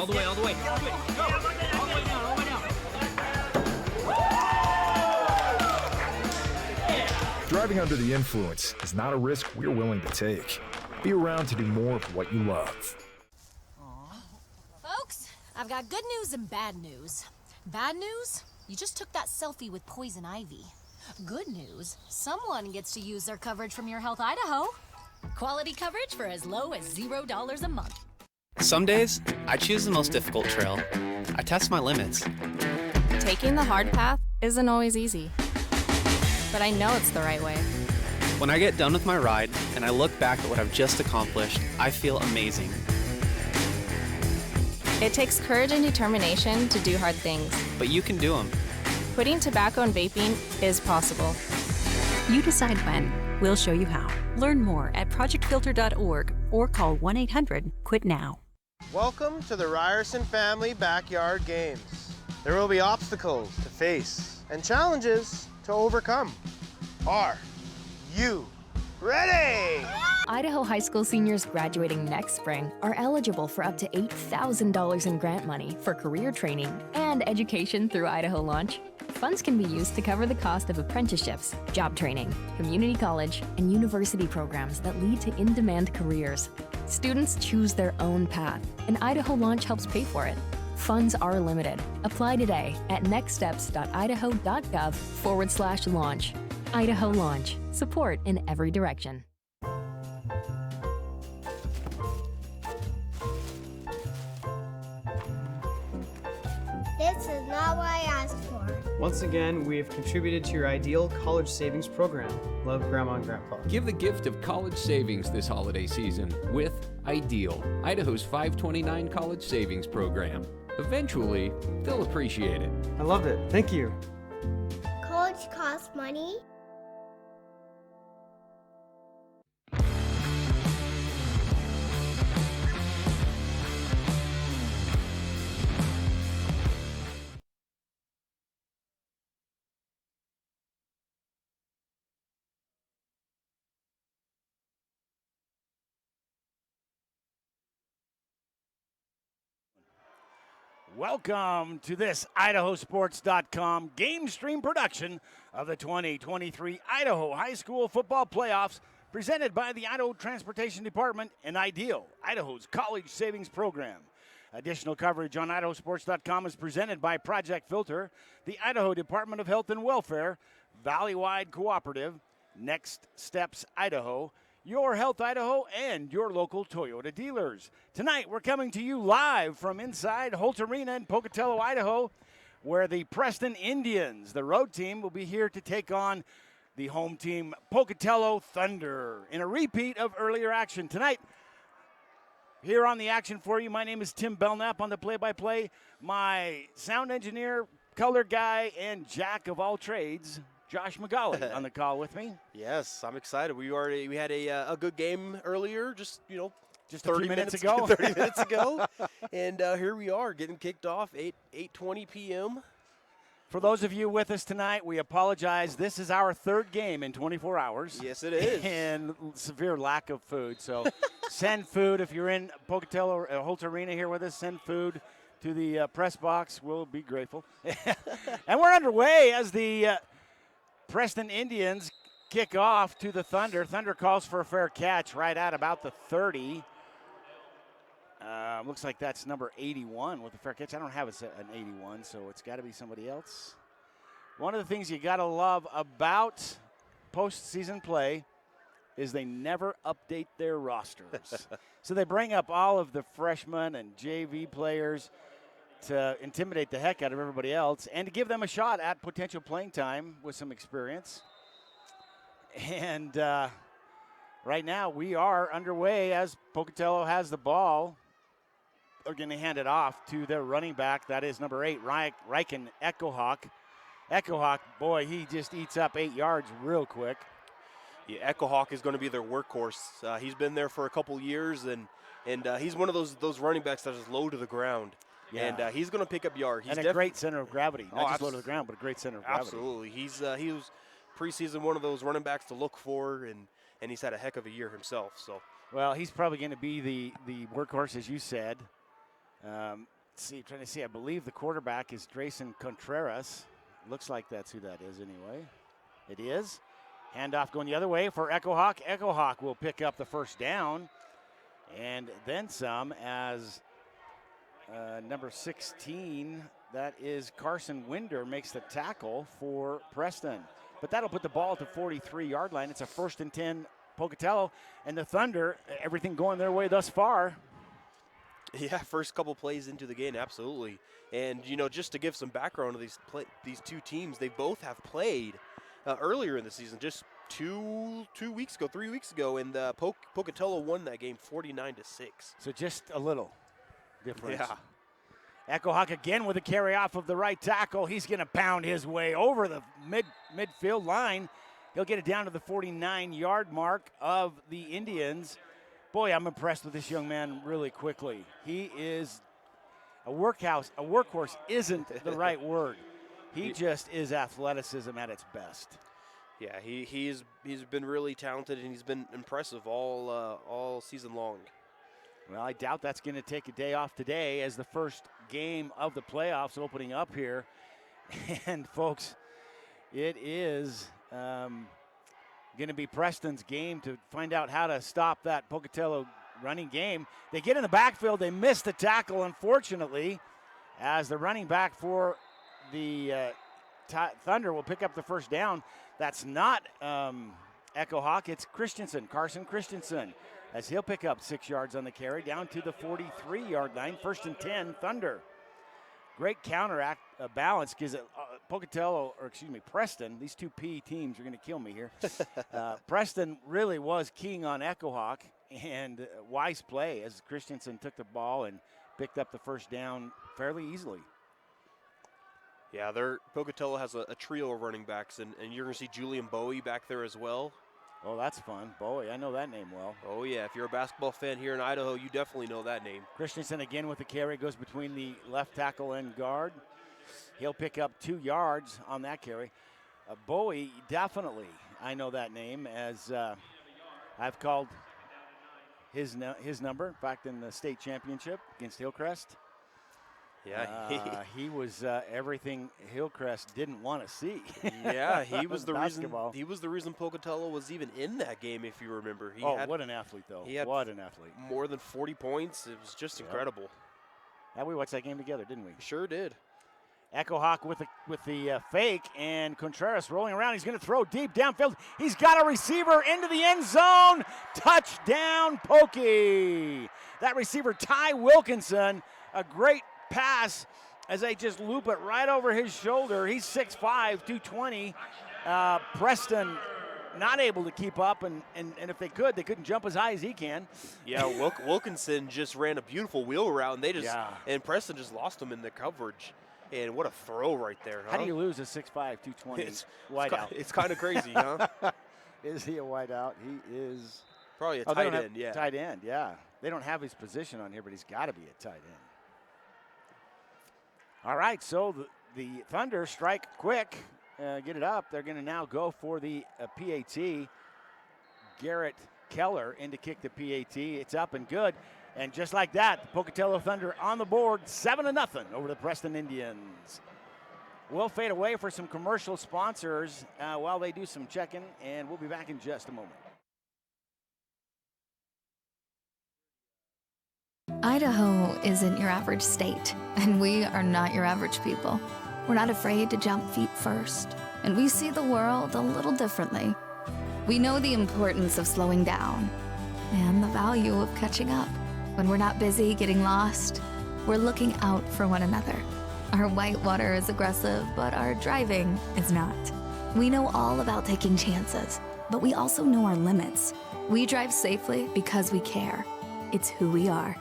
All the way. Go. All the way down. Driving under the influence is not a risk we're willing to take. Be around to do more of what you love. Folks, I've got good news and bad news. Bad news? You just took that selfie with poison ivy. Good news, someone gets to use their coverage from Your Health Idaho. Quality coverage for as low as $0 a month. Some days, I choose the most difficult trail. I test my limits. Taking the hard path isn't always easy, but I know it's the right way. When I get done with my ride and I look back at what I've just accomplished, I feel amazing. It takes courage and determination to do hard things. But you can do them. Quitting tobacco and vaping is possible. You decide when. We'll show you how. Learn more at projectfilter.org or call 1-800-QUIT-NOW. Welcome to the Ryerson Family Backyard Games. There will be obstacles to face and challenges to overcome. Are you ready? Idaho high school seniors graduating next spring are eligible for up to $8,000 in grant money for career training and education through Idaho Launch. Funds can be used to cover the cost of apprenticeships, job training, community college, and university programs that lead to in-demand careers. Students choose their own path, and Idaho Launch helps pay for it. Funds are limited. Apply today at nextsteps.idaho.gov/launch. Idaho Launch. Support in every direction. This is not what I asked for. Once again, we have contributed to your ideal college savings program. Love, Grandma and Grandpa. Give the gift of college savings this holiday season with Ideal, Idaho's 529 college savings program. Eventually, they'll appreciate it. I loved it. Thank you. College costs money. Welcome to this IdahoSports.com GameStream production of the 2023 Idaho High School Football Playoffs, presented by the Idaho Transportation Department and Ideal, Idaho's college savings program. Additional coverage on IdahoSports.com is presented by Project Filter, the Idaho Department of Health and Welfare, Valleywide Cooperative, Next Steps Idaho, Your Health Idaho, and your local Toyota dealers. Tonight, we're coming to you live from inside Holt Arena in Pocatello, Idaho, where the Preston Indians, the road team, will be here to take on the home team, Pocatello Thunder, in a repeat of earlier action. Tonight, here on the action for you, my name is Tim Belknap on the play-by-play. My sound engineer, color guy, and jack of all trades, Josh McGauley on the call with me. Yes, I'm excited. We had a good game earlier, just 30 minutes ago. 30 minutes ago, and here we are getting kicked off 8:20 p.m. For those of you with us tonight, we apologize. This is our third game in 24 hours. Yes, it is. And severe lack of food. So send food if you're in Pocatello or Holt Arena here with us. Send food to the press box. We'll be grateful. And we're underway as the Preston Indians kick off to the Thunder. Thunder calls for a fair catch right at about the 30. Looks like that's number 81 with a fair catch. I don't have an 81, so it's got to be somebody else. One of the things you got to love about postseason play is they never update their rosters. So they bring up all of the freshmen and JV players to intimidate the heck out of everybody else and to give them a shot at potential playing time with some experience. And right now we are underway as Pocatello has the ball. They're going to hand it off to their running back. That is number 8, Ryken Echohawk. Echohawk, boy, he just eats up 8 yards real quick. Yeah, Echohawk is going to be their workhorse. He's been there for a couple years, and he's one of those running backs that is low to the ground. Yeah. And he's going to pick up yards. He's a great center of gravity. Not just low to the ground, but a great center of gravity. Absolutely. He was preseason one of those running backs to look for, and he's had a heck of a year himself. So, well, he's probably going to be the workhorse, as you said. trying to see. I believe the quarterback is Drayson Contreras. Looks like that's who that is anyway. It is. Handoff going the other way for Echo Hawk. Echo Hawk will pick up the first down and then some as number 16, that is Carson Winder, makes the tackle for Preston. But that'll put the ball at the 43-yard line. It's a 1st and 10 Pocatello, and the Thunder, everything going their way thus far. Yeah, first couple plays into the game, absolutely. And, just to give some background to these two teams, they both have played earlier in the season, just 3 weeks ago, and Pocatello won that game 49-6. So just a little difference. Yeah. Echo Hawk again with a carry off of the right tackle. He's going to pound his way over the midfield line. He'll get it down to the 49-yard mark of the Indians. Boy, I'm impressed with this young man really quickly. He is a workhorse isn't the right word. He just is athleticism at its best. Yeah, he's been really talented, and he's been impressive all season long. Well, I doubt that's going to take a day off today as the first game of the playoffs opening up here. And, folks, it is going to be Preston's game to find out how to stop that Pocatello running game. They get in the backfield. They miss the tackle, unfortunately, as the running back for the Thunder will pick up the first down. That's not Echo Hawk. It's Carson Christensen, as he'll pick up 6 yards on the carry down to the 43-yard line. 1st and 10, Thunder. Great counteract balance because Preston, these two P teams are going to kill me here. Preston really was keying on Echo Hawk, and wise play as Christensen took the ball and picked up the first down fairly easily. Yeah, Pocatello has a trio of running backs, and you're going to see Julian Bowie back there as well. Oh, that's fun. Bowie, I know that name well. Oh, yeah. If you're a basketball fan here in Idaho, you definitely know that name. Christensen again with the carry, goes between the left tackle and guard. He'll pick up 2 yards on that carry. Bowie, definitely, I know that name, as I've called his number, in fact, in the state championship against Hillcrest. Yeah, he was everything Hillcrest didn't want to see. Yeah, he was the reason. He was the reason Pocatello was even in that game, if you remember. What an athlete, though! What an athlete! More than 40 points. It was just incredible. Yeah, we watched that game together, didn't we? Sure did. Echo Hawk with the fake, and Contreras rolling around. He's going to throw deep downfield. He's got a receiver into the end zone. Touchdown, Pokey! That receiver, Ty Wilkinson, a great pass as they just loop it right over his shoulder. He's 6'5", 220. Preston not able to keep up, and if they couldn't jump as high as he can. Yeah, Wilkinson just ran a beautiful wheel route, and and Preston just lost him in the coverage. And what a throw right there, huh? How do you lose a 6'5", 220 wideout? It's kind of crazy, huh? Is he a wideout? He is probably a tight end, yeah. Tight end, yeah. They don't have his position on here, but he's got to be a tight end. All right, so the Thunder strike quick, get it up. They're going to now go for the PAT. Garrett Keller in to kick the PAT. It's up and good. And just like that, the Pocatello Thunder on the board, 7-0 over the Preston Indians. We'll fade away for some commercial sponsors while they do some checking, and we'll be back in just a moment. Idaho isn't your average state, and we are not your average people. We're not afraid to jump feet first, and we see the world a little differently. We know the importance of slowing down and the value of catching up. When we're not busy getting lost, we're looking out for one another. Our whitewater is aggressive, but our driving is not. We know all about taking chances, but we also know our limits. We drive safely because we care. It's who we are.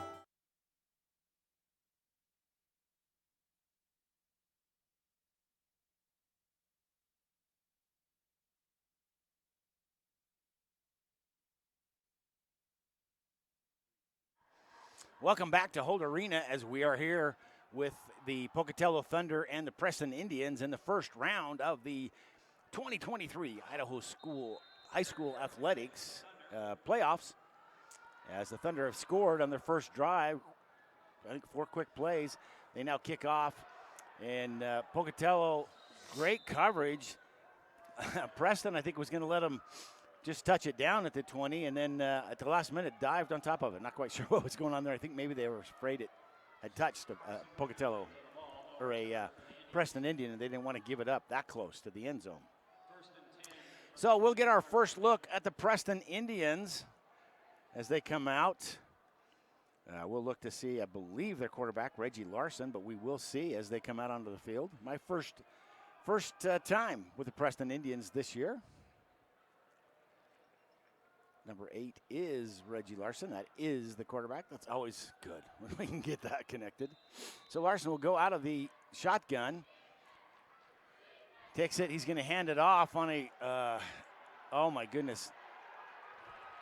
Welcome back to Holt Arena as we are here with the Pocatello Thunder and the Preston Indians in the first round of the 2023 Idaho High School Athletics playoffs. As the Thunder have scored on their first drive, I think 4 quick plays. They now kick off, and Pocatello, great coverage. Preston, I think, was going to let them just touch it down at the 20, and then at the last minute dived on top of it. Not quite sure what was going on there. I think maybe they were afraid it had touched a Pocatello or a Preston Indian, and they didn't want to give it up that close to the end zone. So we'll get our first look at the Preston Indians as they come out. We'll look to see, I believe, their quarterback, Reggie Larson, but we will see as they come out onto the field. My first time with the Preston Indians this year. Number 8 is Reggie Larson. That is the quarterback. That's always good when we can get that connected. So Larson will go out of the shotgun. Takes it. He's going to hand it off on a, oh my goodness.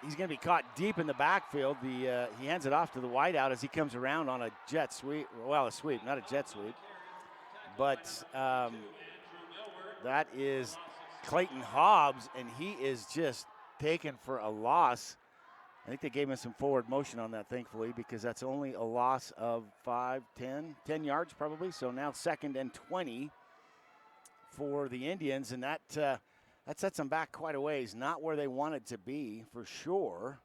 He's going to be caught deep in the backfield. He hands it off to the wideout as he comes around on a jet sweep. Well, a sweep, not a jet sweep. But that is Clayton Hobbs, and he is just taken for a loss. I think they gave him some forward motion on that, thankfully, because that's only a loss of 10 yards probably. So now 2nd and 20 for the Indians, and that sets them back quite a ways. Not where they wanted to be, for sure.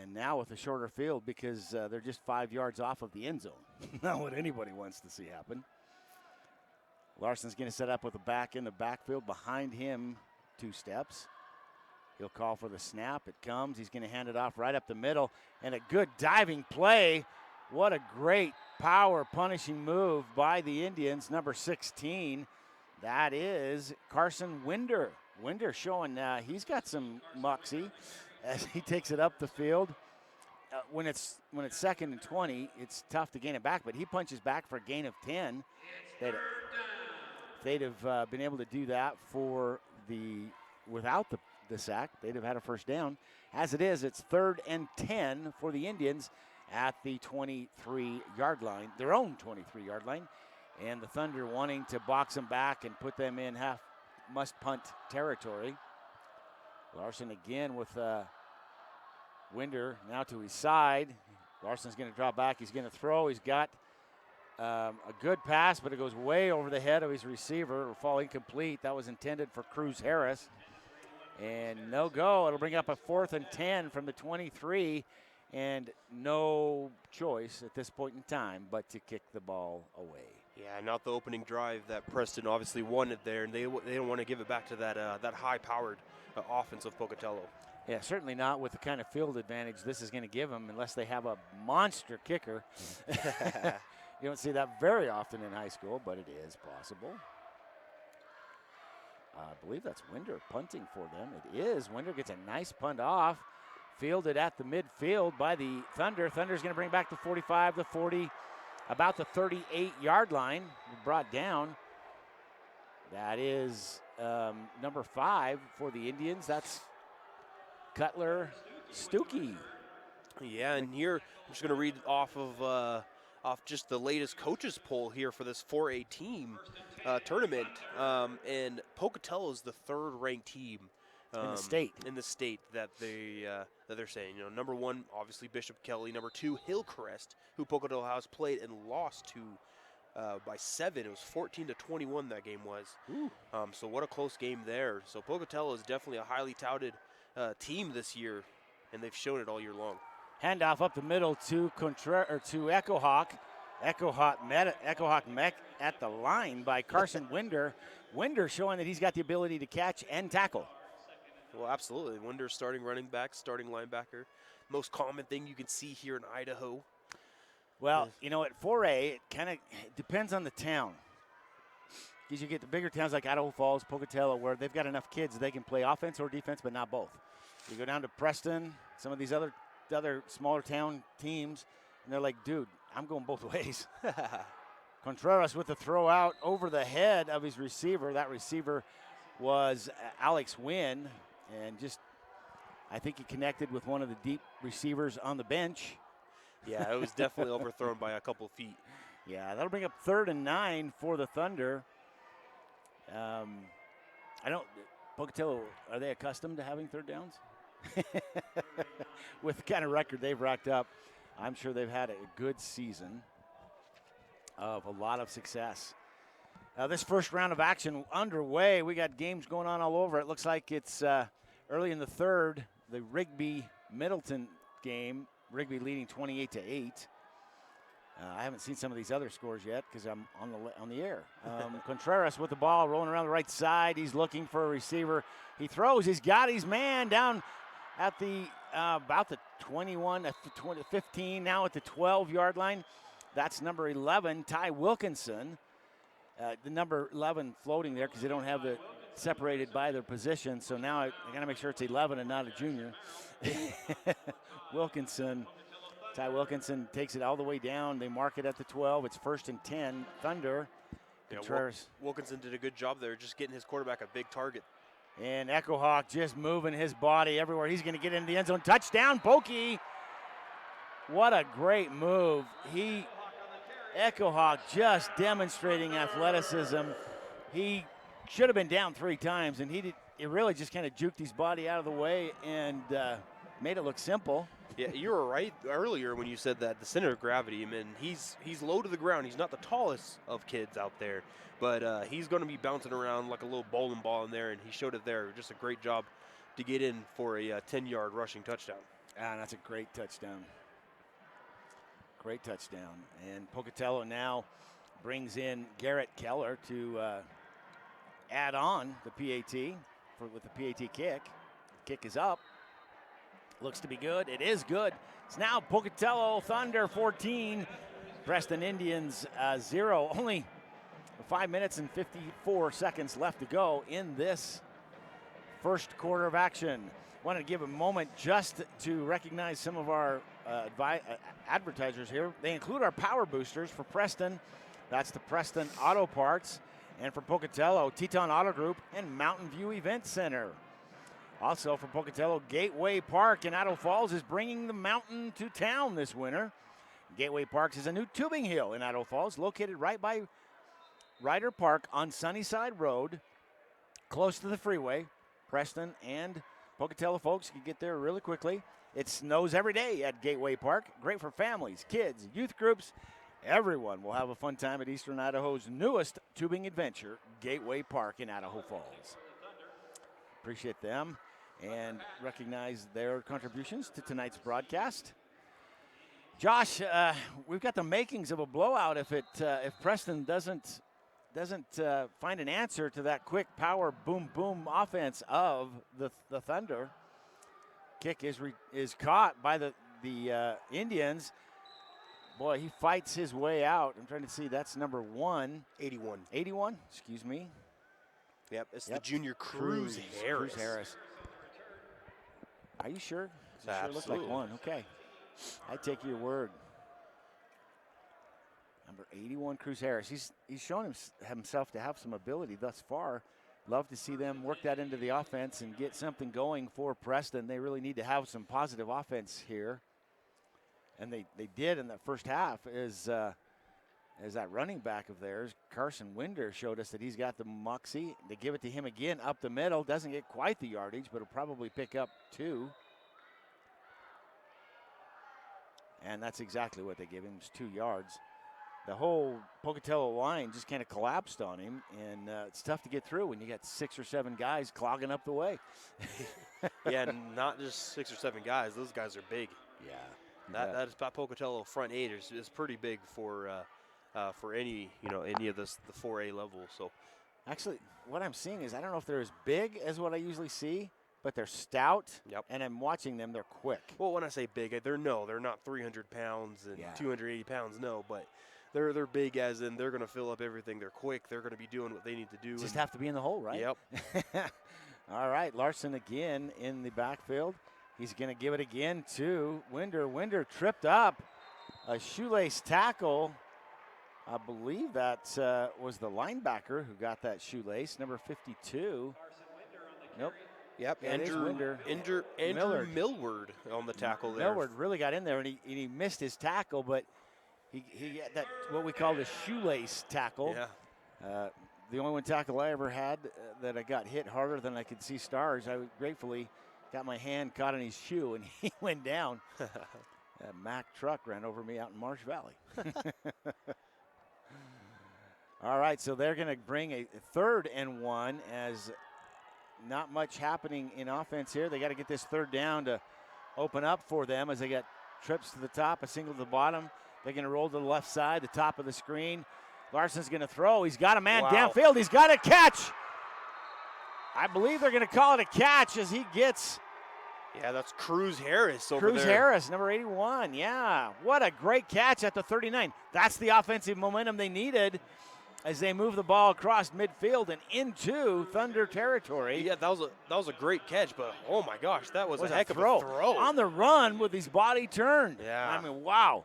And now with a shorter field because they're just 5 yards off of the end zone. Not what anybody wants to see happen. Larson's going to set up with a back in the backfield. Behind him, 2 steps. He'll call for the snap. It comes. He's going to hand it off right up the middle. And a good diving play. What a great power punishing move by the Indians. Number 16. That is Carson Winder. Winder showing he's got some moxie as he takes it up the field. When it's 2nd and 20, it's tough to gain it back, but he punches back for a gain of 10. If they'd have been able to do that without the sack, they'd have had a first down. As it is, it's 3rd and 10 for the Indians at the 23-yard line, their own 23-yard line. And the Thunder wanting to box them back and put them in half must-punt territory. Larson again with Winder now to his side. Larson's going to drop back. He's going to throw. He's got a good pass, but it goes way over the head of his receiver. It'll fall incomplete. That was intended for Cruz Harris. And no go. It'll bring up a 4th and 10 from the 23. And no choice at this point in time but to kick the ball away. Yeah, not the opening drive that Preston obviously wanted there, and they don't want to give it back to that high-powered offense of Pocatello. Yeah, certainly not with the kind of field advantage this is going to give them unless they have a monster kicker. You don't see that very often in high school, but it is possible. I believe that's Winder punting for them. It is. Winder gets a nice punt off, fielded at the midfield by the Thunder. Thunder's going to bring back the 45, the 40, about the 38-yard line. Brought down. That is number 5 for the Indians. That's Cutler Stuckey. Yeah, and here I'm just going to read off just the latest coaches poll here for this 4A team tournament. And Pocatello is the 3rd-ranked team in the state. In the state that they're saying. You know, number 1, obviously Bishop Kelly. Number 2, Hillcrest, who Pocatello has played and lost to by 7. It was 14-21 that game was. So what a close game there. So Pocatello is definitely a highly touted team this year, and they've shown it all year long. Handoff up the middle to Echo Hawk. Echo Hawk met at the line by Carson Winder. Winder showing that he's got the ability to catch and tackle. Well, absolutely. Winder starting running back, starting linebacker. Most common thing you can see here in Idaho. Well, you know, at 4A, it kind of depends on the town. Because you get the bigger towns like Idaho Falls, Pocatello, where they've got enough kids they can play offense or defense, but not both. You go down to Preston, some of these other smaller town teams, and they're like, dude, I'm going both ways. Contreras with the throw out over the head of his receiver. That receiver was Alex Wynn, and I think he connected with one of the deep receivers on the bench. Yeah, it was definitely overthrown by a couple feet. Yeah, that'll bring up 3rd and 9 for the Thunder. Pocatello, are they accustomed to having 3rd downs? With the kind of record they've racked up, I'm sure they've had a good season. of a lot of success. This first round of action underway. We got games going on all over. It looks like it's early in the third, the Rigby-Middleton game. Rigby leading 28-8. I haven't seen some of these other scores yet because I'm on the air. Contreras with the ball, rolling around the right side. He's looking for a receiver. He throws. He's got his man down at the about the 21, 15, now at the 12-yard line. That's number 11, Ty Wilkinson. The number 11 floating there because they don't have it separated by their position. So now I got to make sure it's 11 and not a junior. Wilkinson, Ty Wilkinson takes it all the way down. They mark it at the 12. It's 1st and 10. Thunder. Contreras. Wilkinson did a good job there, just getting his quarterback a big target. And Echo Hawk just moving his body everywhere. He's going to get into the end zone. Touchdown, Pokey. What a great move. Echo Hawk just demonstrating athleticism. He should have been down 3 times, and he really just kind of juked his body out of the way and made it look simple. Yeah, you were right earlier when you said that the center of gravity. I mean, he's low to the ground. He's not the tallest of kids out there, but he's going to be bouncing around like a little bowling ball in there, and he showed it there. Just a great job to get in for a 10-yard rushing touchdown. Ah, that's a great touchdown. Great touchdown. And Pocatello now brings in Garrett Keller to add on the PAT with the PAT kick. Kick is up. Looks to be good. It is good. It's now Pocatello Thunder 14, Preston Indians 0. Only 5 minutes and 54 seconds left to go in this first quarter of action. Wanted to give a moment just to recognize some of our advertisers here. They include our power boosters for Preston. That's the Preston Auto Parts. And for Pocatello, Teton Auto Group and Mountain View Event Center. Also for Pocatello, Gateway Park in Idaho Falls is bringing the mountain to town this winter. Gateway Parks is a new tubing hill in Idaho Falls, located right by Ryder Park on Sunnyside Road, close to the freeway. Preston and Pocatello folks can get there really quickly. It snows every day at Gateway Park. Great for families, kids, youth groups. Everyone will have a fun time at Eastern Idaho's newest tubing adventure, Gateway Park in Idaho Falls. Appreciate them and recognize their contributions to tonight's broadcast. Josh, we've got the makings of a blowout if Preston doesn't find an answer to that quick power boom boom offense of the Thunder. Kick is caught by the Indians. Boy, he fights his way out. I'm trying to see. That's number 81. 81. Excuse me. Yep, it's the junior Cruz Harris. Are you sure? Does it sure look like 1? Okay. I take your word. Number 81, Cruz Harris. He's shown himself to have some ability thus far. Love to see them work that into the offense and get something going for Preston. They really need to have some positive offense here. And they did in the first half as that running back of theirs, Carson Winder, showed us that he's got the moxie. They give it to him again up the middle. Doesn't get quite the yardage, but will probably pick up 2. And that's exactly what they give him, is 2 yards. The whole Pocatello line just kind of collapsed on him, and it's tough to get through when you got 6 or 7 guys clogging up the way. Yeah, and not just 6 or 7 guys. Those guys are big. Yeah. That is Pocatello front 8 is pretty big for any of the 4A level. So, actually, what I'm seeing is I don't know if they're as big as what I usually see, but they're stout. Yep. And I'm watching them; they're quick. Well, when I say big, they're not 300 pounds and 280 pounds. No, but they're big as in they're going to fill up everything. They're quick. They're going to be doing what they need to do. Just have to be in the hole, right? Yep. All right, Larson again in the backfield. He's going to give it again to Winder. Winder tripped up. A shoelace tackle. I believe that was the linebacker who got that shoelace, number 52. Nope. Yep, Andrew Millward on the tackle there. Millward really got in there, and he missed his tackle, but he had that what we call the shoelace tackle. Yeah. The only one tackle I ever had that I got hit harder than I could see stars. I gratefully got my hand caught in his shoe, and he went down. A Mack truck ran over me out in Marsh Valley. All right, so they're going to bring a 3rd and 1 as not much happening in offense here. They got to get this 3rd down to open up for them as they got trips to the top, a single to the bottom. They're going to roll to the left side, the top of the screen. Larson's going to throw. He's got a man downfield. He's got a catch. I believe they're going to call it a catch as he gets. Yeah, that's Cruz Harris over there. Cruz Harris, number 81. Yeah, what a great catch at the 39. That's the offensive momentum they needed as they move the ball across midfield and into Thunder territory. Yeah, that was a great catch, but oh my gosh, that was a heck of a throw. On the run with his body turned. Yeah. I mean, wow.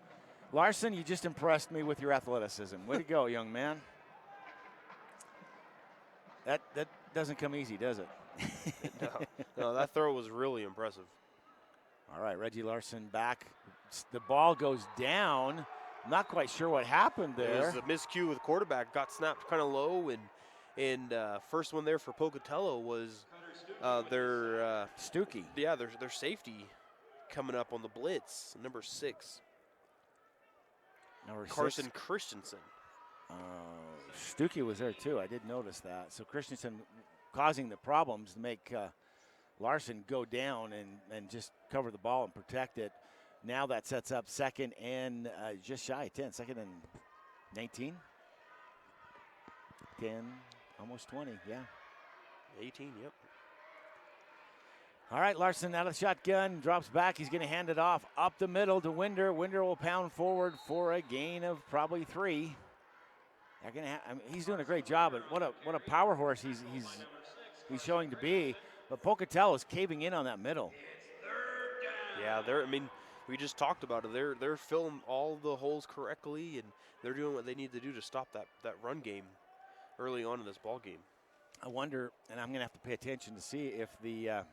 Larson, you just impressed me with your athleticism. Way to go, young man. That doesn't come easy, does it? No, that throw was really impressive. All right, Reggie Larson back. The ball goes down. I'm not quite sure what happened there. It was a miscue with quarterback. Got snapped kind of low, and first one there for Pocatello was their Stuckey. Yeah, their safety coming up on the blitz, number 6. Carson 6. Christensen. Stuckey was there too. I did notice that. So Christensen causing the problems to make Larson go down and just cover the ball and protect it. Now that sets up 2nd and just shy of 10. 2nd and 19. 10, almost 20, yeah. 18, yep. All right, Larson out of the shotgun, drops back. He's going to hand it off up the middle to Winder. Winder will pound forward for a gain of probably 3. They're going to he's doing a great job. But what a power horse he's showing to be. But Pocatello is caving in on that middle. Yeah, we just talked about it. They're filling all the holes correctly, and they're doing what they need to do to stop that run game early on in this ball game. I wonder, and I'm going to have to pay attention to see if the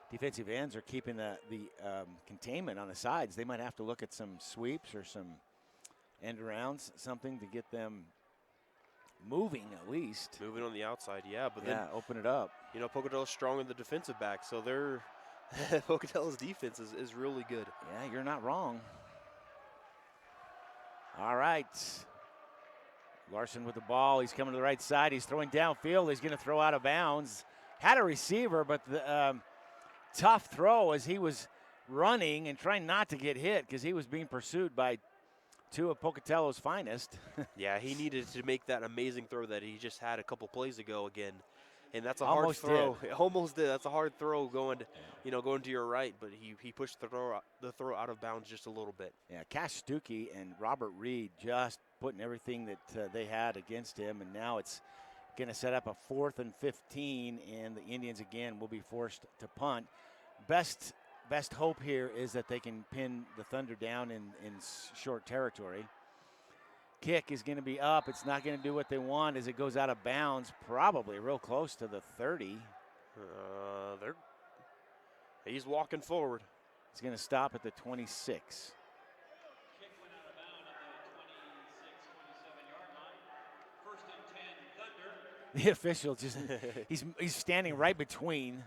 defensive ends are keeping the containment on the sides. They might have to look at some sweeps or some end arounds, something to get them moving at least. Moving on the outside, yeah. But then open it up. You know, Pocatello's strong in the defensive back, so they're Pocatello's defense is really good. Yeah, you're not wrong. All right. Larson with the ball. He's coming to the right side. He's throwing downfield. He's going to throw out of bounds. Had a receiver, but the tough throw as he was running and trying not to get hit because he was being pursued by 2 of Pocatello's finest. Yeah, he needed to make that amazing throw that he just had a couple plays ago again. And that's a hard throw. It almost did. That's a hard throw going to your right, but he pushed the throw out of bounds just a little bit. Yeah, Cash Stuckey and Robert Reed just putting everything that they had against him, and now it's going to set up a 4th and 15, and the Indians again will be forced to punt. Best hope here is that they can pin the Thunder down in short territory. Kick is going to be up. It's not going to do what they want as it goes out of bounds, probably real close to the 30. He's walking forward. He's going to stop at the 26. Kick went out of bounds at the 26, 27-yard line. 1st and 10, Thunder. The official just he's standing right between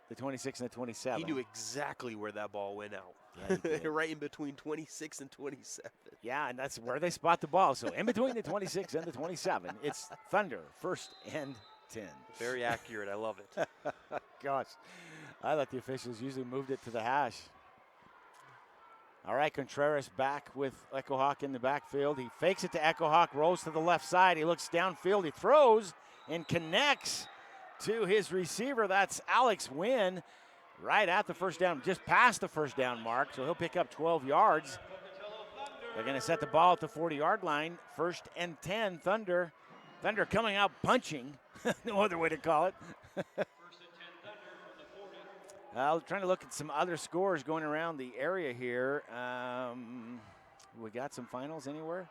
the 26 and the 27. He knew exactly where that ball went out. Yeah, he did. Right in between 26 and 27. Yeah, and that's where they spot the ball. So in between the 26 and the 27, it's Thunder, 1st and 10. Very accurate. I love it. Gosh, I thought the officials usually moved it to the hash. All right, Contreras back with Echo Hawk in the backfield. He fakes it to Echo Hawk, rolls to the left side. He looks downfield. He throws and connects to his receiver. That's Alex Wynn right at the first down, just past the first down mark. So he'll pick up 12 yards. They're going to set the ball at the 40-yard line. 1st and 10, Thunder. Thunder coming out punching. No other way to call it. 1st and 10, Thunder from the 40. Trying to look at some other scores going around the area here. We got some finals anywhere?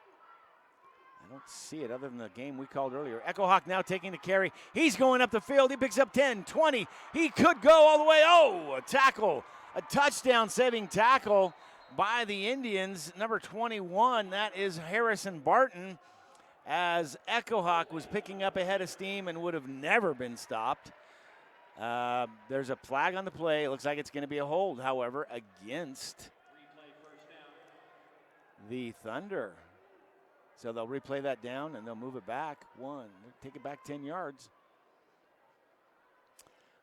I don't see it other than the game we called earlier. Echo Hawk now taking the carry. He's going up the field. He picks up 10, 20. He could go all the way. Oh, a tackle. A touchdown-saving tackle by the Indians. Number 21, that is Harrison Barton, as Echo Hawk was picking up a head of steam and would have never been stopped. There's a flag on the play. It looks like it's going to be a hold, however, against the Thunder. So they'll replay that down, and they'll move it back take it back 10 yards.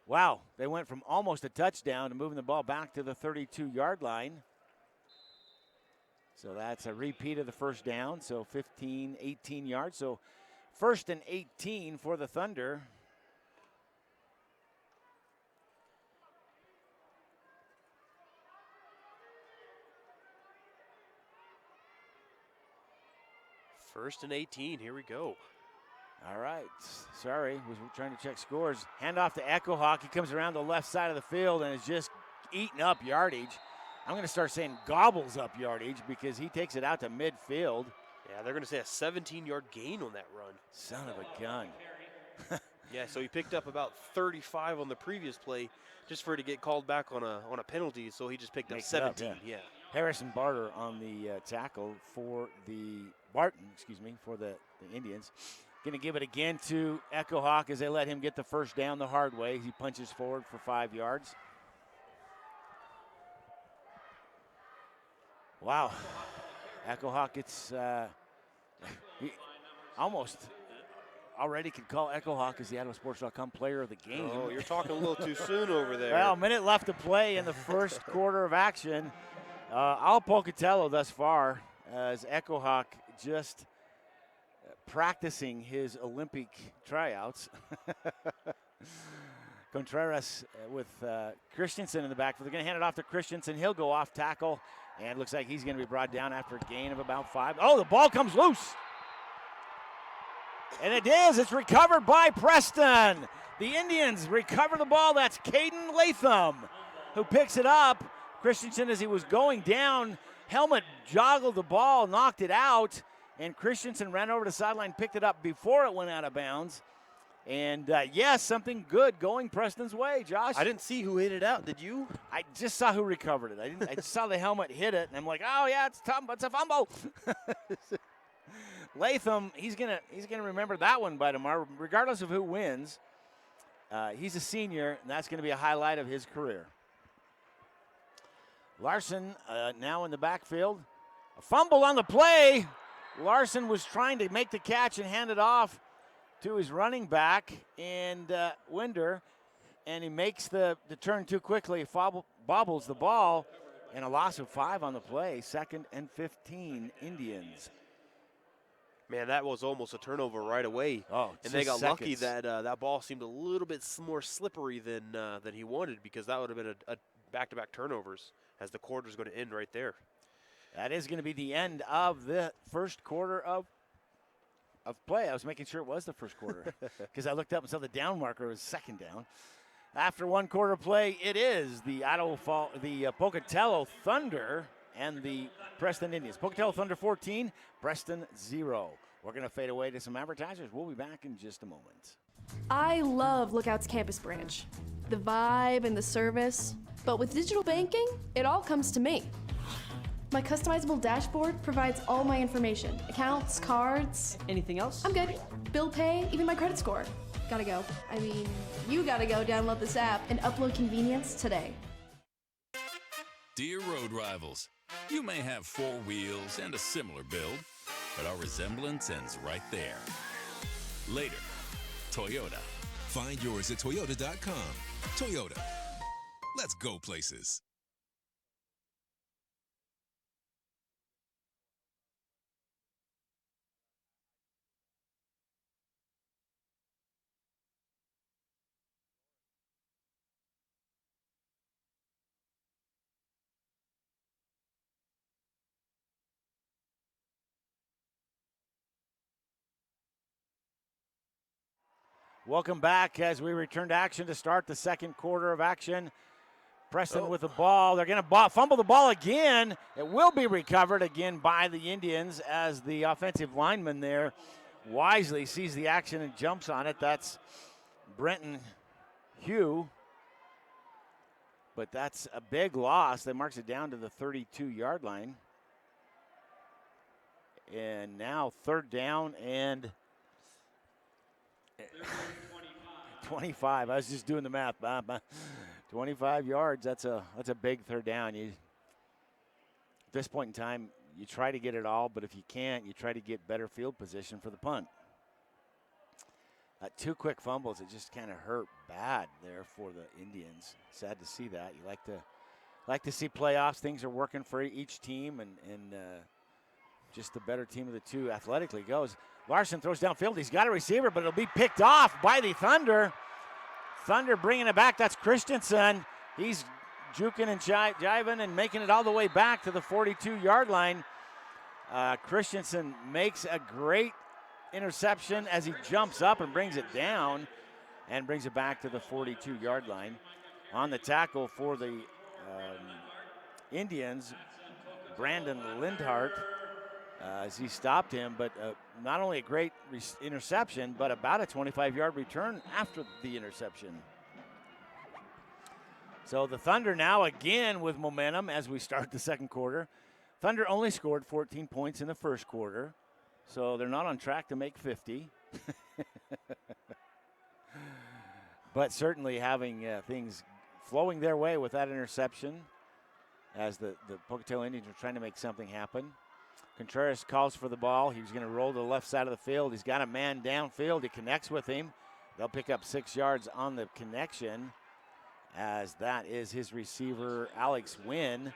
Wow, they went from almost a touchdown to moving the ball back to the 32-yard line. So that's a repeat of the first down, so 15, 18 yards. So 1st and 18 for the Thunder. First and 18, here we go. All right, sorry, was trying to check scores. Hand off to Echo Hawk. He comes around the left side of the field and is just eating up yardage. I'm going to start saying gobbles up yardage because he takes it out to midfield. Yeah, they're going to say a 17-yard gain on that run. Son of a gun. Yeah, so he picked up about 35 on the previous play just for it to get called back on a penalty, so he just picked up 17. Yeah. Harrison Barter on the tackle for the Indians. Going to give it again to Echo Hawk as they let him get the first down the hard way. He punches forward for 5 yards. Wow. Echo Hawk gets he almost already could call Echo Hawk as the IdahoSports.com player of the game. Oh, you're talking a little too soon over there. Well, a minute left to play in the first quarter of action. All Pocatello thus far as Echo Hawk just practicing his Olympic tryouts. Contreras with Christensen in the backfield. They're going to hand it off to Christensen. He'll go off tackle, and looks like he's going to be brought down after a gain of about 5. Oh, the ball comes loose. And it is. It's recovered by Preston. The Indians recover the ball. That's Caden Latham who picks it up. Christensen, as he was going down, helmet joggled the ball, knocked it out, and Christensen ran over the sideline, picked it up before it went out of bounds. And, yes, something good going Preston's way, Josh. I didn't see who hit it out. Did you? I just saw who recovered it. I just saw the helmet hit it, and I'm like, oh, yeah, it's a fumble. Latham, he's gonna remember that one by tomorrow, regardless of who wins. He's a senior, and that's going to be a highlight of his career. Larson now in the backfield. A fumble on the play. Larson was trying to make the catch and hand it off to his running back, and Winder, and he makes the turn too quickly, bobbles the ball, and a loss of 5 on the play. 2nd and 15, Indians. Man, that was almost a turnover right away. Oh, and they got lucky that that ball seemed a little bit more slippery than he wanted, because that would have been a back-to-back turnovers as the quarter's going to end right there. That is going to be the end of the first quarter of play. I was making sure it was the first quarter because I looked up and saw the down marker was 2nd down. After 1 quarter play, it is the Pocatello Thunder and the Preston Indians. Pocatello Thunder 14, Preston 0. We're going to fade away to some advertisers. We'll be back in just a moment. I love Lookout's campus branch. The vibe and the service. But with digital banking, it all comes to me. My customizable dashboard provides all my information. Accounts, cards. Anything else? I'm good. Bill pay, even my credit score. Gotta go. I mean, you gotta go download this app and upload convenience today. Dear road rivals, you may have 4 wheels and a similar build, but our resemblance ends right there. Later, Toyota. Find yours at Toyota.com. Toyota. Let's go places. Welcome back as we return to action to start the second quarter of action. Preston with the ball. They're going to fumble the ball again. It will be recovered again by the Indians as the offensive lineman there wisely sees the action and jumps on it. That's Brenton Hugh. But that's a big loss. That marks it down to the 32-yard line. And now 3rd down and 25. I was just doing the math. 25 yards. That's a big 3rd down. At this point in time, you try to get it all, but if you can't, you try to get better field position for the punt. 2 quick fumbles, it just kind of hurt bad there for the Indians. Sad to see that. You like to see playoffs. Things are working for each team, and just the better team of the two athletically goes. Larson throws downfield. He's got a receiver, but it'll be picked off by the Thunder. Thunder bringing it back. That's Christensen. He's juking and jiving and making it all the way back to the 42-yard line. Christensen makes a great interception as he jumps up and brings it down and brings it back to the 42-yard line. On the tackle for the Indians, Brandon Lindhart, as he stopped him, but not only a great interception, but about a 25-yard return after the interception. So the Thunder now again with momentum as we start the second quarter. Thunder only scored 14 points in the first quarter, so they're not on track to make 50. But certainly having things flowing their way with that interception as the Pocatello Indians are trying to make something happen. Contreras calls for the ball. He's going to roll to the left side of the field. He's got a man downfield. He connects with him. They'll pick up 6 yards on the connection, as that is his receiver, Alex Wynn.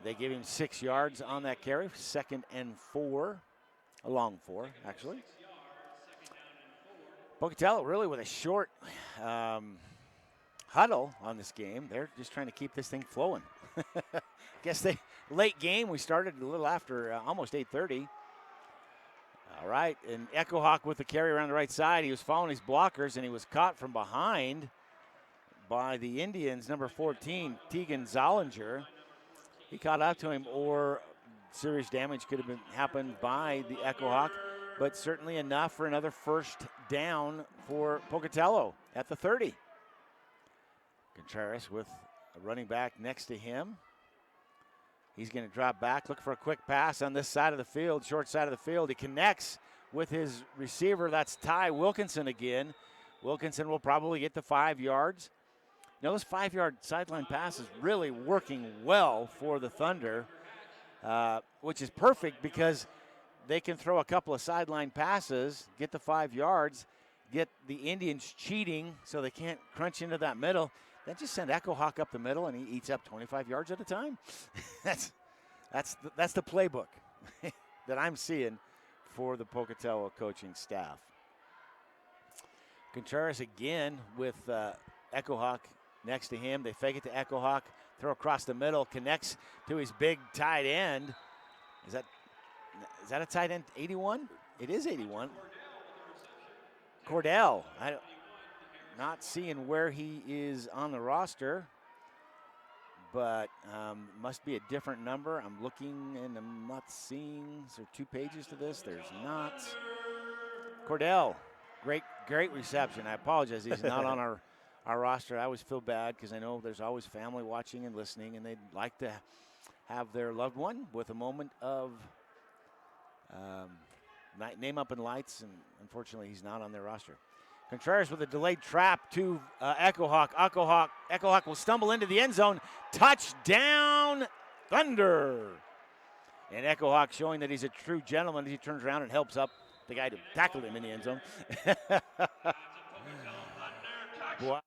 They give him 6 yards on that carry. 2nd and 4. A long 4, actually. Pocatello really with a short huddle on this game. They're just trying to keep this thing flowing. Guess late game, we started a little after almost 8:30. All right, and Echo Hawk with the carry around the right side. He was following his blockers, and he was caught from behind by the Indians, number 14, Tegan Zollinger. He caught up to him, or serious damage could have happened by the Echo Hawk, but certainly enough for another first down for Pocatello at the 30. Contreras with a running back next to him. He's going to drop back, look for a quick pass on this side of the field, short side of the field. He connects with his receiver. That's Ty Wilkinson again. Wilkinson will probably get the 5 yards. Now, this 5-yard sideline pass is really working well for the Thunder, which is perfect because they can throw a couple of sideline passes, get the 5 yards, get the Indians cheating so they can't crunch into that middle. Then just send Echo Hawk up the middle, and he eats up 25 yards at a time. that's the playbook that I'm seeing for the Pocatello coaching staff. Contreras again with Echo Hawk next to him. They fake it to Echo Hawk, throw across the middle, connects to his big tight end. Is that a tight end? 81? It is 81. Cordell. Not seeing where he is on the roster, but must be a different number. I'm looking and I'm not seeing. Is there 2 pages to this? There's not. Cordell, great reception. I apologize, he's not on our roster. I always feel bad because I know there's always family watching and listening, and they'd like to have their loved one with a moment of name up in lights, and unfortunately he's not on their roster. Contreras with a delayed trap to Echo Hawk. Echo Hawk will stumble into the end zone. Touchdown, Thunder. And Echo Hawk showing that he's a true gentleman as he turns around and helps up the guy to tackle him in the end zone. Wow.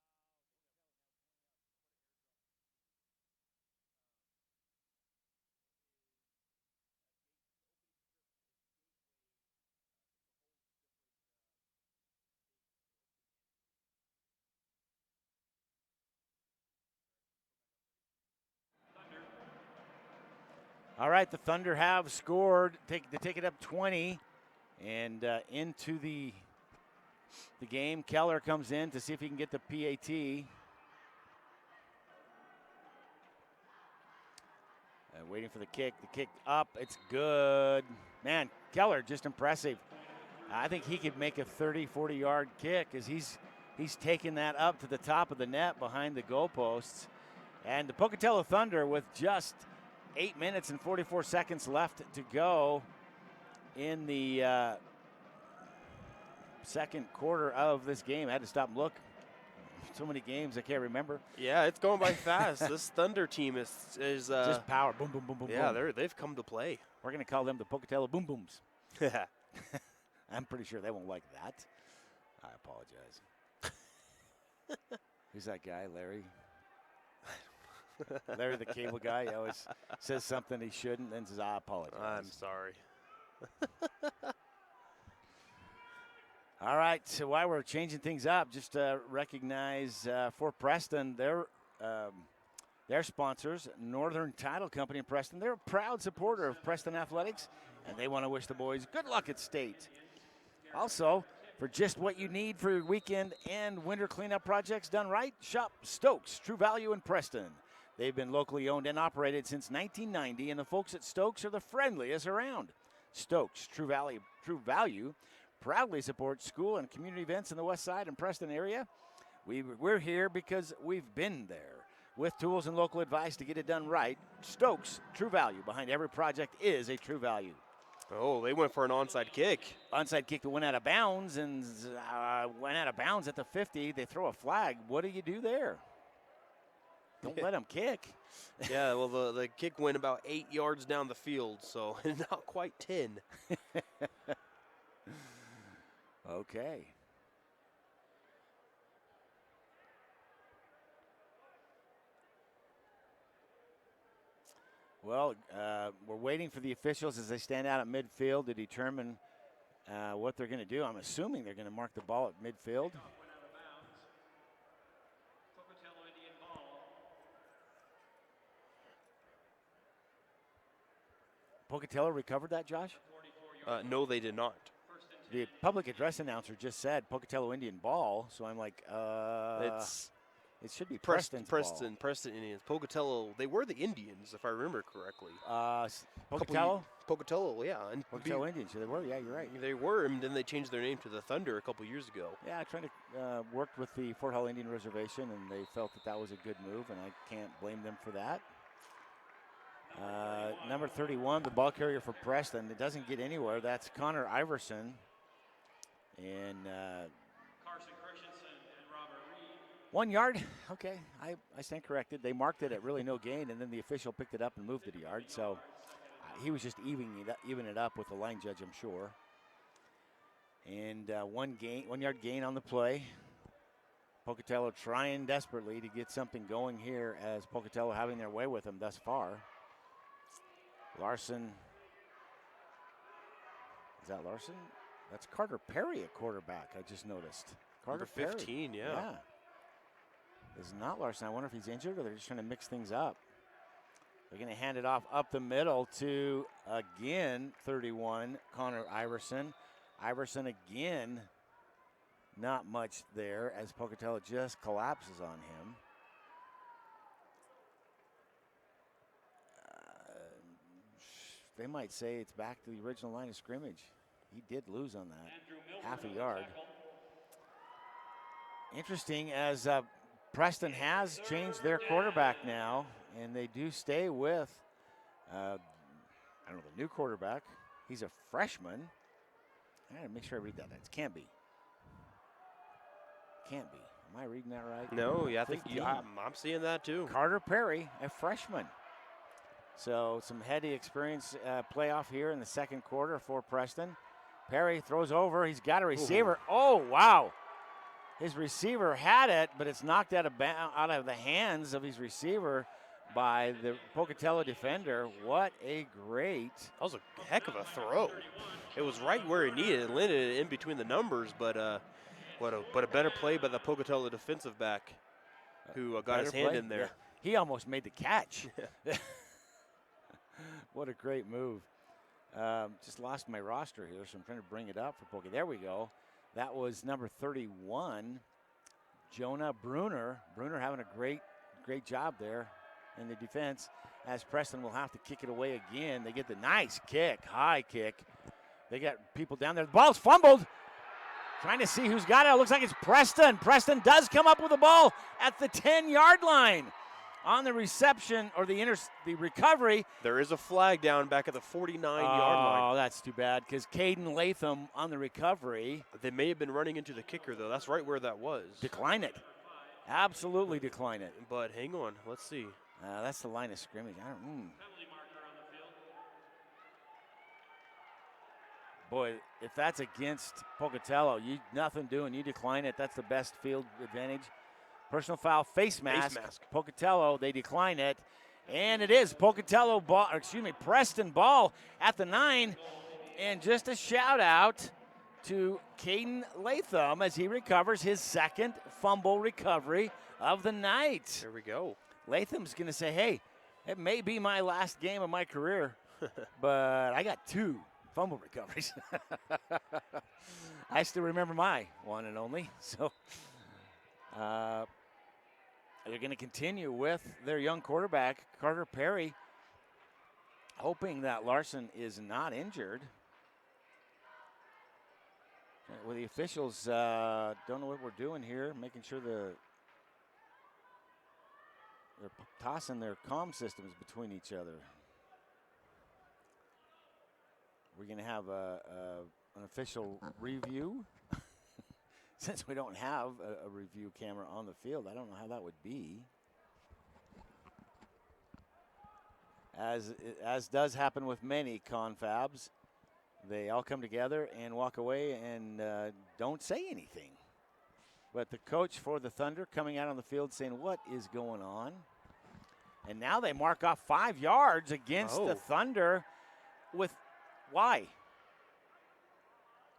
All right, the Thunder have scored to take it up 20 and into the game. Keller comes in to see if he can get the PAT. Waiting for the kick. The kick up. It's good. Man, Keller just impressive. I think he could make a 30, 40-yard kick as he's taken that up to the top of the net behind the goalposts. And the Pocatello Thunder with just 8 minutes and 44 seconds left to go in the second quarter of this game. I had to stop and look. so many games I can't remember. Yeah, it's going by fast. This Thunder team is just power. Boom, boom, boom, boom, yeah, boom. they've come to play. We're going to call them the Pocatello Boom Booms. I'm pretty sure they won't like that. I apologize. Who's that guy, Larry? Larry, the cable guy. He always says something he shouldn't, then says, I apologize. I'm sorry. All right, so while we're changing things up, just recognize for Preston, their sponsors, Northern Title Company in Preston. They're a proud supporter of Preston Athletics, and they want to wish the boys good luck at state. Also, for just what you need for your weekend and winter cleanup projects done right, shop Stokes True Value in Preston. They've been locally owned and operated since 1990, and the folks at Stokes are the friendliest around. Stokes True Value proudly supports school and community events in the West Side and Preston area. We're here because we've been there. With tools and local advice to get it done right, Stokes True Value. Behind every project is a True Value. Oh, they went for an onside kick. Onside kick that went out of bounds and went out of bounds at the 50. They throw a flag. What do you do there? Don't let them kick. Yeah, well, the kick went about 8 yards down the field, so not quite 10. Okay. Well, we're waiting for the officials as they stand out at midfield to determine what they're going to do. I'm assuming they're going to mark the ball at midfield. Pocatello recovered that, Josh? No, they did not. The public address announcer just said Pocatello Indian ball, so I'm like, it should be Preston's ball. Preston Indians. Pocatello, they were the Indians, if I remember correctly. Pocatello? Pocatello, yeah. And Pocatello Indians, they were, yeah, you're right. They were, and then they changed their name to the Thunder a couple years ago. Yeah, I tried to work with the Fort Hall Indian Reservation, and they felt that was a good move, and I can't blame them for that. Number 31, the ball carrier for Preston. It doesn't get anywhere. That's Connor Iverson. And Carson Christensen and Robert Reed. 1 yard. Okay, I stand corrected. They marked it at really no gain, and then the official picked it up and moved it a yard. So he was just even it up with the line judge, I'm sure. And 1 yard gain on the play. Pocatello trying desperately to get something going here as Pocatello having their way with them thus far. Larson. Is that Larson? That's Carter Perry at quarterback, I just noticed. Carter 15, Perry. Yeah. It's not Larson. I wonder if he's injured or they're just trying to mix things up. They're going to hand it off up the middle to, again, 31, Connor Iverson. Iverson again, not much there as Pocatello just collapses on him. They might say it's back to the original line of scrimmage. He did lose on that, half a yard. Interesting as Preston has changed their quarterback now, and they do stay with, I don't know, the new quarterback. He's a freshman. I gotta make sure I read that. It can't be. Can't be. Am I reading that right? No, yeah, I think I'm seeing that too. Carter Perry, a freshman. So some heady experience playoff here in the second quarter for Preston. Perry throws over. He's got a receiver. Ooh. Oh, wow. His receiver had it, but it's knocked out of the hands of his receiver by the Pocatello defender. What a great. That was a heck of a throw. It was right where it needed. It landed in between the numbers, but a better play by the Pocatello defensive back who got his hand in there. Yeah. He almost made the catch. What a great move. Just lost my roster here, so I'm trying to bring it up for Pocatello. There we go. That was number 31, Jonah Bruner. Bruner having a great job there in the defense as Preston will have to kick it away again. They get the nice kick, high kick. They got people down there. The ball's fumbled. Trying to see who's got it. It looks like it's Preston. Preston does come up with the ball at the 10-yard line. On the reception or the recovery. There is a flag down back at the 49-yard line. Oh, that's too bad because Caden Latham on the recovery. They may have been running into the kicker, though. That's right where that was. Decline it. Absolutely decline it. But hang on, let's see. That's the line of scrimmage. Boy, if that's against Pocatello, nothing doing. You decline it. That's the best field advantage. Personal foul, face mask. Pocatello, they decline it. And it is Pocatello ball, Preston ball at the 9. And just a shout out to Caden Latham as he recovers his second fumble recovery of the night. There we go. Latham's going to say, hey, it may be my last game of my career, but I got 2 fumble recoveries. I still remember my one and only. So they're going to continue with their young quarterback, Carter Perry, hoping that Larson is not injured. Well, the officials don't know what we're doing here, making sure they're tossing their comm systems between each other. We're going to have an official review. Since we don't have a review camera on the field, I don't know how that would be. As does happen with many confabs, they all come together and walk away and don't say anything. But the coach for the Thunder coming out on the field saying, what is going on? And now they mark off 5 yards against the Thunder with, why?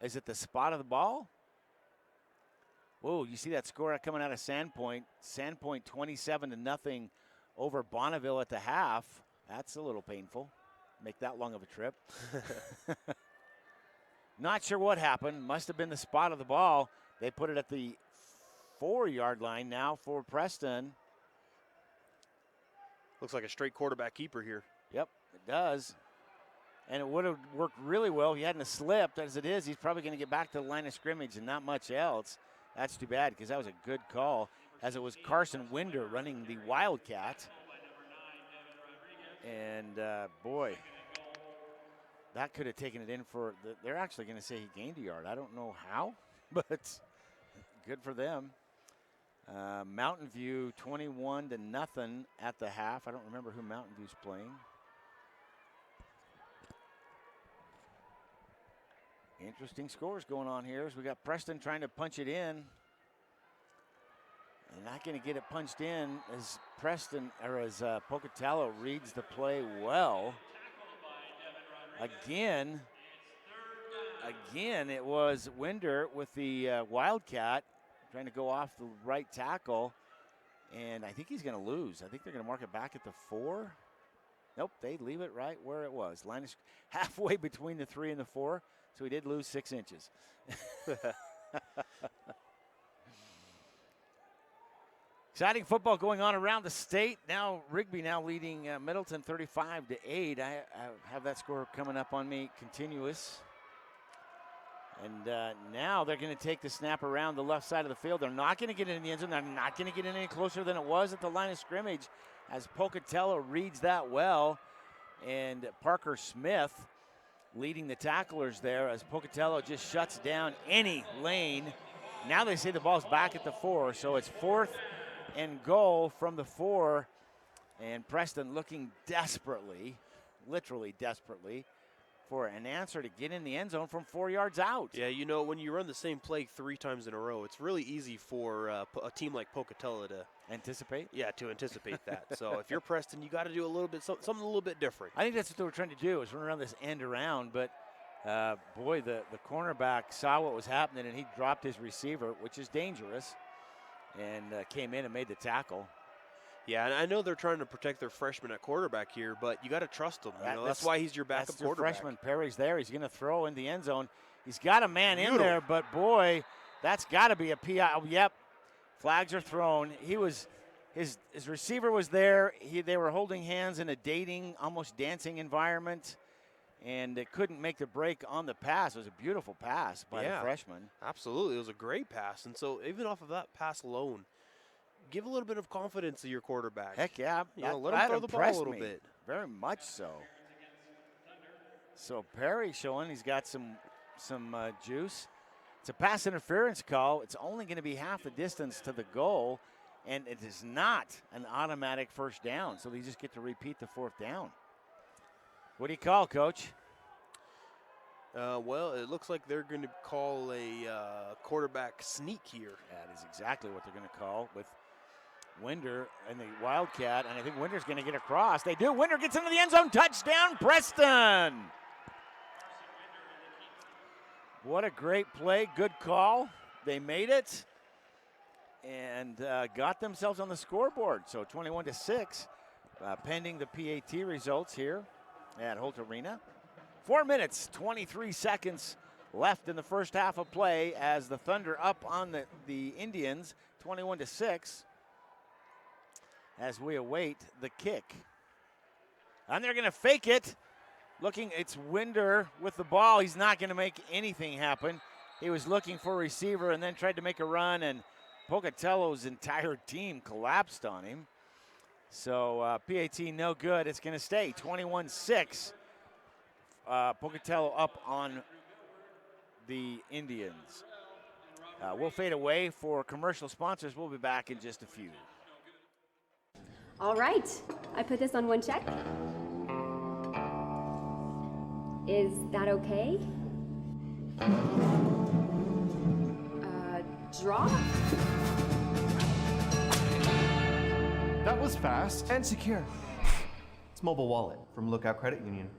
Is it the spot of the ball? Whoa, you see that score coming out of Sandpoint. Sandpoint 27-0 over Bonneville at the half. That's a little painful. Make that long of a trip. Not sure what happened. Must have been the spot of the ball. They put it at the 4-yard line now for Preston. Looks like a straight quarterback keeper here. Yep, it does. And it would have worked really well if he hadn't slipped. As it is, he's probably going to get back to the line of scrimmage and not much else. That's too bad because that was a good call, as it was Carson Winder running the Wildcat. And, boy, that could have taken it in for – they're actually going to say he gained a yard. I don't know how, but good for them. Mountain View 21-0 at the half. I don't remember who Mountain View's playing. Interesting scores going on here as we got Preston trying to punch it in. And not going to get it punched in as Pocatello reads the play well. Again, it was Winder with the Wildcat trying to go off the right tackle. And I think he's going to lose. I think they're going to mark it back at the 4. Nope, they leave it right where it was. Line is halfway between the 3 and the 4. So he did lose 6 inches. Exciting football going on around the state. Now Rigby now leading Middleton 35-8. I have that score coming up on me continuous. And now they're going to take the snap around the left side of the field. They're not going to get it in the end zone. They're not going to get it any closer than it was at the line of scrimmage, as Pocatello reads that well. And Parker Smith leading the tacklers there as Pocatello just shuts down any lane. Now they say the ball's back at the 4, so it's 4th and goal from the 4. And Preston looking desperately, literally desperately, for an answer to get in the end zone from 4 yards out. Yeah, you know, when you run the same play 3 times in a row, it's really easy for a team like Pocatello to anticipate. Yeah, to anticipate that. So if you're Preston, you got to do a little bit something a little bit different. I think that's what they were trying to do, is run around this end around. But boy, the cornerback saw what was happening and he dropped his receiver, which is dangerous, and came in and made the tackle. Yeah, and I know they're trying to protect their freshman at quarterback here, but you got to trust him. You know, that's why he's your backup quarterback. Freshman Perry's there. He's going to throw in the end zone. He's got a man in there, but boy, that's got to be a PI. Oh, yep, flags are thrown. He was his receiver was there. They were holding hands in a dating, almost dancing environment, and they couldn't make the break on the pass. It was a beautiful pass by the freshman. Absolutely, it was a great pass, and so even off of that pass alone, give a little bit of confidence to your quarterback. Heck yeah. Let him throw the ball a little bit. Very much so. So Perry showing he's got some juice. It's a pass interference call. It's only going to be half the distance to the goal. and it is not an automatic first down, so they just get to repeat the 4th down. What do you call, Coach? Well, it looks like they're going to call a quarterback sneak here. That is exactly what they're going to call with Winder and the Wildcat, and I think Winder's going to get across. They do. Winder gets into the end zone. Touchdown, Preston. What a great play. Good call. They made it and got themselves on the scoreboard. So 21-6, pending the PAT results here at Holt Arena. 4 minutes, 23 seconds left in the first half of play as the Thunder up on the Indians, 21-6. As we await the kick. And they're going to fake it. It's Winder with the ball. He's not going to make anything happen. He was looking for a receiver and then tried to make a run, and Pocatello's entire team collapsed on him. So PAT no good. It's going to stay 21-6. Pocatello up on the Indians. We'll fade away for commercial sponsors. We'll be back in just a few. All right, I put this on one check. Is that okay? Draw? That was fast and secure. It's Mobile Wallet from Lookout Credit Union.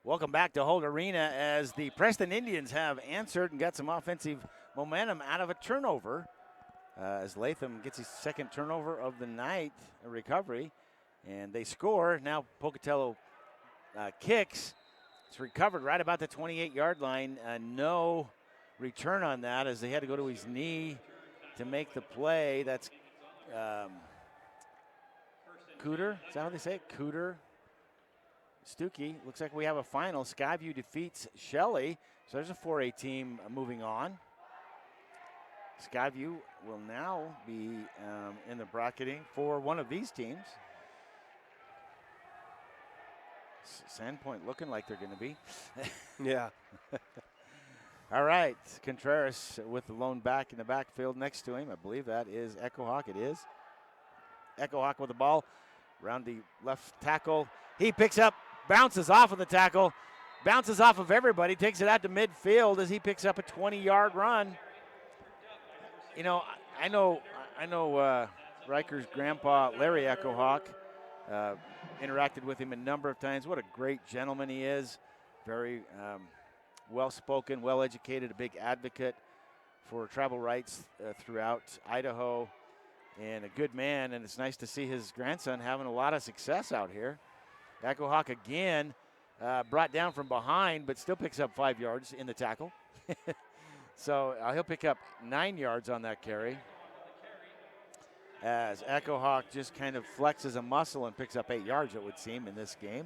Welcome back to Holt Arena as the Preston Indians have answered and got some offensive momentum out of a turnover. As Latham gets his 2nd turnover of the night, a recovery, and they score. Now Pocatello kicks. It's recovered right about the 28-yard line. No return on that as they had to go to his knee to make the play. That's Cooter. Is that how they say it? Cooter. Stuckey. Looks like we have a final. Skyview defeats Shelley. So there's a 4A team moving on. Skyview will now be in the bracketing for one of these teams. Sandpoint looking like they're going to be. Yeah. All right. Contreras with the lone back in the backfield next to him. I believe that is Echo Hawk. It is. Echo Hawk with the ball around the left tackle. He picks up, bounces off of the tackle, bounces off of everybody, takes it out to midfield as he picks up a 20-yard run. You know, I know Riker's grandpa, Larry Echo Hawk, interacted with him a number of times. What a great gentleman he is. Very well-spoken, well-educated, a big advocate for tribal rights throughout Idaho, and a good man, and it's nice to see his grandson having a lot of success out here. Echo Hawk again brought down from behind, but still picks up 5 yards in the tackle. So he'll pick up 9 yards on that carry. As Echo Hawk just kind of flexes a muscle and picks up 8 yards, it would seem, in this game.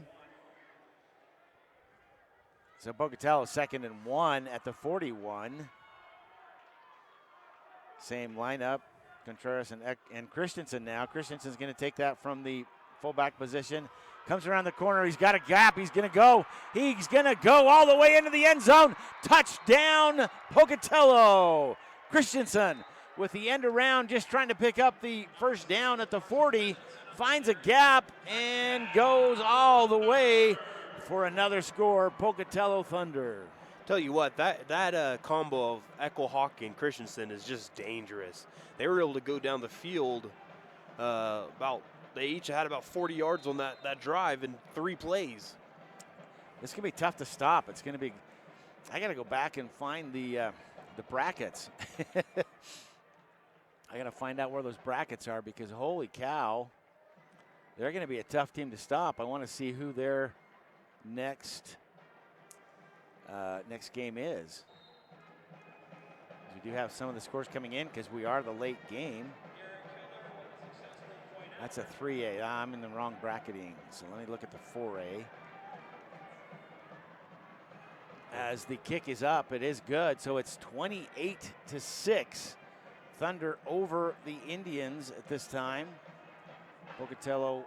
So Pocatello 2nd and 1 at the 41. Same lineup. Contreras and Christensen now. Christensen's going to take that from the fullback position. Comes around the corner. He's got a gap. He's going to go. He's going to go all the way into the end zone. Touchdown, Pocatello. Christensen with the end around, just trying to pick up the first down at the 40. Finds a gap and goes all the way for another score. Pocatello Thunder. Tell you what, that combo of Echo Hawk and Christensen is just dangerous. They were able to go down the field they each had about 40 yards on that drive in 3 plays. It's going to be tough to stop. It's going to be, I got to go back and find the brackets. I got to find out where those brackets are because holy cow. they're going to be a tough team to stop. I want to see who their next game is. We do have some of the scores coming in because we are the late game. That's a 3A. I'm in the wrong bracketing, so let me look at the 4A. As the kick is up, it is good, so it's 28-6. Thunder over the Indians at this time. Pocatello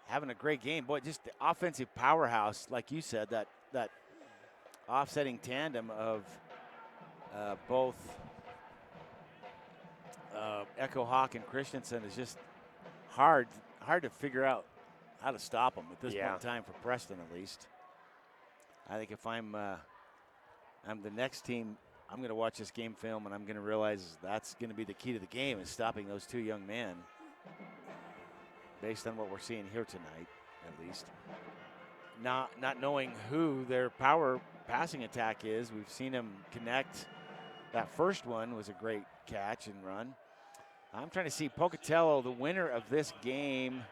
having a great game. Boy, just the offensive powerhouse, like you said, that offsetting tandem of both Echo Hawk and Christensen is just hard to figure out how to stop them at this point in time for Preston, at least. I think if I'm the next team, I'm going to watch this game film and I'm going to realize that's going to be the key to the game, is stopping those two young men, based on what we're seeing here tonight, at least. Not knowing who their power passing attack is. We've seen him connect. That first one was a great catch and run. I'm trying to see Pocatello, the winner of this game.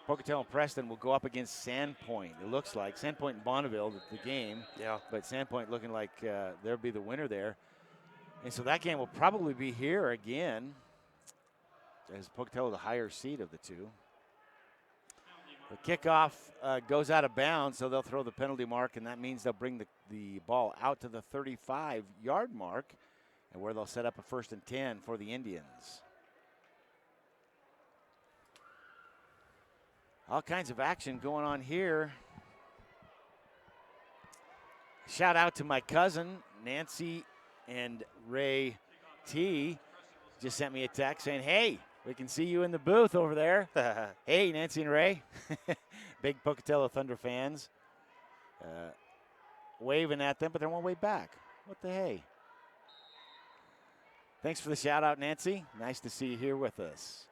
Pocatello and Preston will go up against Sandpoint. It looks like Sandpoint and Bonneville, the game. Yeah. But Sandpoint looking like they'll be the winner there. And so that game will probably be here again, as Pocatello the higher seed of the two. The kickoff goes out of bounds, so they'll throw the penalty mark, and that means they'll bring the ball out to the 35-yard mark, and where they'll set up a 1st and 10 for the Indians. All kinds of action going on here. Shout out to my cousin, Nancy and Ray T. Just sent me a text saying, hey, we can see you in the booth over there. Hey, Nancy and Ray. Big Pocatello Thunder fans. Waving at them, but they're one way back. What the hey? Thanks for the shout out, Nancy. Nice to see you here with us.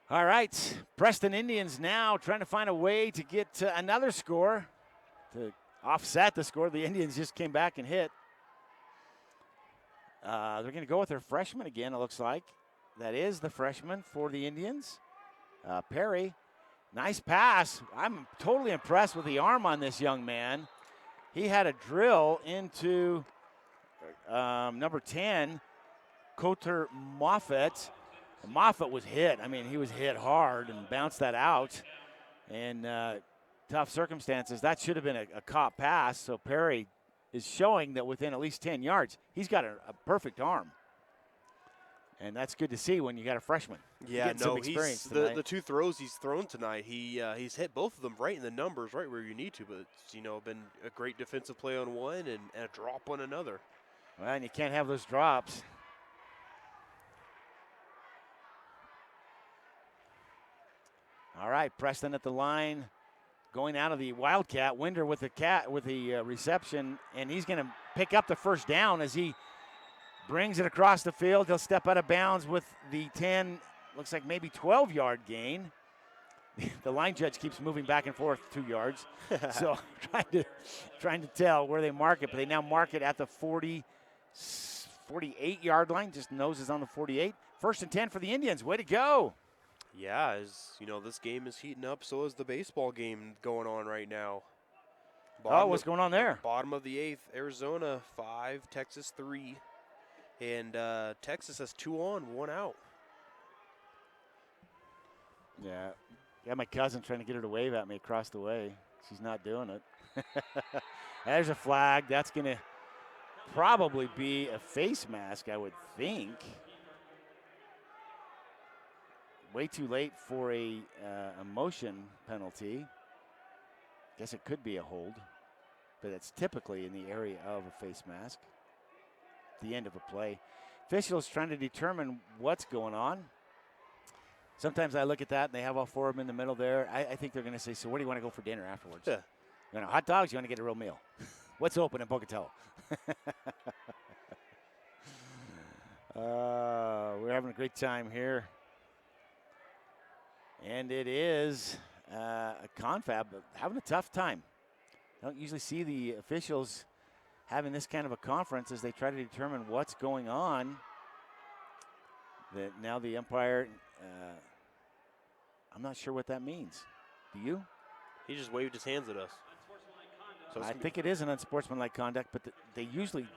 All right, Preston Indians now trying to find a way to get another score to offset the score. The Indians just came back and hit. They're going to go with their freshman again, it looks like. That is the freshman for the Indians. Perry, nice pass. I'm totally impressed with the arm on this young man. He had a drill into number 10, Coulter Moffett. Moffett was hit. I mean, he was hit hard and bounced that out. And tough circumstances. That should have been a caught pass. So Perry is showing that within at least 10 yards, he's got a perfect arm. And that's good to see when you got a freshman. Yeah, no, he's the two throws he's thrown tonight, he's hit both of them right in the numbers, right where you need to. But it's, been a great defensive play on one and a drop on another. Well, and you can't have those drops. All right, Preston at the line, going out of the Wildcat. Winder with the reception, and he's going to pick up the first down as he brings it across the field. He'll step out of bounds with the 10, looks like maybe 12-yard gain. The line judge keeps moving back and forth 2 yards. So trying to tell where they mark it, but they now mark it at the 48-yard line, just noses on the 48. 1st and 10 for the Indians. Way to go. Yeah, this game is heating up, so is the baseball game going on right now. What's going on there? Bottom of the 8th, Arizona 5, Texas 3. And Texas has 2 on, 1 out. Yeah. My cousin trying to get her to wave at me across the way. She's not doing it. There's a flag. That's going to probably be a face mask, I would think. Way too late for a motion penalty. Guess it could be a hold, but it's typically in the area of a face mask. The end of a play. Officials trying to determine what's going on. Sometimes I look at that and they have all 4 of them in the middle there. I think they're going to say, so where do you want to go for dinner afterwards? Yeah. Hot dogs, you want to get a real meal? What's open in Pocatello? We're having a great time here. And it is a confab, but having a tough time. I don't usually see the officials having this kind of a conference as they try to determine what's going on. Now the umpire, I'm not sure what that means. Do you? He just waved his hands at us. So I think it is an unsportsmanlike conduct, but they usually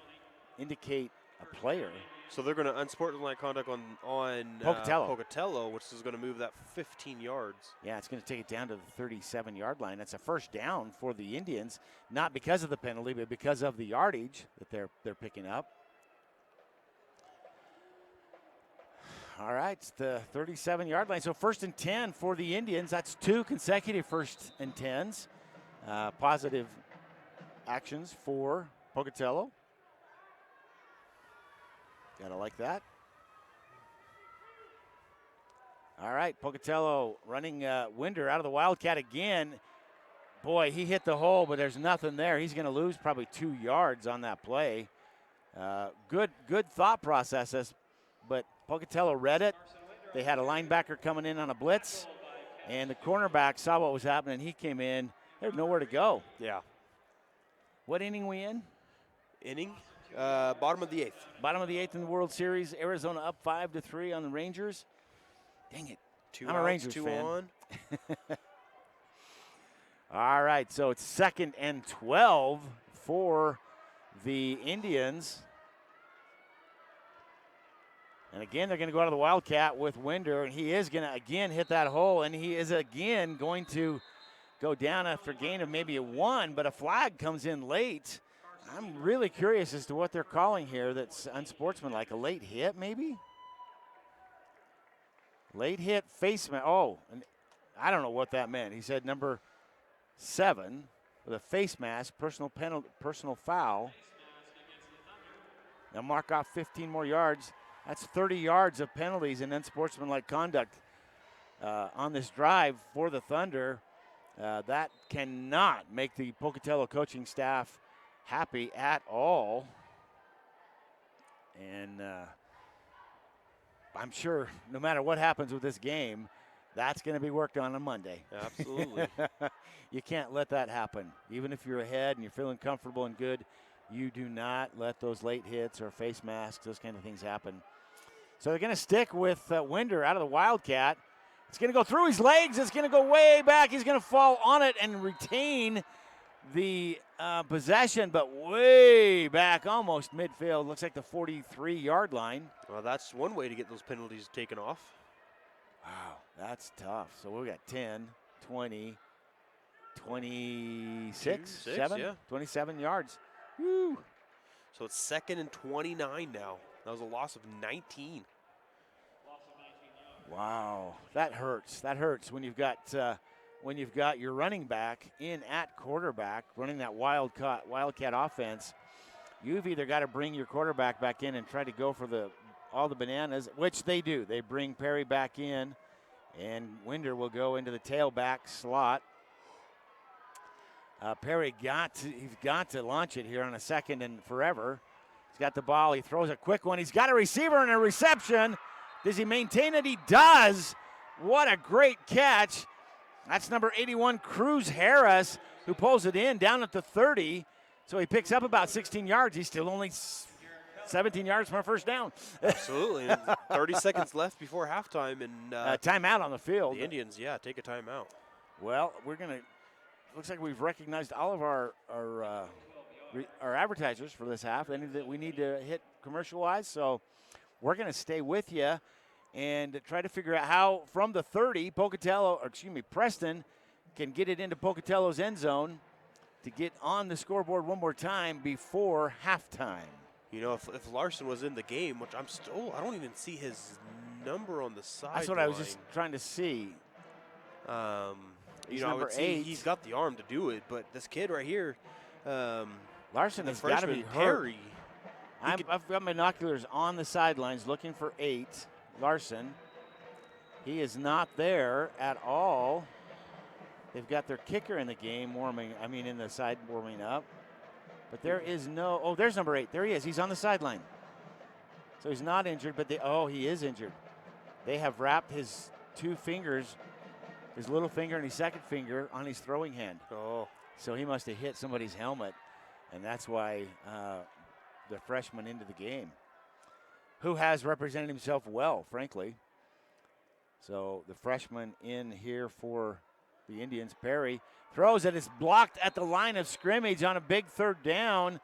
indicate a player. So they're going to unsportsmanlike conduct on Pocatello, which is going to move that 15 yards. Yeah, it's going to take it down to the 37-yard line. That's a first down for the Indians, not because of the penalty, but because of the yardage that they're picking up. All right, it's the 37-yard line. So 1st and 10 for the Indians. That's 2 consecutive 1st and 10s. Positive actions for Pocatello. Gotta like that. All right, Pocatello running Winder out of the Wildcat again. Boy, he hit the hole, but there's nothing there. He's going to lose probably 2 yards on that play. Good thought processes, but Pocatello read it. They had a linebacker coming in on a blitz, and the cornerback saw what was happening. He came in. There's nowhere to go. Yeah. What inning we in? Bottom of the 8th. Bottom of the 8th in the World Series. Arizona up 5-3 on the Rangers. Dang it. I'm a Rangers fan. On. All right, so it's 2nd and 12 for the Indians. And again, they're going to go out of the Wildcat with Winder, and he is going to again hit that hole, and he is again going to go down after a gain of maybe a 1, but a flag comes in late. I'm really curious as to what they're calling here that's unsportsmanlike. A late hit, maybe? Late hit, face mask. Oh, and I don't know what that meant. He said number 7 with a face mask, personal foul. Now mark off 15 more yards. That's 30 yards of penalties and unsportsmanlike conduct on this drive for the Thunder. That cannot make the Pocatello coaching staff happy at all. And I'm sure no matter what happens with this game, that's going to be worked on Monday. Absolutely. You can't let that happen. Even if you're ahead and you're feeling comfortable and good, you do not let those late hits or face masks, those kind of things happen. So they're going to stick with Winder out of the Wildcat. It's going to go through his legs. It's going to go way back. He's going to fall on it and retain the possession, but way back, almost midfield. Looks like the 43-yard line. Well, that's one way to get those penalties taken off. Wow, that's tough. So we've got 10, 20, 26, 7, yeah. 27 yards. Woo. So it's 2nd and 29 now. That was a loss of 19. Wow, that hurts. That hurts when you've got your running back in at quarterback running that Wildcat offense. You've either got to bring your quarterback back in and try to go for all the bananas, which they do. They bring Perry back in, and Winder will go into the tailback slot. Perry he's got to launch it here on a 2nd and forever. He's got the ball. He throws a quick one. He's got a receiver and a reception. Does he maintain it? He does. What a great catch. That's number 81, Cruz Harris, who pulls it in down at the 30. So he picks up about 16 yards. He's still only 17 yards from a first down. Absolutely. 30 seconds left before halftime. And timeout on the field. The Indians, take a timeout. Well, looks like we've recognized all of our advertisers for this half, any that we need to hit commercial-wise. So we're going to stay with you and try to figure out how from the 30, Preston can get it into Pocatello's end zone to get on the scoreboard one more time before halftime. You know, if Larson was in the game, which I don't even see his number on the side. That's what I was just trying to see. He's number 8. He's got the arm to do it, but this kid right here, Larson has got to be hurt. I've got binoculars on the sidelines looking for 8. Larson. He is not there at all. They've got their kicker in the game in the side warming up. But there is there's number 8. There he is. He's on the sideline. So he's not injured, but he is injured. They have wrapped his 2 fingers, his little finger and his second finger, on his throwing hand. Oh. So he must have hit somebody's helmet, and that's why the freshman into the game. who has represented himself well, frankly. So the freshman in here for the Indians, Perry, throws it. It's blocked at the line of scrimmage on a big third down.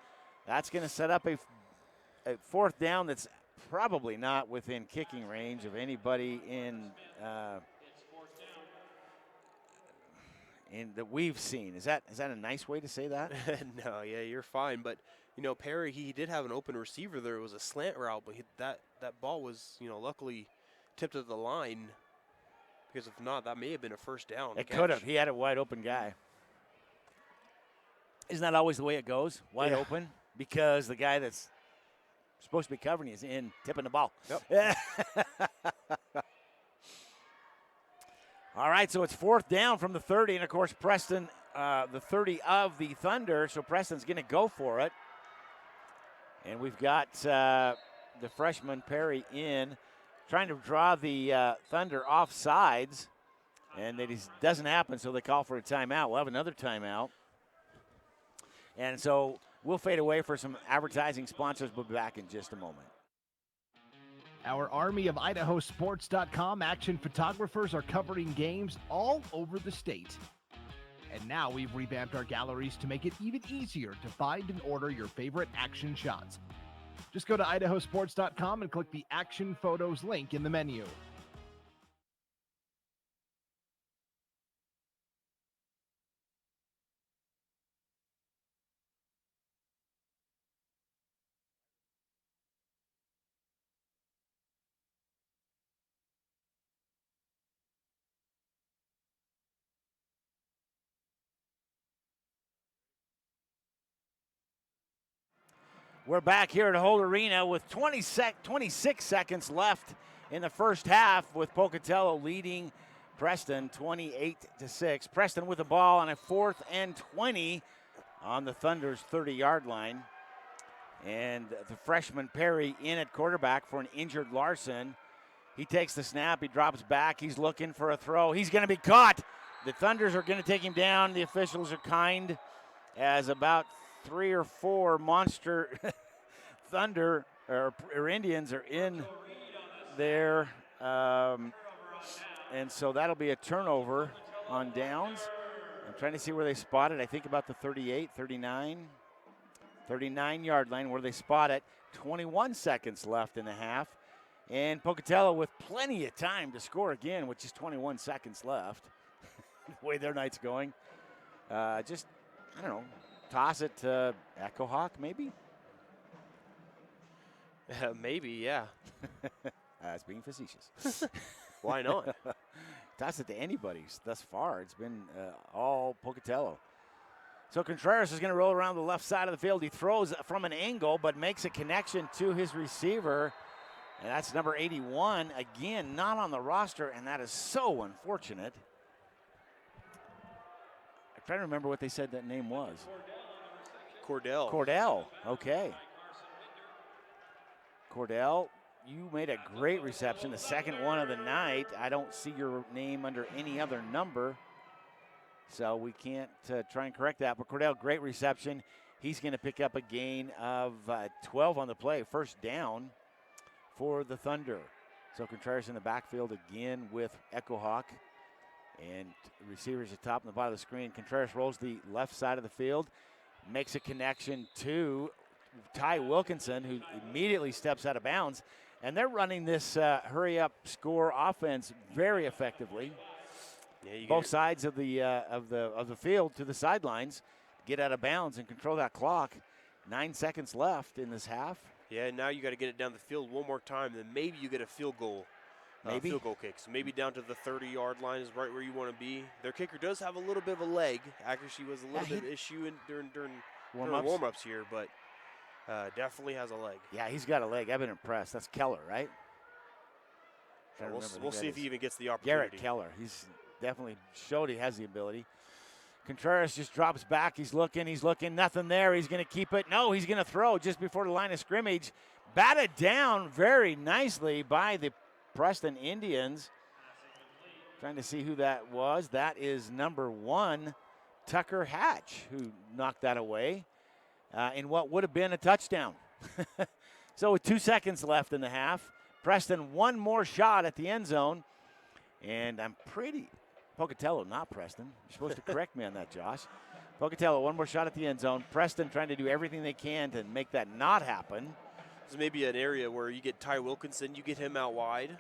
That's going to set up a fourth down that's probably not within kicking range of anybody in that we've seen. Is that a nice way to say that? No, yeah, you're fine. But, Perry, he did have an open receiver there. It was a slant route, but that ball was, luckily tipped to the line. Because if not, that may have been a first down. It could have. He had a wide open guy. Isn't that always the way it goes? Wide open? Because the guy that's supposed to be covering is in tipping the ball. Yep. All right, so it's fourth down from the 30. And, of course, Preston, the 30 of the Thunder. So Preston's going to go for it. And we've got the freshman Perry in, trying to draw the Thunder off sides. And it doesn't happen, so they call for a timeout. We'll have another timeout. And so we'll fade away for some advertising sponsors. We'll be back in just a moment. Our army of IdahoSports.com action photographers are covering games all over the state. And now we've revamped our galleries to make it even easier to find and order your favorite action shots. Just go to IdahoSports.com and click the Action Photos link in the menu. We're back here at Holt Arena with 26 seconds left in the first half, with Pocatello leading Preston 28-6. Preston with the ball on a 4th and 20 on the Thunder's 30-yard line. And the freshman Perry in at quarterback for an injured Larson. He takes the snap. He drops back. He's looking for a throw. He's going to be caught. The Thunders are going to take him down. The officials are kind, as about 3 or 4 monster Thunder or Indians are in there. And so that'll be a turnover on downs. I'm trying to see where they spot it. I think about the 38, 39-yard line where they spot it. 21 seconds left in the half. And Pocatello with plenty of time to score again, with just 21 seconds left. The way their night's going. I don't know, toss it to Echo Hawk, maybe? Maybe, yeah. That's being facetious. Why not? Toss it to anybody thus far. It's been all Pocatello. So Contreras is going to roll around the left side of the field. He throws from an angle, but makes a connection to his receiver. And that's number 81. Again, not on the roster, and that is so unfortunate. I'm trying to remember what they said that name was. Cordell. Okay. Cordell, you made a great reception, the second one of the night. I don't see your name under any other number, so we can't try and correct that. But Cordell, great reception. He's going to pick up a gain of 12 on the play, first down for the Thunder. So Contreras in the backfield again with Echo Hawk. And receivers at top and the bottom of the screen. Contreras rolls the left side of the field, makes a connection to Ty Wilkinson, who immediately steps out of bounds. And they're running this hurry-up score offense very effectively. Yeah, both sides of the field to the sidelines, get out of bounds and control that clock. 9 seconds left in this half. Yeah, now you got to get it down the field one more time, then maybe you get a field goal. Maybe. Field goal kick. So maybe down to the 30-yard line is right where you want to be. Their kicker does have a little bit of a leg. Accuracy was a little bit of an issue during warm-ups here, but definitely has a leg. Yeah, he's got a leg. I've been impressed. That's Keller, right? We'll see if he even gets the opportunity. Garrett Keller. He's definitely showed he has the ability. Contreras just drops back. He's looking. Nothing there. He's going to keep it. No, he's going to throw just before the line of scrimmage. Batted down very nicely by the Preston Indians. Trying to see who that was. That is number 1, Tucker Hatch, who knocked that away in what would have been a touchdown. So with 2 seconds left in the half, Preston one more shot at the end zone. And Pocatello, not Preston. You're supposed to correct me on that, Josh. Pocatello, one more shot at the end zone. Preston trying to do everything they can to make that not happen. There's maybe an area where you get Ty Wilkinson, you get him out wide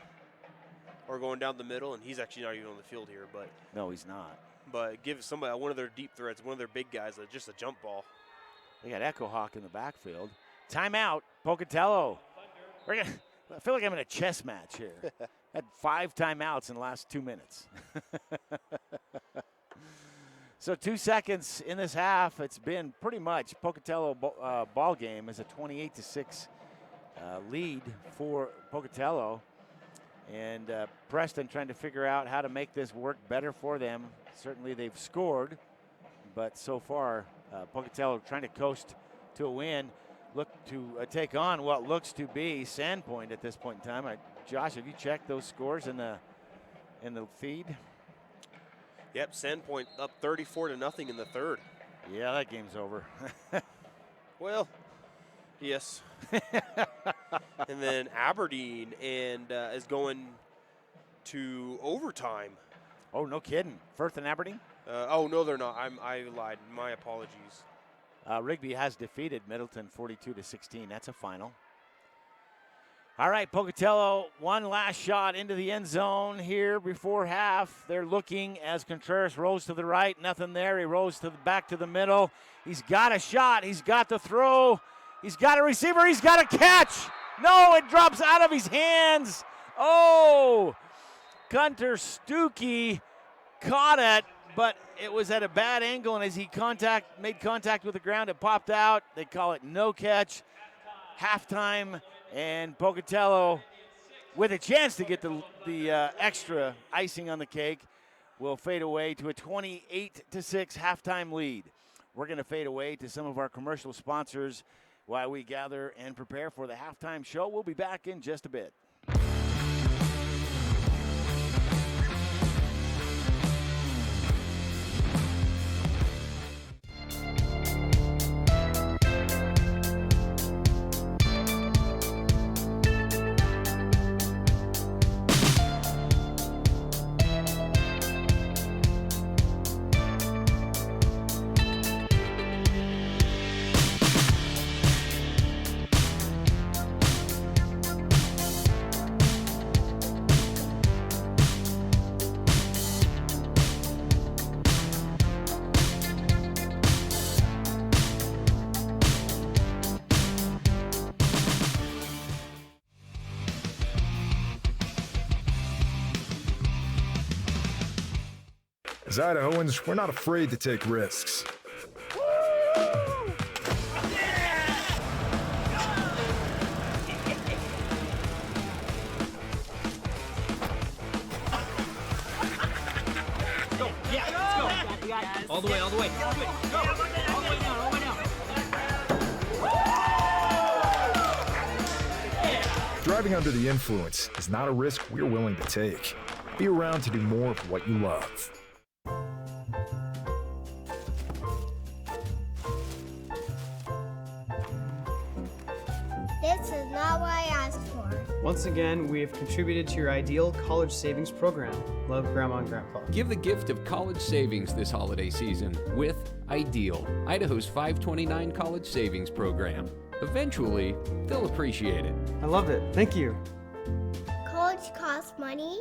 or going down the middle, and he's actually not even on the field here. But no, he's not. But give somebody, one of their deep threats, one of their big guys, just a jump ball. They got Echo Hawk in the backfield. Timeout, Pocatello. I feel like I'm in a chess match here. Had 5 timeouts in the last 2 minutes. So 2 seconds in this half. It's been pretty much Pocatello ball game is a 28-6 lead for Pocatello. And Preston trying to figure out how to make this work better for them. Certainly they've scored, but so far Pocatello trying to coast to a win. Look to take on what looks to be Sandpoint at this point in time. Josh, have you checked those scores in the feed? Yep, Sandpoint up 34-0 in the third. Yeah, that game's over. Well, yes. And then Aberdeen is going to overtime. Oh, no kidding. Firth and Aberdeen? Oh, no, they're not. I lied. My apologies. Rigby has defeated Middleton 42-16. That's a final. All right, Pocatello, one last shot into the end zone here before half. They're looking as Contreras rolls to the right. Nothing there. He rolls back to the middle. He's got a shot. He's got the throw. He's got a receiver. He's got a catch. No, it drops out of his hands. Oh, Gunter Stuckey caught it, but it was at a bad angle, and as he made contact with the ground, it popped out. They call it no catch. Halftime, and Pocatello, with a chance to get the extra icing on the cake, will fade away to a 28-6 halftime lead. We're going to fade away to some of our commercial sponsors while we gather and prepare for the halftime show. We'll be back in just a bit. As Idahoans, we're not afraid to take risks. All the way, all the way. Go. All the way down, all the way down. Driving under the influence is not a risk we're willing to take. Be around to do more of what you love. This is not what I asked for. Once again, we have contributed to your ideal college savings program. Love, Grandma and Grandpa. Give the gift of college savings this holiday season with Ideal, Idaho's 529 college savings program. Eventually, they'll appreciate it. I love it. Thank you. College costs money.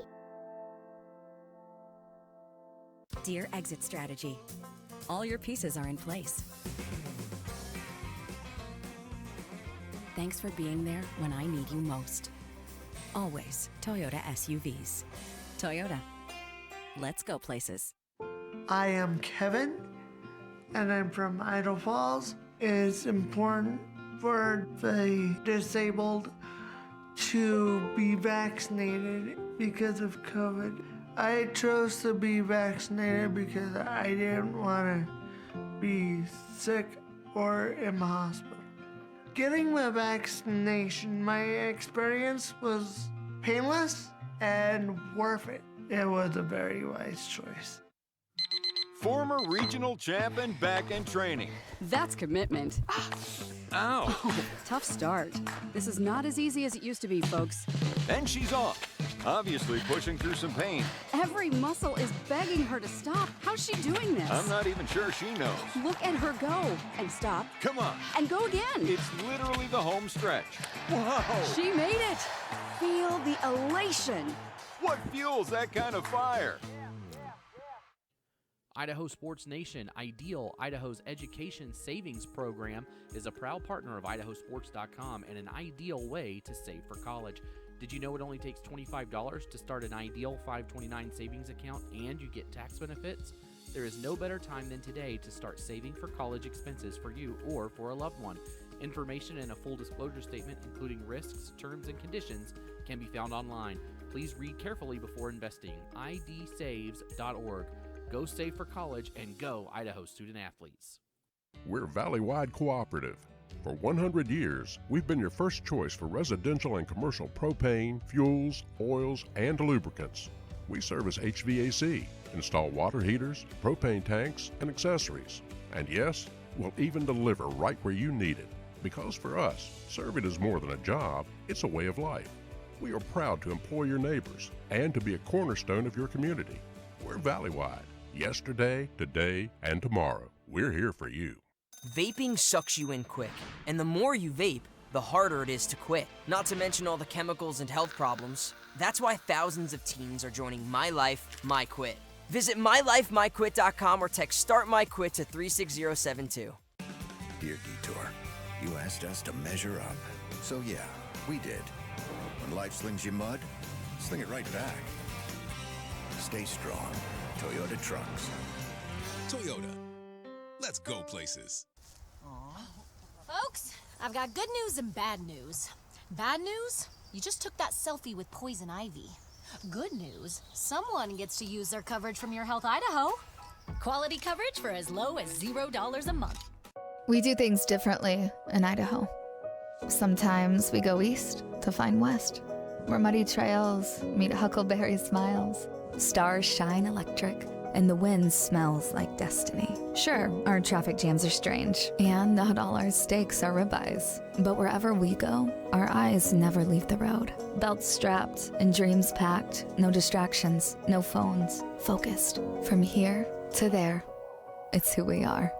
Dear Exit Strategy, all your pieces are in place. Thanks for being there when I need you most. Always Toyota SUVs. Toyota. Let's go places. I am Kevin, and I'm from Idaho Falls. It's important for the disabled to be vaccinated because of COVID. I chose to be vaccinated because I didn't want to be sick or in the hospital. Getting the vaccination, my experience was painless and worth it. It was a very wise choice. Former regional champ and back in training. That's commitment. Ow! Oh, tough start. This is not as easy as it used to be, folks. And she's off, obviously pushing through some pain. Every muscle is begging her to stop. How's she doing this? I'm not even sure she knows. Look at her go. And stop. Come on. And go again. It's literally the home stretch. Whoa! She made it. Feel the elation. What fuels that kind of fire? Idaho Sports Nation, Ideal, Idaho's education savings program, is a proud partner of IdahoSports.com and an ideal way to save for college. Did you know it only takes $25 to start an Ideal 529 savings account and you get tax benefits? There is no better time than today to start saving for college expenses for you or for a loved one. Information and a full disclosure statement, including risks, terms, and conditions, can be found online. Please read carefully before investing. idsaves.org. Go save for college and go Idaho student athletes. We're Valley-wide cooperative. For 100 years, we've been your first choice for residential and commercial propane, fuels, oils, and lubricants. We service HVAC, install water heaters, propane tanks, and accessories. And yes, we'll even deliver right where you need it. Because for us, serving is more than a job, it's a way of life. We are proud to employ your neighbors and to be a cornerstone of your community. We're Valley-wide. Yesterday, today, and tomorrow. We're here for you. Vaping sucks you in quick, and the more you vape, the harder it is to quit. Not to mention all the chemicals and health problems. That's why thousands of teens are joining My Life, My Quit. Visit mylifemyquit.com or text StartMyQuit to 36072. Dear Detour, you asked us to measure up. So yeah, we did. When life slings you mud, sling it right back. Stay strong. Toyota Trucks. Toyota. Let's go places. Folks, I've got good news and bad news. Bad news? You just took that selfie with Poison Ivy. Good news? Someone gets to use their coverage from Your Health Idaho. Quality coverage for as low as $0 a month. We do things differently in Idaho. Sometimes we go east to find west, where muddy trails meet huckleberry smiles. Stars shine electric, and the wind smells like destiny. Sure, our traffic jams are strange, and not all our steaks are ribeyes. But wherever we go, our eyes never leave the road. Belts strapped and dreams packed, no distractions, no phones, focused. From here to there, it's who we are.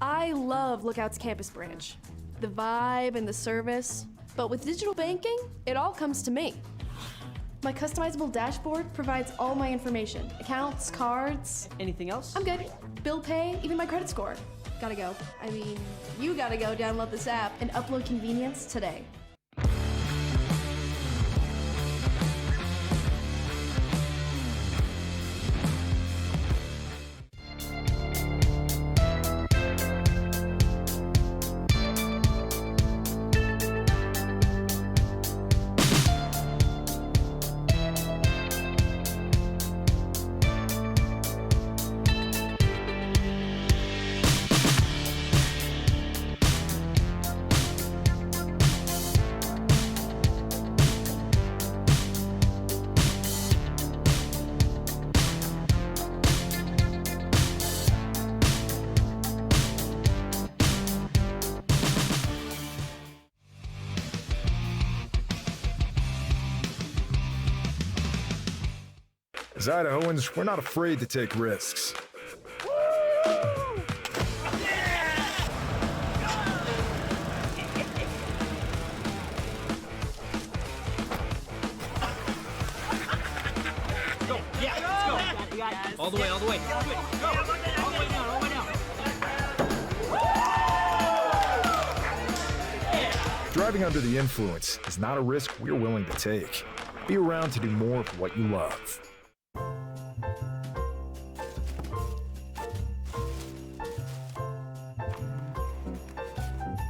I love Lookout's campus branch. The vibe and the service. But with digital banking, it all comes to me. My customizable dashboard provides all my information. Accounts, cards. Anything else? I'm good. Bill pay, even my credit score. Gotta go. I mean, you gotta go download this app and upload convenience today. As Idahoans, we're not afraid to take risks. Go. Yeah, let's go. You got it. All the way, all the way. Go. All the way down, all the way down. Driving under the influence is not a risk we're willing to take. Be around to do more of what you love.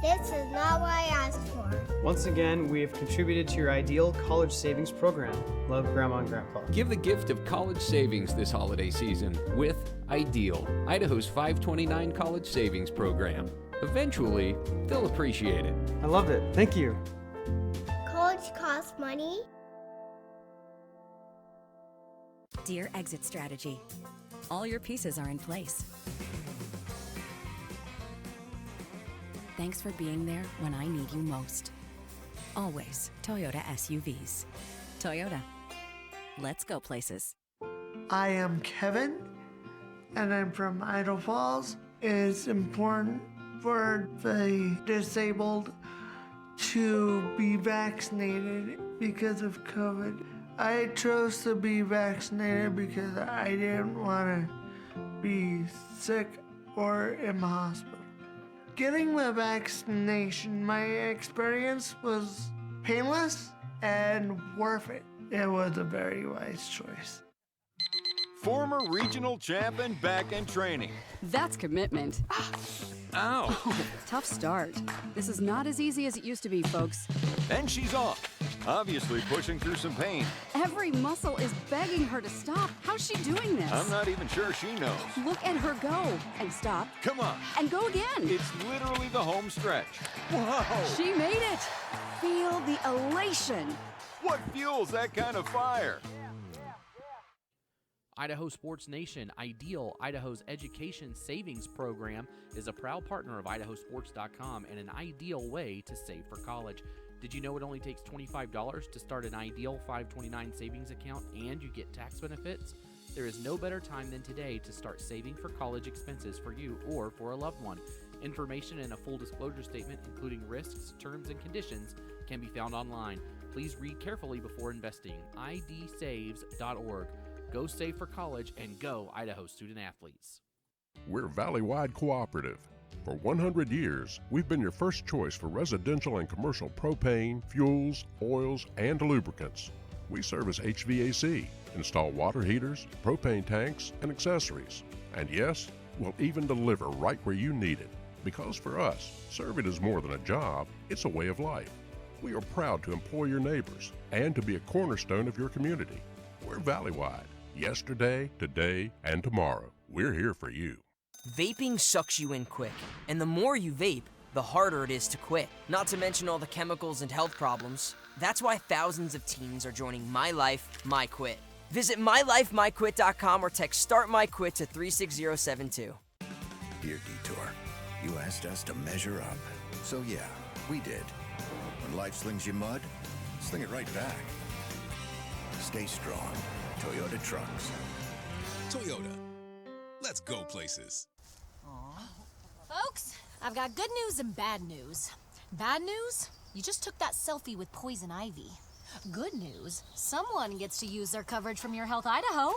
This is not what I asked for. Once again, we have contributed to your ideal college savings program. Love, Grandma and Grandpa. Give the gift of college savings this holiday season with Ideal, Idaho's 529 college savings program. Eventually, they'll appreciate it. I love it. Thank you. College costs money. Dear Exit Strategy, all your pieces are in place. Thanks for being there when I need you most. Always Toyota SUVs. Toyota. Let's go places. I am Kevin, and I'm from Idaho Falls. It's important for the disabled to be vaccinated because of COVID. I chose to be vaccinated because I didn't want to be sick or in the hospital. Getting the vaccination, my experience was painless and worth it. It was a very wise choice. Former regional champ and back in training. That's commitment. Ow. Oh, tough start. This is not as easy as it used to be, folks. And she's off, obviously pushing through some pain. Every muscle is begging her to stop. How's she doing this? I'm not even sure she knows. Look at her go. And stop. Come on. And go again. It's literally the home stretch. Whoa. She made it. Feel the elation. What fuels that kind of fire? Idaho Sports Nation, Ideal, Idaho's education savings program, is a proud partner of IdahoSports.com and an ideal way to save for college. Did you know it only takes $25 to start an Ideal 529 savings account and you get tax benefits? There is no better time than today to start saving for college expenses for you or for a loved one. Information and a full disclosure statement, including risks, terms, and conditions, can be found online. Please read carefully before investing. idsaves.org. Go save for college and go Idaho student athletes. We're Valley-wide cooperative. For 100 years, we've been your first choice for residential and commercial propane, fuels, oils, and lubricants. We service HVAC, install water heaters, propane tanks, and accessories. And yes, we'll even deliver right where you need it. Because for us, serving is more than a job, it's a way of life. We are proud to employ your neighbors and to be a cornerstone of your community. We're Valley-wide. Yesterday, today, and tomorrow. We're here for you. Vaping sucks you in quick, and the more you vape, the harder it is to quit. Not to mention all the chemicals and health problems. That's why thousands of teens are joining My Life, My Quit. Visit mylifemyquit.com or text Start My Quit to 36072. Dear Detour, you asked us to measure up. So yeah, we did. When life slings you mud, sling it right back. Stay strong. Toyota trucks. Toyota. Let's go places. Folks, I've got good news and bad news. Bad news? You just took that selfie with poison ivy. Good news? Someone gets to use their coverage from Your Health Idaho.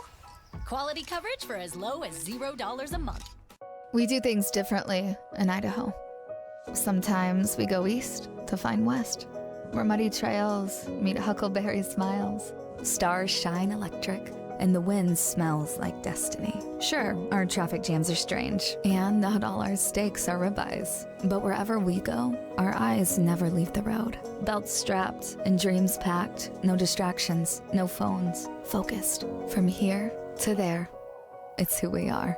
Quality coverage for as low as $0 a month. We do things differently in Idaho. Sometimes we go east to find west, where muddy trails meet huckleberry smiles. Stars shine electric, and the wind smells like destiny. Sure, our traffic jams are strange, and not all our steaks are ribeyes. But wherever we go, our eyes never leave the road. Belts strapped and dreams packed, no distractions, no phones, focused. From here to there, it's who we are.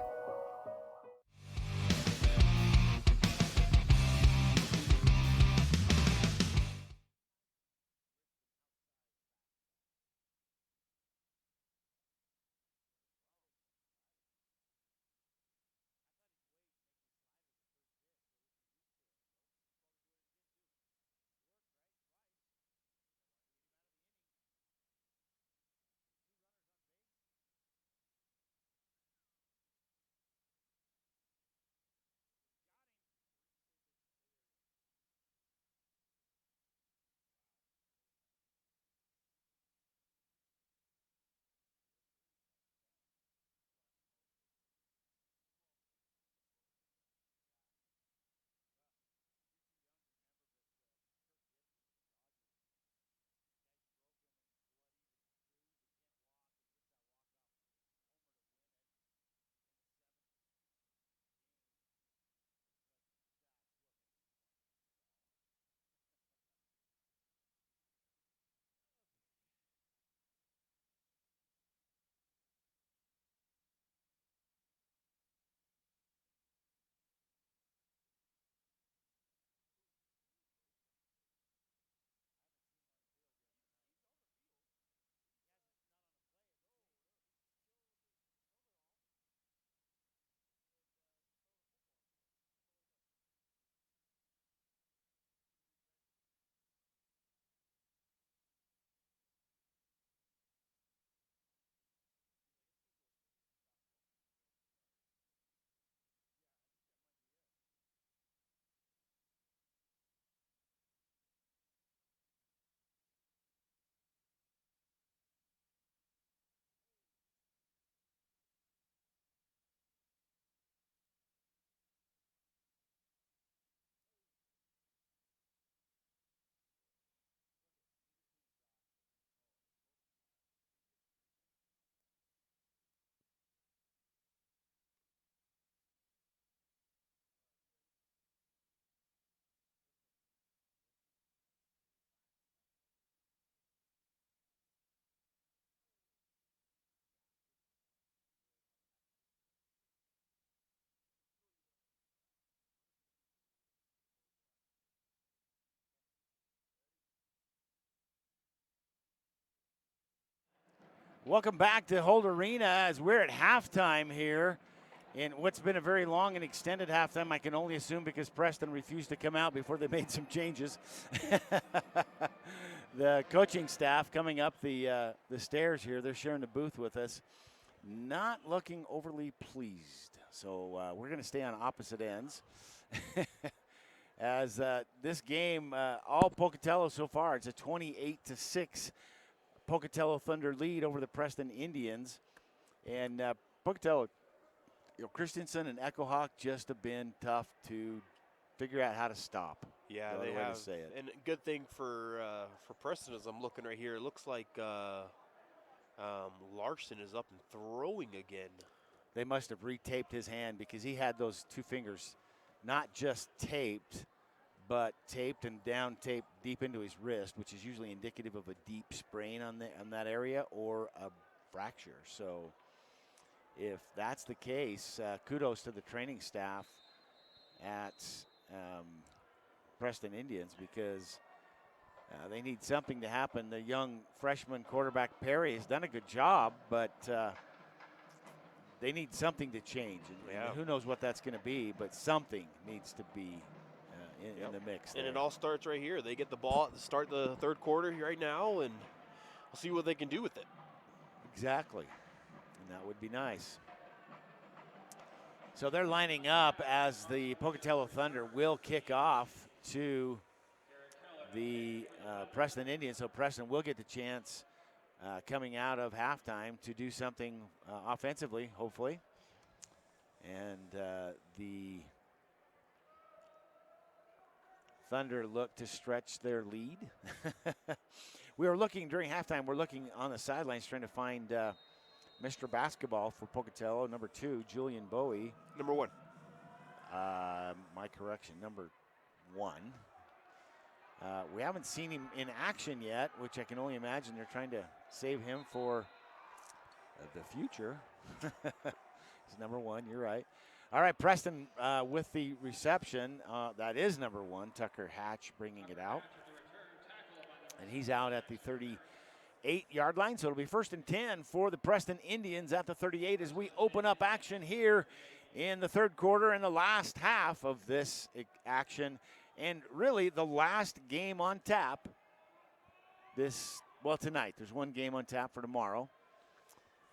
Welcome back to Holt Arena as we're at halftime here in what's been a very long and extended halftime. I can only assume because Preston refused to come out before they made some changes. The coaching staff coming up the stairs here, they're sharing the booth with us, not looking overly pleased. So we're going to stay on opposite ends. As this game, all Pocatello so far, it's a 28-6 Pocatello Thunder lead over the Preston Indians. And Pocatello, Christensen and Echo Hawk just have been tough to figure out how to stop. Yeah, No they other way have. to say it. And good thing for Preston, as I'm looking right here, it looks like Larson is up and throwing again. They must have retaped his hand because he had those two fingers not just taped, but taped and down taped deep into his wrist, which is usually indicative of a deep sprain on that area or a fracture. So if that's the case, kudos to the training staff at Preston Indians because they need something to happen. The young freshman quarterback Perry has done a good job, but they need something to change. And who knows what that's going to be, but something needs to be in the mix. And it all starts right here. They get the ball at the start of the third quarter right now, and we'll see what they can do with it. Exactly. And that would be nice. So they're lining up as the Pocatello Thunder will kick off to the Preston Indians. So Preston will get the chance coming out of halftime to do something offensively, hopefully. And the Thunder look to stretch their lead. We were looking during halftime, we're looking on the sidelines trying to find Mr. Basketball for Pocatello, number 2, Julian Bowie. Number 1. My correction, number 1. We haven't seen him in action yet, which I can only imagine they're trying to save him for the future. He's number 1, you're right. All right, Preston with the reception. That is number 1, Tucker Hatch bringing it out. And he's out at the 38-yard line, so it'll be 1st and 10 for the Preston Indians at the 38 as we open up action here in the third quarter and the last half of this action. And really the last game on tap tonight. There's one game on tap for tomorrow.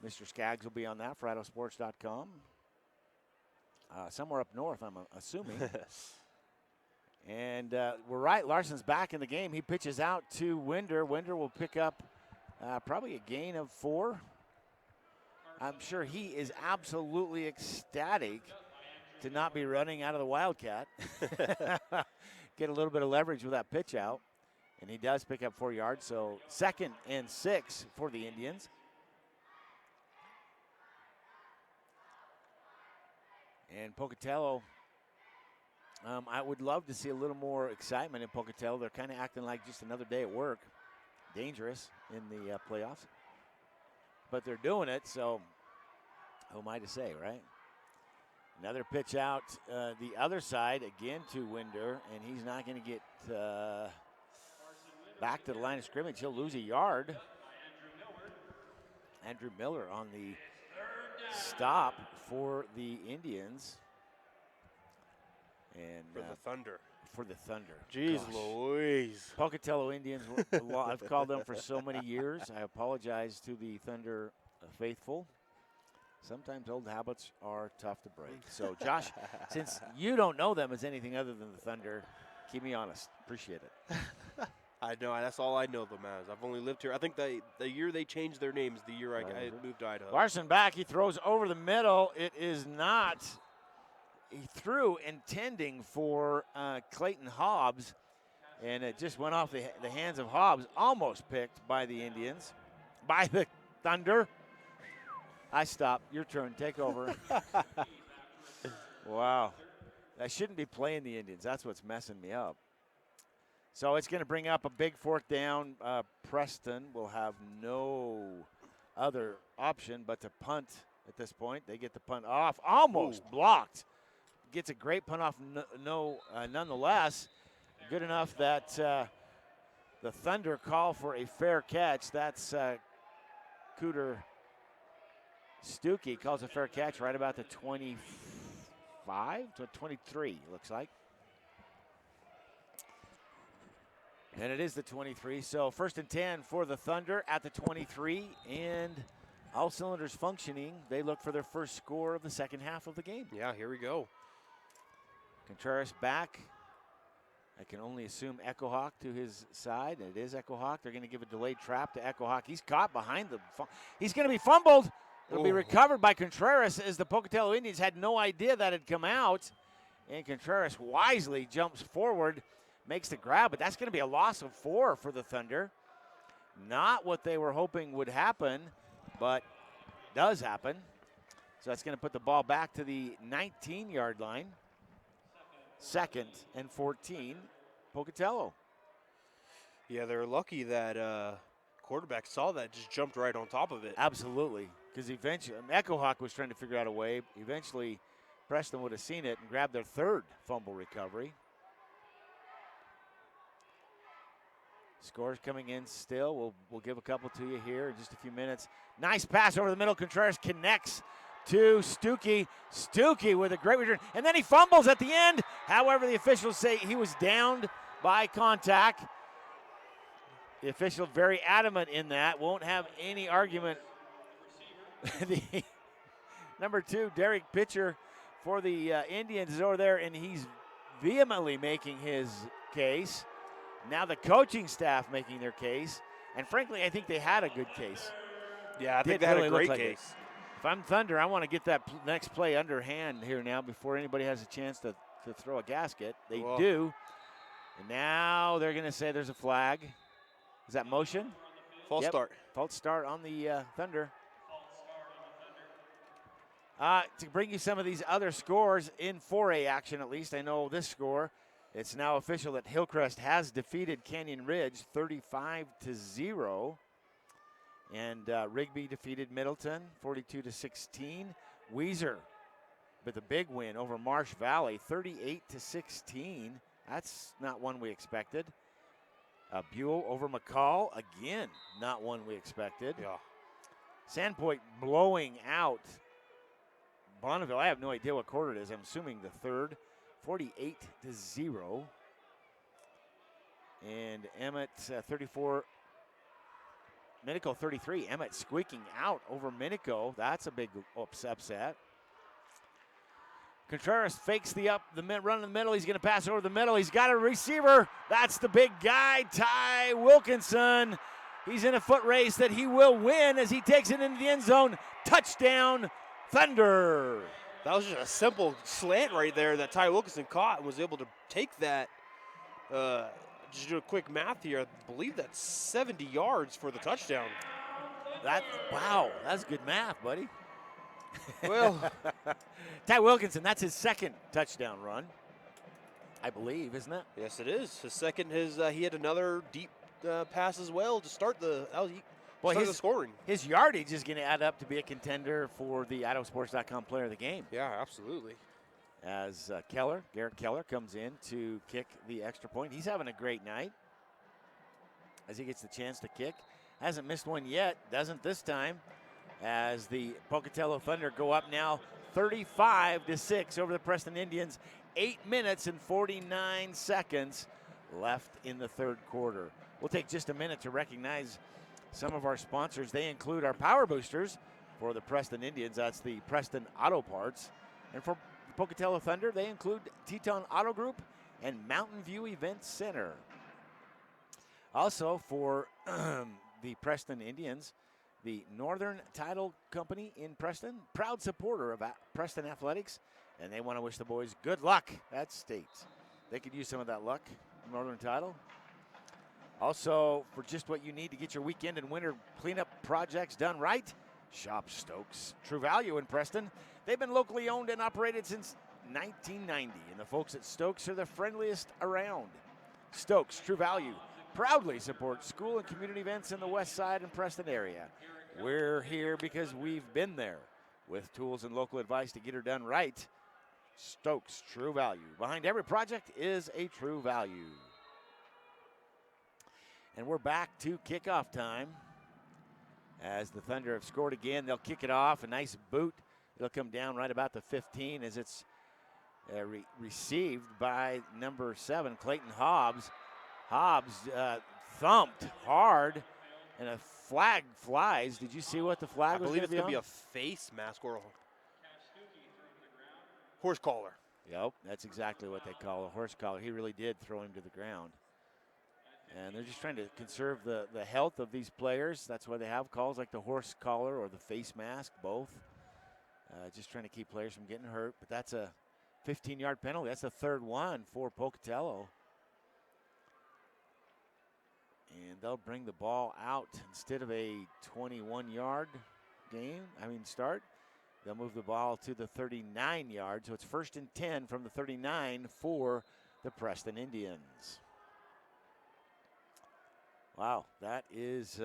Mr. Skaggs will be on that for IdahoSports.com. Somewhere up north, I'm assuming. And we're right. Larson's back in the game. He pitches out to Winder. Winder will pick up probably a gain of 4. I'm sure he is absolutely ecstatic to not be running out of the Wildcat. Get a little bit of leverage with that pitch out. And he does pick up 4 yards. So 2nd and 6 for the Indians. And Pocatello, I would love to see a little more excitement in Pocatello. They're kind of acting like just another day at work. Dangerous in the playoffs. But they're doing it, so who am I to say, right? Another pitch out the other side, again to Winder, and he's not going to get back to the line of scrimmage. He'll lose a yard. Andrew Miller on the stop for the Indians. And for the Thunder. For the Thunder. Jeez Louise. Pocatello Indians, I've called them for so many years. I apologize to the Thunder faithful. Sometimes old habits are tough to break. So, Josh, since you don't know them as anything other than the Thunder, keep me honest. Appreciate it. I know. That's all I know them as. I've only lived here. I think the year they changed their names, the year I moved to Idaho. Larson back. He throws over the middle. It is not. He threw intending for Clayton Hobbs, and it just went off the hands of Hobbs. Almost picked by the Indians. By the Thunder. I stop. Your turn. Take over. Wow. I shouldn't be playing the Indians. That's what's messing me up. So it's going to bring up a big 4th down. Preston will have no other option but to punt at this point. They get the punt off. Almost blocked. Gets a great punt off nonetheless. Good enough that the Thunder call for a fair catch. That's Cooter Stuckey calls a fair catch right about the 25 to 23, looks like. And it is the 23, so 1st and 10 for the Thunder at the 23, and all cylinders functioning. They look for their first score of the second half of the game. Yeah, here we go. Contreras back. I can only assume Echo Hawk to his side. It is Echo Hawk. They're going to give a delayed trap to Echo Hawk. He's caught behind the. He's going to be fumbled. It'll be recovered by Contreras as the Pocatello Indians had no idea that had come out. And Contreras wisely jumps forward, makes the grab, but that's going to be a loss of 4 for the Thunder. Not what they were hoping would happen, but does happen. So that's going to put the ball back to the 19-yard line. 2nd and 14, Pocatello. Yeah, they're lucky that quarterback saw that, just jumped right on top of it. Absolutely, because eventually, Echo Hawk was trying to figure out a way. Eventually, Preston would have seen it and grabbed their 3rd fumble recovery. Scores coming in still. We'll give a couple to you here in just a few minutes. Nice pass over the middle. Contreras connects to Stuckey. Stuckey with a great return. And then he fumbles at the end. However, the officials say he was downed by contact. The official very adamant in that. Won't have any argument. The number 2, Derek Pitcher for the Indians is over there, and he's vehemently making his case. Now the coaching staff making their case. And frankly, I think they had a good case. Yeah, I think they had a great case. If I'm Thunder, I want to get that next play underhand here now before anybody has a chance to throw a gasket. They do. And now they're going to say there's a flag. Is that motion? False start. False start on the Thunder. To bring you some of these other scores in 4A action, at least I know this score. It's now official that Hillcrest has defeated Canyon Ridge 35-0. And Rigby defeated Middleton 42-16. Weezer with a big win over Marsh Valley 38-16. That's not one we expected. Buell over McCall, again, not one we expected. Yeah. Sandpoint blowing out Bonneville. I have no idea what quarter it is. I'm assuming the 3rd, 48-0. And Emmett 34. Minico 33. Emmett squeaking out over Minico. That's a big upset. Contreras fakes the run in the middle. He's going to pass over the middle. He's got a receiver. That's the big guy, Ty Wilkinson. He's in a foot race that he will win as he takes it into the end zone. Touchdown, Thunder. That was just a simple slant right there that Ty Wilkinson caught and was able to take that. Just do a quick math here. I believe that's 70 yards for the touchdown. Wow, that's good math, buddy. Well, Ty Wilkinson, that's his 2nd touchdown run, I believe, isn't it? Yes, it is. His 2nd, he had another deep pass as well to start the scoring. His yardage is going to add up to be a contender for the IdahoSports.com player of the game. Yeah, absolutely. As Garrett Keller comes in to kick the extra point. He's having a great night as he gets the chance to kick. Hasn't missed one yet, doesn't this time, as the Pocatello Thunder go up now 35-6 over the Preston Indians. 8 minutes and 49 seconds left in the 3rd quarter. We'll take just a minute to recognize some of our sponsors. They include our power boosters for the Preston Indians. That's the Preston Auto Parts. And for Pocatello Thunder, they include Teton Auto Group and Mountain View Events Center. Also for the Preston Indians, the Northern Title Company in Preston, proud supporter of Preston Athletics, and they want to wish the boys good luck at state. They could use some of that luck, Northern Title. Also, for just what you need to get your weekend and winter cleanup projects done right, shop Stokes True Value in Preston. They've been locally owned and operated since 1990, and the folks at Stokes are the friendliest around. Stokes True Value proudly supports school and community events in the West Side and Preston area. We're here because we've been there with tools and local advice to get her done right. Stokes True Value. Behind every project is a true value. And we're back to kickoff time. As the Thunder have scored again, they'll kick it off. A nice boot. It'll come down right about the 15 as it's received by number 7, Clayton Hobbs. Hobbs thumped hard, and a flag flies. Did you see what the flag was? I believe it's going to be a face mask or a horse collar. Yep, that's exactly what they call a horse collar. He really did throw him to the ground. And they're just trying to conserve the health of these players. That's why they have calls like the horse collar or the face mask, both. Just trying to keep players from getting hurt. But that's a 15-yard penalty. That's the third one for Pocatello. And they'll bring the ball out instead of a 21-yard start. They'll move the ball to the 39 yards. So it's 1st and 10 from the 39 for the Preston Indians. Wow, that is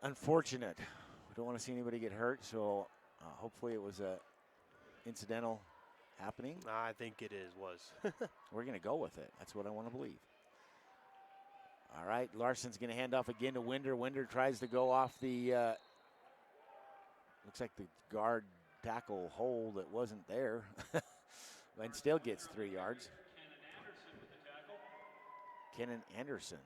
unfortunate. We don't want to see anybody get hurt, so hopefully it was a incidental happening. I think it was. We're going to go with it. That's what I want to believe. All right, Larson's going to hand off again to Winder. Winder tries to go off the, looks like the guard tackle hole that wasn't there, and still gets 3 yards. Kenan Anderson,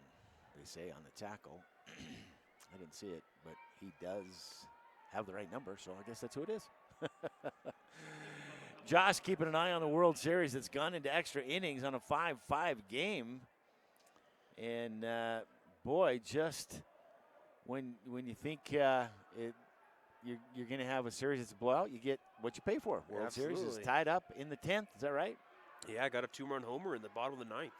they say, on the tackle. I didn't see it, but he does have the right number, so I guess that's who it is. Josh keeping an eye on the World Series that's gone into extra innings on a 5-5 game. And, boy, just when you think you're going to have a series that's a blowout, you get what you pay for. World Series is tied up in the 10th. Is that right? Yeah, I got a 2-run homer in the bottom of the 9th.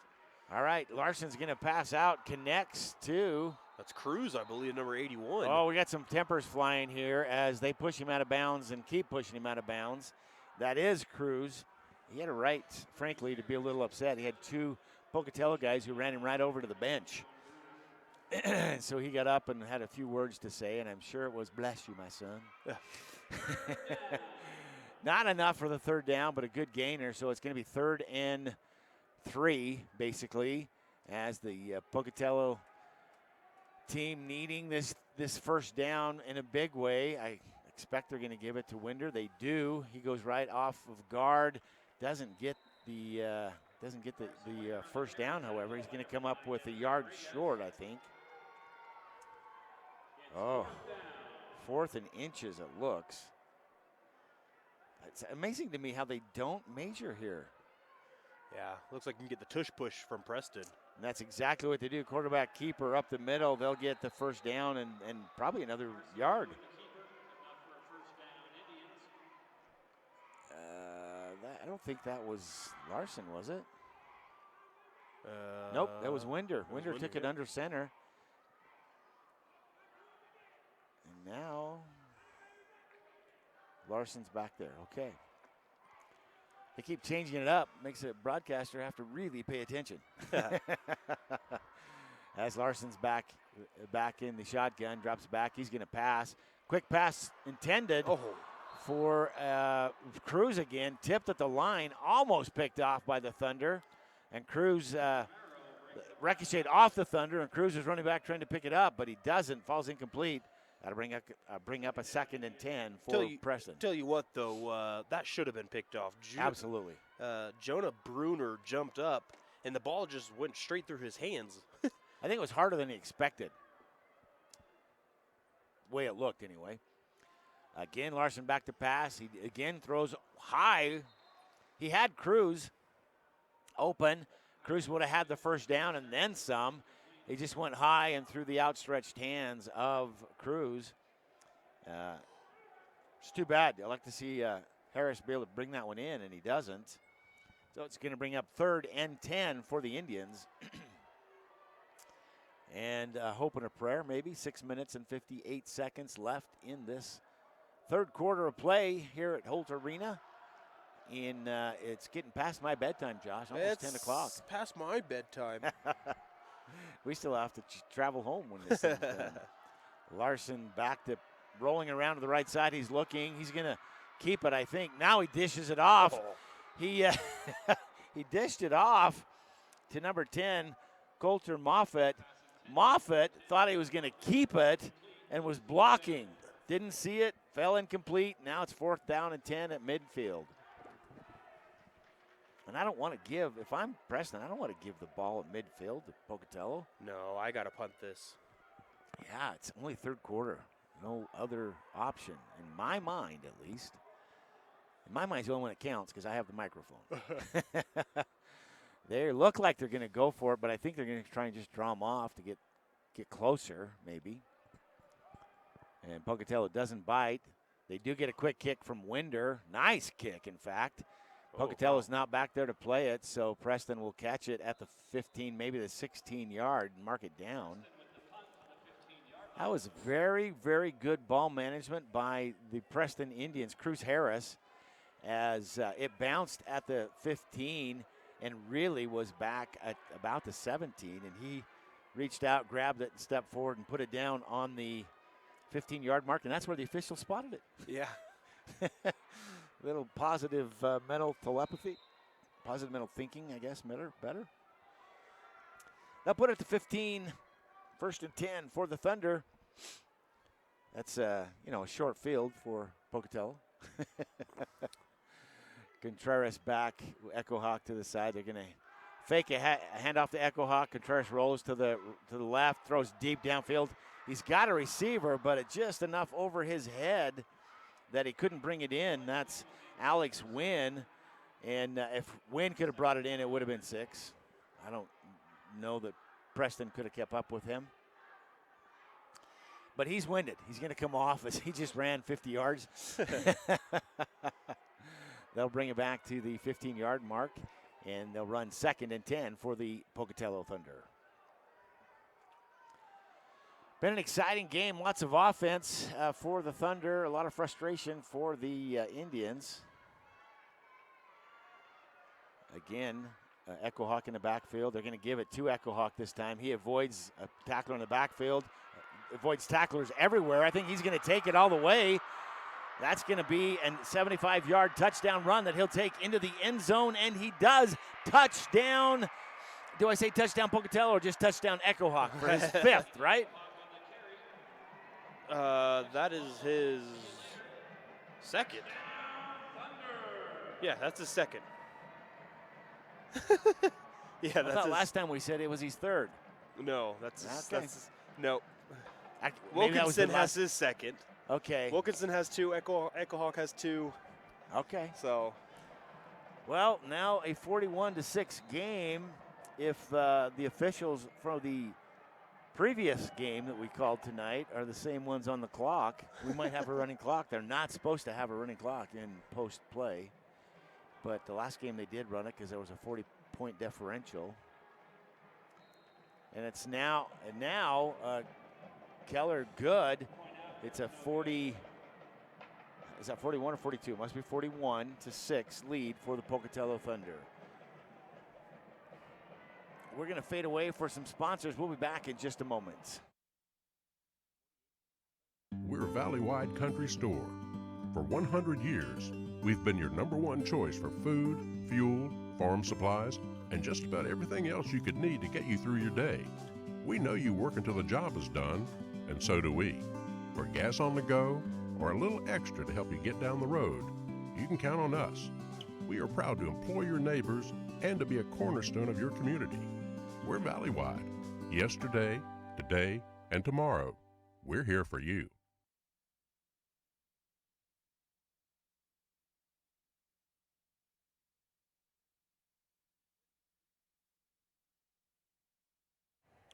All right, Larson's going to pass out, connects to. That's Cruz, I believe, number 81. Oh, we got some tempers flying here as they push him out of bounds and keep pushing him out of bounds. That is Cruz. He had a right, frankly, to be a little upset. He had 2 Pocatello guys who ran him right over to the bench. So he got up and had a few words to say, and I'm sure it was, "Bless you, my son." Not enough for the third down, but a good gainer. So it's going to be 3rd and 3, basically, as the Pocatello team needing this first down in a big way. I expect they're going to give it to Winder. They do. He goes right off of guard. Doesn't get the first down, however. He's going to come up with a yard short, I think. Oh, 4th and inches it looks. It's amazing to me how they don't measure here. Yeah, looks like you can get the tush push from Preston. And that's exactly what they do. Quarterback keeper up the middle. They'll get the first down and probably another yard. I don't think that was Larson, was it? Nope, that was Winder. Winder took it under center. And now Larson's back there. Okay. They keep changing it up. Makes a broadcaster have to really pay attention. As Larson's back in the shotgun, drops back. He's going to pass. Quick pass intended for Cruz again. Tipped at the line. Almost picked off by the Thunder. And Cruz ricocheted off the Thunder, and Cruz is running back trying to pick it up, but he doesn't. Falls incomplete. That'll bring up a 2nd and 10 for Preston. Tell you what, though, that should have been picked off. Absolutely. Jonah Bruner jumped up, and the ball just went straight through his hands. I think it was harder than he expected. The way it looked, anyway. Again, Larson back to pass. He again throws high. He had Cruz open. Cruz would have had the first down and then some. He just went high and through the outstretched hands of Cruz. It's too bad. I'd like to see Harris be able to bring that one in, and he doesn't. So it's going to bring up 3rd and 10 for the Indians. And hope and a prayer, maybe. 6 minutes and 58 seconds left in this third quarter of play here at Holt Arena. It's getting past my bedtime, Josh. Almost 10 o'clock. It's past my bedtime. We still have to travel home when this thing's done. Larson back to rolling around to the right side. He's looking. He's going to keep it, I think. Now he dishes it off. He dished it off to number 10, Coulter Moffett. Moffitt thought he was going to keep it and was blocking. Didn't see it, fell incomplete. Now it's 4th down and 10 at midfield. And I don't want to give, if I'm Preston, I don't want to give the ball at midfield to Pocatello. No, I got to punt this. Yeah, it's only 3rd quarter. No other option, in my mind at least. In my mind, it's the only one that counts because I have the microphone. They look like they're going to go for it, but I think they're going to try and just draw them off to get closer, maybe. And Pocatello doesn't bite. They do get a quick kick from Winder. Nice kick, in fact. Pocatello's not back there to play it, so Preston will catch it at the 15, maybe the 16-yard, and mark it down. That was very, very good ball management by the Preston Indians. Cruz Harris, as it bounced at the 15 and really was back at about the 17, and he reached out, grabbed it, and stepped forward and put it down on the 15-yard mark, and that's where the official spotted it. Yeah. Little positive mental telepathy, positive mental thinking, I guess, better. They'll put it to 15, 1st and 10 for the Thunder. That's, a short field for Pocatello. Contreras back, Echo Hawk to the side. They're going to fake a handoff to Echo Hawk. Contreras rolls to the left, throws deep downfield. He's got a receiver, but it's just enough over his head that he couldn't bring it in. That's Alex Wynn. And if Wynn could have brought it in, it would have been 6. I don't know that Preston could have kept up with him. But he's winded. He's going to come off as he just ran 50 yards. They'll bring it back to the 15-yard mark, and they'll run 2nd and 10 for the Pocatello Thunder. Been an exciting game. Lots of offense for the Thunder. A lot of frustration for the Indians. Again, Echo Hawk in the backfield. They're going to give it to Echo Hawk this time. He avoids a tackler in the backfield. Avoids tacklers everywhere. I think he's going to take it all the way. That's going to be a 75-yard touchdown run that he'll take into the end zone, and he does. Touchdown. Do I say touchdown Pocatello or just touchdown Echo Hawk for his 5th, right? That is his 2nd. Yeah, that's his 2nd. Yeah, I thought last time we said it was his 3rd. No, no. Wilkinson has his 2nd. Okay. Wilkinson has 2. Echo Hawk has 2. Okay. So, well, now a 41-6 game. If the officials from the previous game that we called tonight are the same ones on the clock, we might have a running clock. They're not supposed to have a running clock in post-play, but the last game they did run it because there was a 40-point differential. And it's now Keller good. It's a 40. Is that 41 or 42? It must be 41-6 lead for the Pocatello Thunder. We're going to fade away for some sponsors. We'll be back in just a moment. We're Valley-wide Country Store. For 100 years, we've been your #1 choice for food, fuel, farm supplies, and just about everything else you could need to get you through your day. We know you work until the job is done, and so do we. For gas on the go or a little extra to help you get down the road, you can count on us. We are proud to employ your neighbors and to be a cornerstone of your community. We're Valley-wide. Yesterday, today, and tomorrow. We're here for you.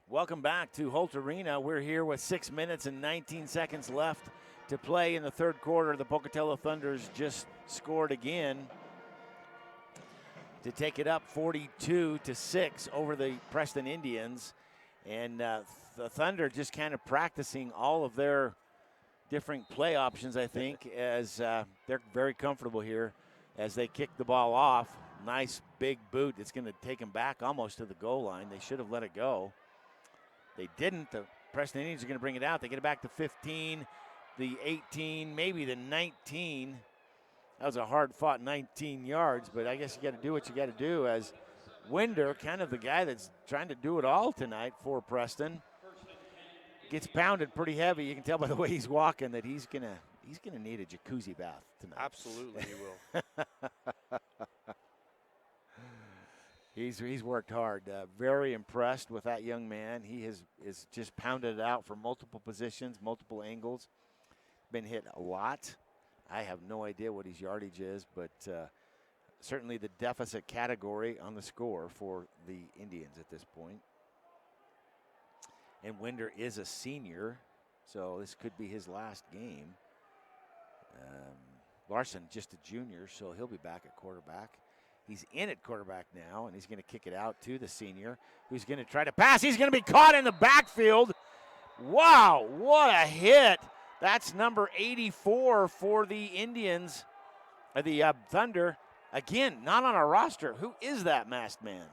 Welcome back to Holt Arena. We're here with 6 minutes and 19 seconds left to play in the 3rd quarter. The Pocatello Thunders just scored again to take it up 42-6 over the Preston Indians. And the Thunder just kind of practicing all of their different play options, I think, as they're very comfortable here as they kick the ball off. Nice big boot. It's going to take them back almost to the goal line. They should have let it go. They didn't. The Preston Indians are going to bring it out. They get it back to 15, the 18, maybe the 19. That was a hard-fought 19 yards, but I guess you got to do what you got to do as Winder, kind of the guy that's trying to do it all tonight for Preston. gets pounded pretty heavy. You can tell by the way he's walking that he's gonna need a jacuzzi bath tonight. Absolutely, he will. He's worked hard. Very impressed with that young man. He is just pounded it out from multiple positions, multiple angles. Been hit a lot. I have no idea what his yardage is, but certainly the deficit category on the score for the Indians at this point. And Winder is a senior, so this could be his last game. Larson just a junior, so he'll be back at quarterback. He's in at quarterback now, and he's going to kick it out to the senior, who's going to try to pass. He's going to be caught in the backfield. Wow, what a hit. That's number 84 for the Indians, the Thunder. Again, not on our roster. Who is that masked man?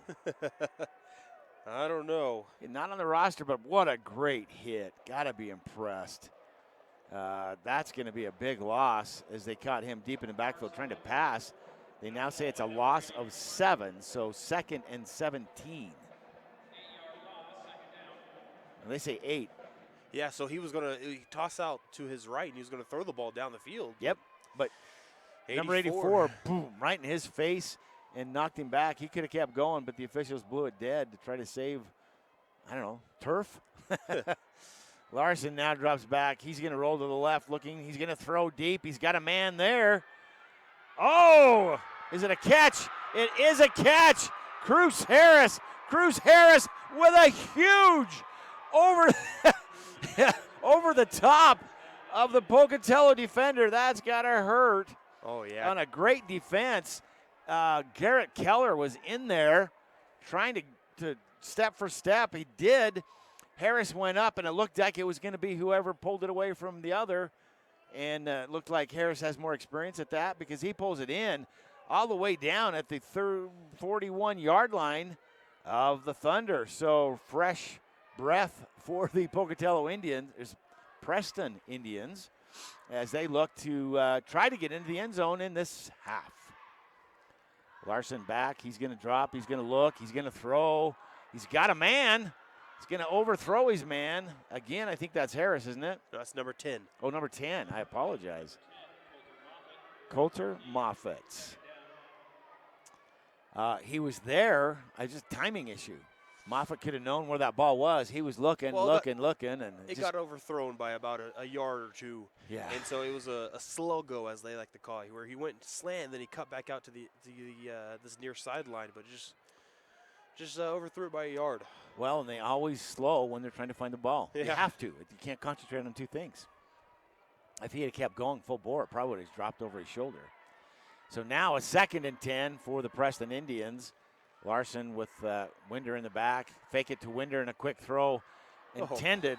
I don't know. Not on the roster, but what a great hit. Got to be impressed. That's going to be a big loss as they caught him deep in the backfield trying to pass. They now say it's a loss of 7, so 2nd and 17. And they say 8. Yeah, so he was going to toss out to his right, and he was going to throw the ball down the field. Yep, but 84. Number 84, boom, right in his face and knocked him back. He could have kept going, but the officials blew it dead to try to save, I don't know, turf? Larson now drops back. He's going to roll to the left looking. He's going to throw deep. He's got a man there. Oh, is it a catch? It is a catch. Cruz Harris with a huge over the top of the Pocatello defender. That's got to hurt. Oh, yeah. On a great defense. Garrett Keller was in there trying to step for step. He did. Harris went up, and it looked like it was going to be whoever pulled it away from the other. And it looked like Harris has more experience at that because he pulls it in all the way down at the 41-yard line of the Thunder. So fresh breath for the Pocatello Indians, Preston Indians, as they look to try to get into the end zone in this half. Larson back. He's going to drop. He's going to look. He's going to throw. He's got a man. He's going to overthrow his man. Again, I think that's Harris, isn't it? No, that's number 10. Oh, number 10. I apologize. Coulter Moffitt. He was there. Just timing issue. Moffitt could have known where that ball was. He was looking. And it got overthrown by about a yard or two. Yeah. And so it was a slow go, as they like to call it, where he went slant, then he cut back out to this near sideline, but just overthrew it by a yard. Well, and they always slow when they're trying to find the ball. Yeah. You have to. You can't concentrate on two things. If he had kept going full bore, it probably would have dropped over his shoulder. So now a 2nd and 10 for the Preston Indians. Larson with Winder in the back. Fake it to Winder and a quick throw intended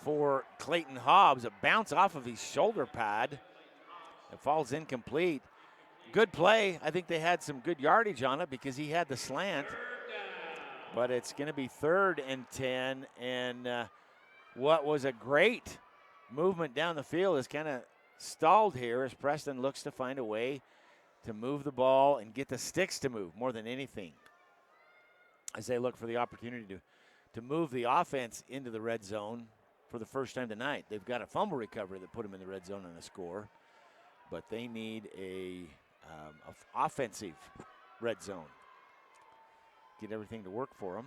for Clayton Hobbs. A bounce off of his shoulder pad. It falls incomplete. Good play. I think they had some good yardage on it because he had the slant. But it's going to be 3rd and 10. And what was a great movement down the field is kind of stalled here as Preston looks to find a way to move the ball and get the sticks to move more than anything as they look for the opportunity to move the offense into the red zone for the first time tonight. They've got a fumble recovery that put them in the red zone on a score, but they need a offensive red zone. Get everything to work for them.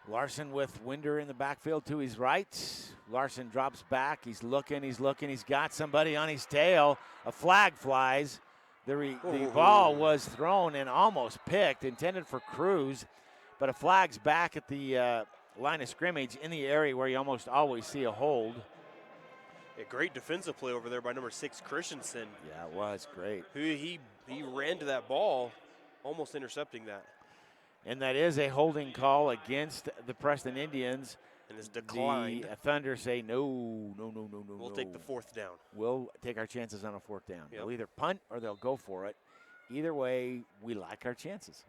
Larson with Winder in the backfield to his right. Larson drops back. He's looking. He's got somebody on his tail. A flag flies. The ball was thrown and almost picked, intended for Cruz, but a flag's back at the line of scrimmage in the area where you almost always see a hold. A great defensive play over there by number 6, Christensen. Yeah, it was great. He ran to that ball, almost intercepting that. And that is a holding call against the Preston Indians. And it's declined. The Thunder say no. We'll take the 4th down. We'll take our chances on a 4th down. Yep. They'll either punt or they'll go for it. Either way, we like our chances.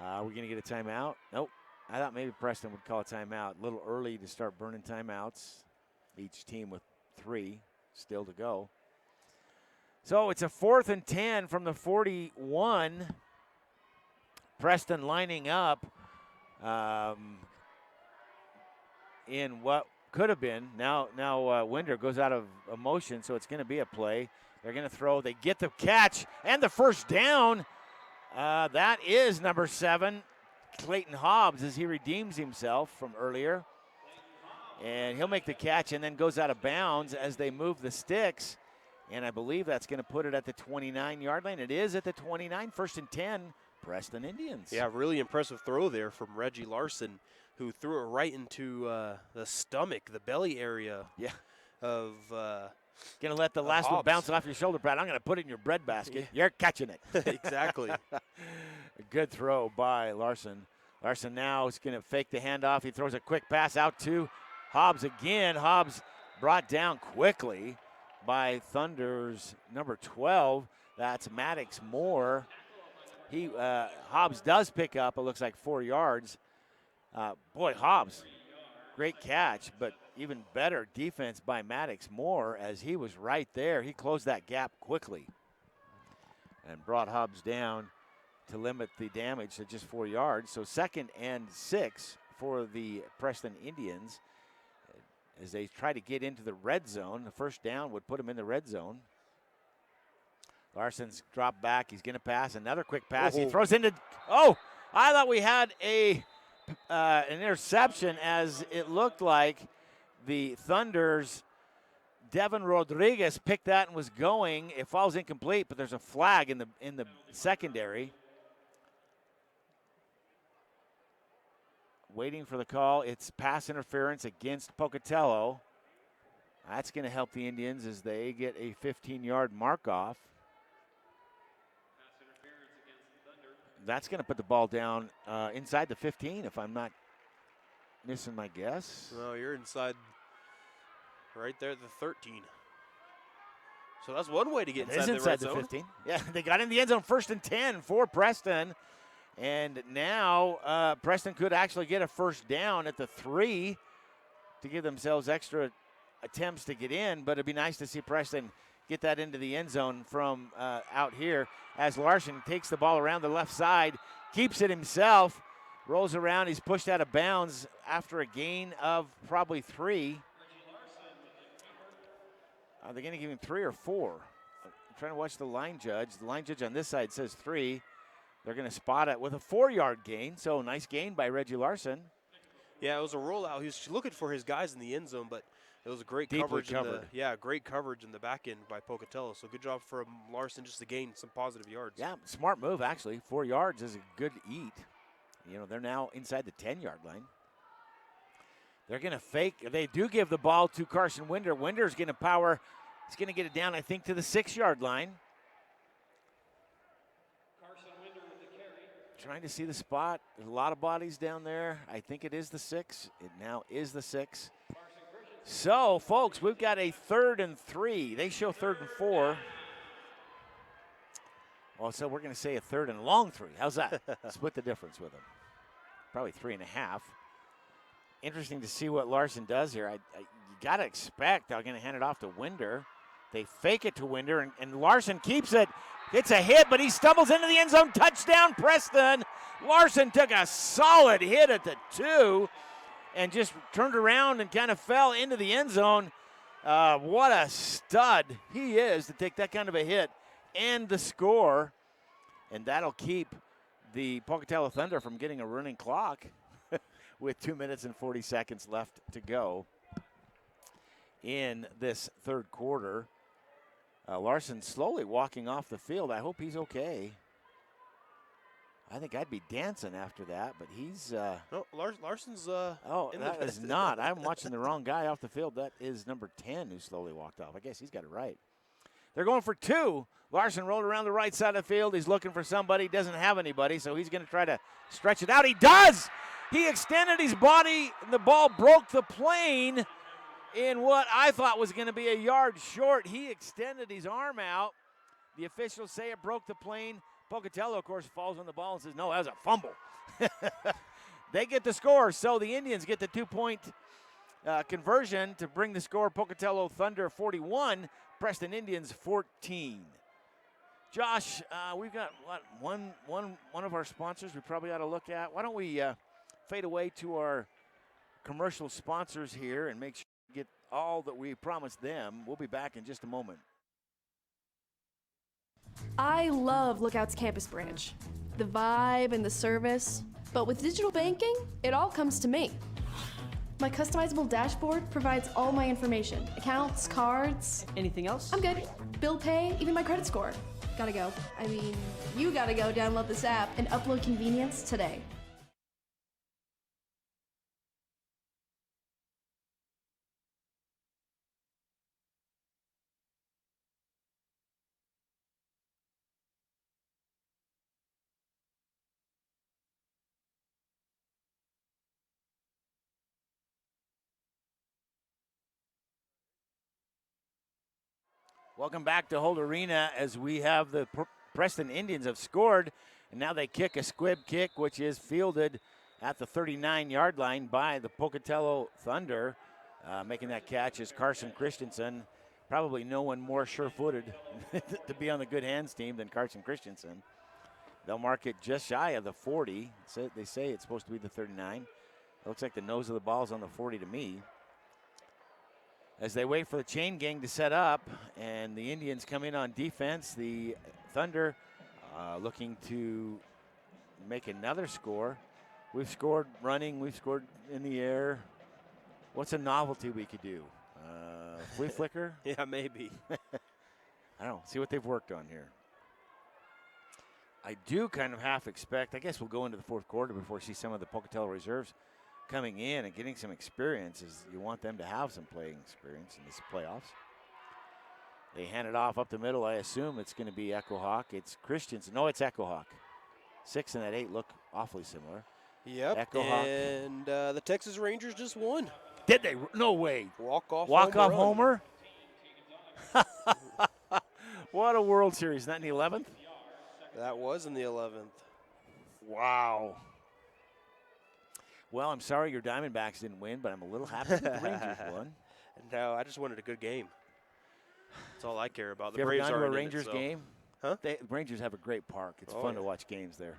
Are we going to get a timeout? Nope. I thought maybe Preston would call a timeout. A little early to start burning timeouts. Each team with 3 still to go. So it's a 4th and 10 from the 41. Preston lining up in what could have been. Now Winder goes out of motion, so it's going to be a play. They're going to throw. They get the catch and the first down. That is number 7, Clayton Hobbs, as he redeems himself from earlier. And he'll make the catch and then goes out of bounds as they move the sticks. And I believe that's going to put it at the 29-yard line. It is at the 29, 1st and 10, Preston Indians. Yeah, really impressive throw there from Reggie Larson, who threw it right into the stomach, the belly area of Going to let the last one bounce off your shoulder pad. I'm going to put it in your bread basket. You're catching it. Exactly. A good throw by Larson. Larson now is going to fake the handoff. He throws a quick pass out to Hobbs again. Hobbs brought down quickly by Thunder's number 12. That's Maddox Moore. Hobbs does pick up, it looks like 4 yards. Boy, Hobbs, great catch, but even better defense by Maddox Moore as he was right there. He closed that gap quickly and brought Hobbs down to limit the damage to just 4 yards. So 2nd and 6 for the Preston Indians as they try to get into the red zone. The first down would put them in the red zone. Larson's dropped back. He's going to pass. Another quick pass. He throws into. Oh, I thought we had an interception as it looked like the Thunder's Devin Rodriguez picked that and was going. It falls incomplete, but there's a flag in the secondary. Waiting for the call. It's pass interference against Pocatello. That's going to help the Indians as they get a 15-yard mark off. That's going to put the ball down inside the 15, if I'm not missing my guess. No, you're inside right there at the 13. So that's one way to get inside the red zone. 15. Yeah, they got in the end zone, 1st and 10 for Preston. And now Preston could actually get a first down at the 3 to give themselves extra attempts to get in, but it'd be nice to see Preston get that into the end zone from out here as Larson takes the ball around the left side, keeps it himself, rolls around. He's pushed out of bounds after a gain of probably 3. Are they going to give him 3 or 4? I'm trying to watch the line judge. The line judge on this side says 3. They're going to spot it with a 4-yard gain, so nice gain by Reggie Larson. Yeah, it was a rollout. He was looking for his guys in the end zone, but it was a great Deeply coverage. Great coverage in the back end by Pocatello. So good job for Larson just to gain some positive yards. Yeah, smart move, actually. 4 yards is a good eat. You know, they're now inside the 10-yard line. They're going to fake. They do give the ball to Carson Winder. Winder's going to power. He's going to get it down, I think, to the 6-yard line. Trying to see the spot. There's a lot of bodies down there. I think it is the 6. It now is the 6. So, folks, we've got a 3rd and 3. They show 3rd and 4. Well, so we're going to say a 3rd and long 3. How's that? Split the difference with them. Probably 3.5. Interesting to see what Larson does here. You got to expect they're going to hand it off to Winder. They fake it to Winder, and Larson keeps it. It's a hit, but he stumbles into the end zone. Touchdown, Preston. Larson took a solid hit at the 2 and just turned around and kind of fell into the end zone. What a stud he is to take that kind of a hit and the score. And that'll keep the Pocatello Thunder from getting a running clock with 2 minutes and 40 seconds left to go in this 3rd quarter. Larson slowly walking off the field. I hope he's okay. I think I'd be dancing after that, but he's... no, Larson's... oh, that is not. I'm watching the wrong guy off the field. That is number 10 who slowly walked off. I guess he's got it right. They're going for 2. Larson rolled around the right side of the field. He's looking for somebody. Doesn't have anybody, so he's going to try to stretch it out. He does! He extended his body. And the ball broke the plane in what I thought was going to be a yard short. He extended his arm out. The officials say it broke the plane. Pocatello, of course, falls on the ball and says, no, that was a fumble. They get the score, so the Indians get the 2-point conversion to bring the score. Pocatello Thunder 41, Preston Indians 14. Josh, we've got one of our sponsors we probably ought to look at. Why don't we fade away to our commercial sponsors here and make sure we get all that we promised them. We'll be back in just a moment. I love Lookout's campus branch. The vibe and the service. But with digital banking, it all comes to me. My customizable dashboard provides all my information. Accounts, cards. Anything else? I'm good. Bill pay, even my credit score. Gotta go. I mean, you gotta go download this app and upload convenience today. Welcome back to Holt Arena as we have the Preston Indians have scored, and now they kick a squib kick, which is fielded at the 39-yard line by the Pocatello Thunder. Making that catch is Carson Christensen. Probably no one more sure-footed to be on the good hands team than Carson Christensen. They'll mark it just shy of the 40. So they say it's supposed to be the 39. It looks like the nose of the ball is on the 40 to me. As they wait for the chain gang to set up and the Indians come in on defense, the Thunder looking to make another score. We've scored running, we've scored in the air. What's a novelty we could do? Flea flicker? Yeah, maybe. I don't know. See what they've worked on here. I do kind of half expect, I guess we'll go into the fourth quarter before we see some of the Pocatello reserves coming in and getting some experience. Is you want them to have some playing experience in this playoffs. They hand it off up the middle. I assume it's going to be Echo Hawk. It's Christiansen. No, it's Echo Hawk. 6 and that 8 look awfully similar. Yep. Echo Hawk. And the Texas Rangers just won. Did they? No way. Walk-off homer? What a World Series. Isn't that in the 11th? That was in the 11th. Wow. Well, I'm sorry your Diamondbacks didn't win, but I'm a little happy that the Rangers won. No, I just wanted a good game. That's all I care about. The Braves are a Rangers game. Huh? The Rangers have a great park. It's fun to watch games there.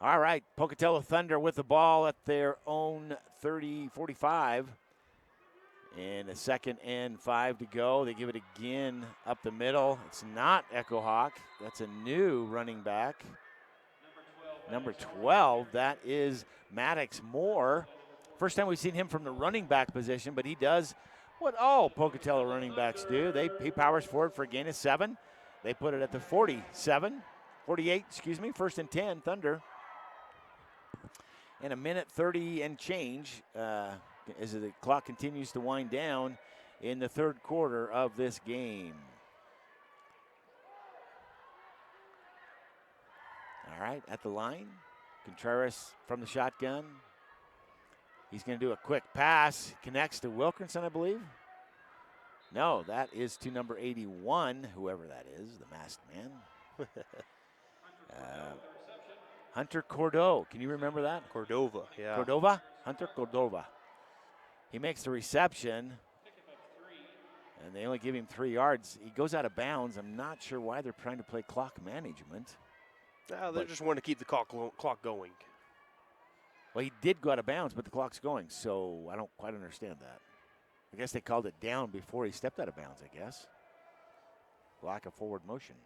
All right, Pocatello Thunder with the ball at their own 30-45. And a 2nd and 5 to go. They give it again up the middle. It's not Echo Hawk. That's a new running back. Number 12, that is Maddox Moore. First time we've seen him from the running back position, but he does what all Pocatello running backs do. He powers forward for a gain of 7. They put it at the 48, 1st and 10, Thunder. And a minute 30 and change as the clock continues to wind down in the third quarter of this game. All right, at the line, Contreras from the shotgun. He's going to do a quick pass. Connects to Wilkinson, I believe. No, that is to number 81, whoever that is, the masked man. Hunter Cordova. Can you remember that? Cordova, yeah. Cordova? Hunter Cordova. He makes the reception, and they only give him 3 yards. He goes out of bounds. I'm not sure why they're trying to play clock management. No, they just want to keep the clock going. Well, he did go out of bounds, but the clock's going, so I don't quite understand that. I guess they called it down before he stepped out of bounds, I guess. Lack of forward motion.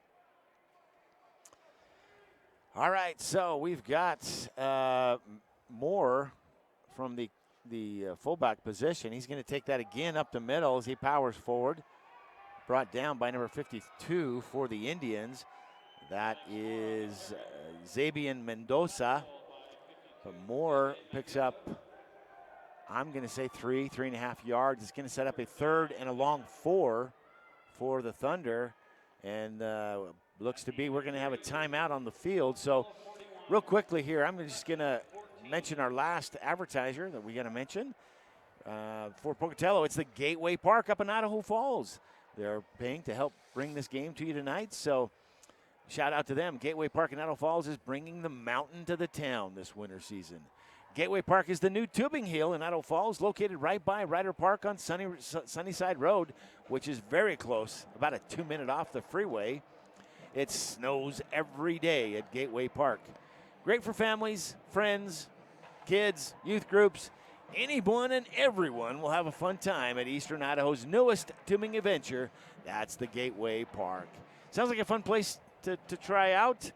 All right, so we've got Moore from the fullback position. He's going to take that again up the middle as he powers forward. Brought down by number 52 for the Indians. That is Zabian Mendoza. But Moore picks up, I'm going to say 3.5 yards. It's going to set up a 3rd and a long 4 for the Thunder. And looks to be we're going to have a timeout on the field. So real quickly here, I'm just going to mention our last advertiser that we got to mention. For Pocatello, it's the Gateway Park up in Idaho Falls. They're paying to help bring this game to you tonight. So shout out to them. Gateway Park in Idaho Falls is bringing the mountain to the town this winter season. Gateway Park is the new tubing hill in Idaho Falls, located right by Ryder Park on Sunnyside Road, which is very close, about a 2-minute off the freeway. It snows every day at Gateway Park. Great for families, friends, kids, youth groups. Anyone and everyone will have a fun time at Eastern Idaho's newest tuning adventure. That's the Gateway Park. Sounds like a fun place to try out.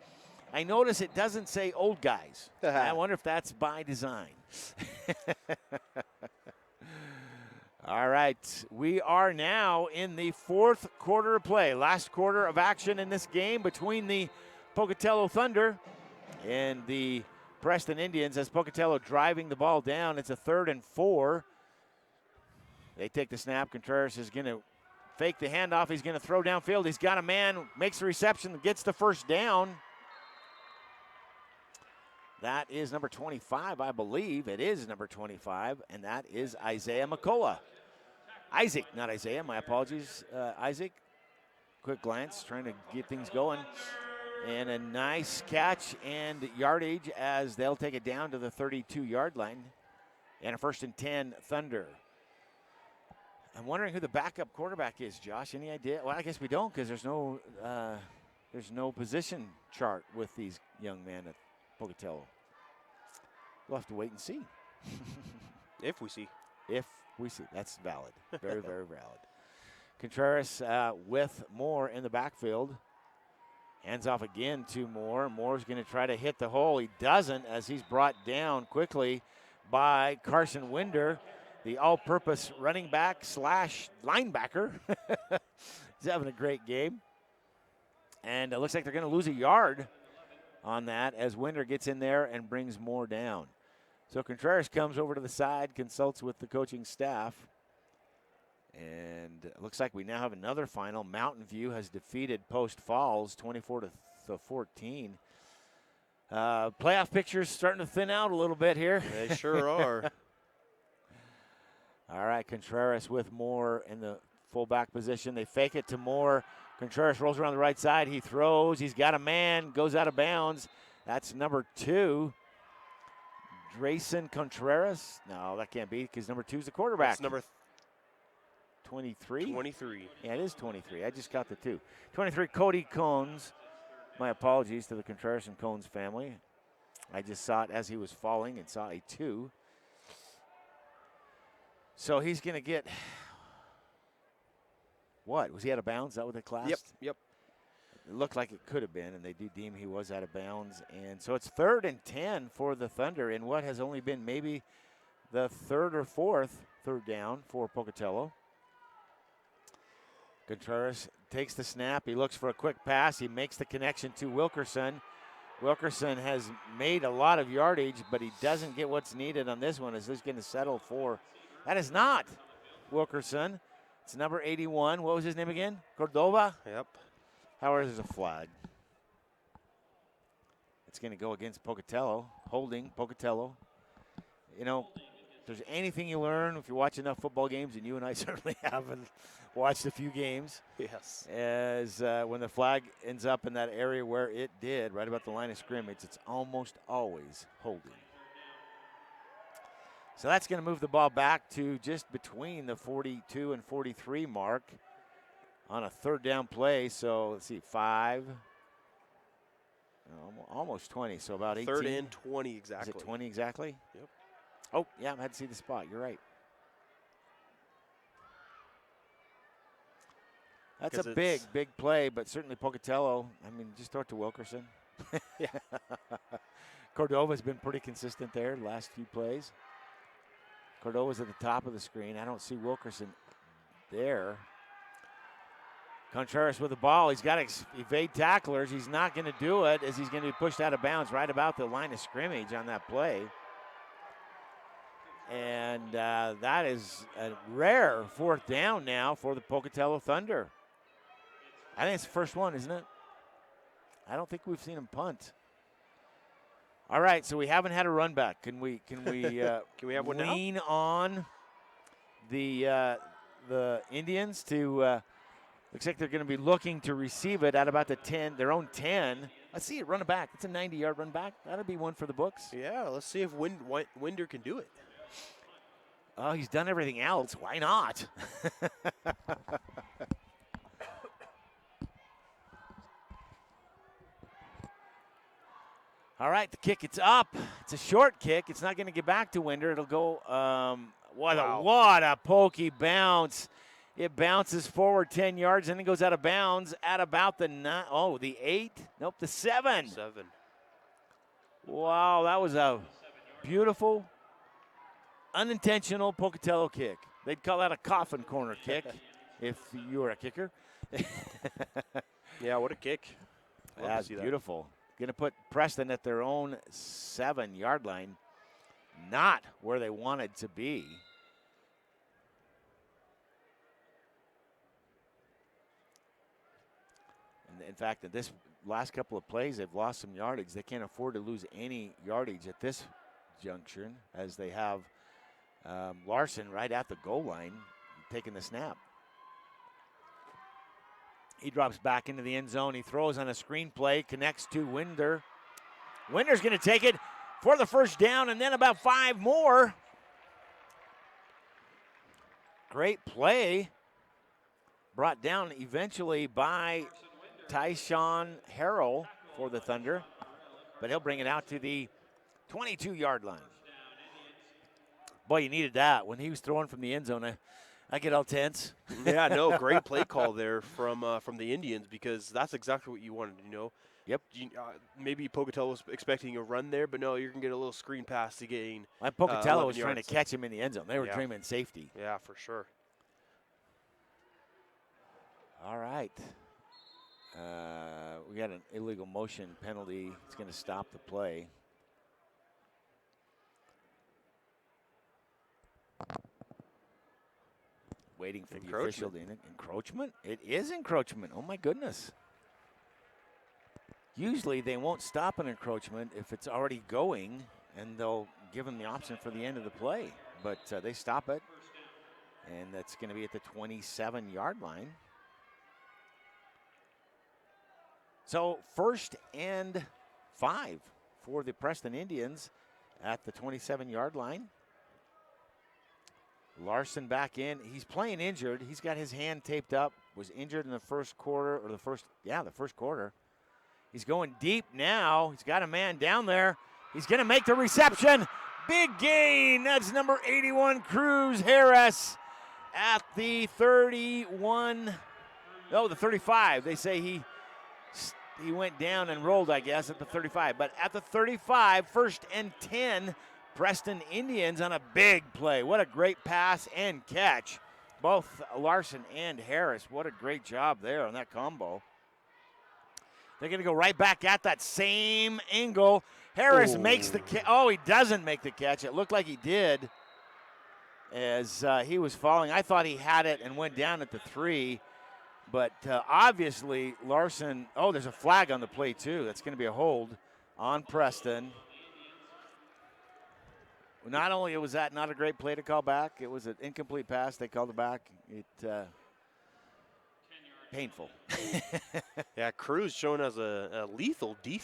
I notice it doesn't say old guys. I wonder if that's by design. All right, we are now in the fourth quarter of play. Last quarter of action in this game between the Pocatello Thunder and the Preston Indians, as Pocatello driving the ball down. It's a 3rd and 4. They take the snap. Contreras is going to fake the handoff. He's going to throw downfield. He's got a man, makes the reception, gets the first down. That is number 25, I believe. It is number 25, and that is Isaiah McCullough. Isaac, not Isaiah. My apologies, Isaac. Quick glance, trying to get things going. And a nice catch and yardage as they'll take it down to the 32-yard line. And a 1st and 10 Thunder. I'm wondering who the backup quarterback is, Josh. Any idea? Well, I guess we don't because there's no position chart with these young men at Pocatello. We'll have to wait and see. If we see. If we see. That's valid. Very, very valid. Contreras with Moore in the backfield. Hands off again to Moore. Moore's going to try to hit the hole. He doesn't, as he's brought down quickly by Carson Winder, the all-purpose running back / linebacker. He's having a great game. And it looks like they're going to lose a yard on that as Winder gets in there and brings Moore down. So Contreras comes over to the side, consults with the coaching staff. And it looks like we now have another final. Mountain View has defeated Post Falls 24-14. Playoff pictures starting to thin out a little bit here. They sure are. All right, Contreras with Moore in the fullback position. They fake it to Moore. Contreras rolls around the right side. He throws. He's got a man. Goes out of bounds. That's number 2. Drayson Contreras. No, that can't be because number 2 is the quarterback. That's number 23? 23. Yeah, it is 23. I just got the 2. 23, Cody Cones. My apologies to the Contreras and Cones family. I just saw it as he was falling and saw a 2. So he's going to get, what? Was he out of bounds? Is that what they classed? Yep. It looked like it could have been, and they do deem he was out of bounds. And so it's 3rd and 10 for the Thunder in what has only been maybe the 3rd or 4th third down for Pocatello. Contreras takes the snap. He looks for a quick pass. He makes the connection to Wilkerson. Wilkerson has made a lot of yardage, but he doesn't get what's needed on this one as he's going to settle for. That is not Wilkerson. It's number 81. What was his name again? Cordova? Yep. However, there's a flag. It's going to go against Pocatello, holding Pocatello. You know, if there's anything you learn if you watch enough football games, and you and I certainly haven't watched a few games. Yes. As when the flag ends up in that area where it did, right about the line of scrimmage, it's almost always holding. So that's going to move the ball back to just between the 42 and 43 mark on a 3rd down play. So let's see, 5, almost 20, so about 18. 3rd and 20 exactly. Is it 20 exactly? Yep. Oh, yeah, I had to see the spot. You're right. That's a big play, but certainly Pocatello, I mean, just throw it to Wilkerson. Yeah. Cordova's been pretty consistent there the last few plays. Cordova's at the top of the screen. I don't see Wilkerson there. Contreras with the ball. He's got to evade tacklers. He's not going to do it as he's going to be pushed out of bounds right about the line of scrimmage on that play. And that is a rare 4th down now for the Pocatello Thunder. I think it's the first one, isn't it? I don't think we've seen him punt. All right, so we haven't had a run back. Can we Can we have one now? lean on the Indians to looks like they're going to be looking to receive it at about the 10, their own 10. Let's see it run it back. It's a 90-yard run back. That'll be one for the books. Yeah, let's see if Winder can do it. Oh, he's done everything else. Why not? All right, the kick, it's up. It's a short kick. It's not going to get back to Winder. It'll go, what a pokey bounce. It bounces forward 10 yards and then goes out of bounds at about the 8. Nope, the 7. 7. Wow, that was a beautiful, unintentional Pocatello kick. They'd call that a coffin corner kick if you were a kicker. Yeah, what a kick. That's beautiful. Going to put Preston at their own 7-yard line. Not where they wanted to be. In fact, in this last couple of plays, they've lost some yardage. They can't afford to lose any yardage at this junction as they have Larson right at the goal line taking the snap. He drops back into the end zone. He throws on a screen play, connects to Winder. Winder's going to take it for the first down and then about 5 more. Great play. Brought down eventually by Tyshawn Harrell for the Thunder, but he'll bring it out to the 22-yard line. Boy, you needed that. When he was throwing from the end zone, I get all tense. Yeah, no, great play call there from the Indians, because that's exactly what you wanted, Yep. Maybe Pocatello was expecting a run there, but no, you're going to get a little screen pass to gain. And Pocatello was trying to catch him in the end zone. They were dreaming safety. Yeah, for sure. All right. We got an illegal motion penalty. It's going to stop the play. Waiting for the official to encroachment. It is encroachment. Oh my goodness. Usually they won't stop an encroachment if it's already going, and they'll give them the option for the end of the play. But they stop it, and that's going to be at the 27-yard line. So 1st and 5 for the Preston Indians at the 27-yard line. Larson back in. He's playing injured. He's got his hand taped up. Was injured in the first quarter, or the first quarter. He's going deep now. He's got a man down there. He's going to make the reception. Big gain. That's number 81, Cruz Harris, at the 31. No, the 35. They say he went down and rolled, I guess, at the 35. But at the 35, 1st and 10, Preston Indians on a big play. What a great pass and catch. Both Larson and Harris. What a great job there on that combo. They're going to go right back at that same angle. Harris makes the catch. Oh, he doesn't make the catch. It looked like he did as he was falling. I thought he had it and went down at the 3. But obviously, Larson, there's a flag on the play, too. That's going to be a hold on Preston. Not only was that not a great play to call back, it was an incomplete pass. They called it back. Painful. Yeah, Cruz shown as a lethal deep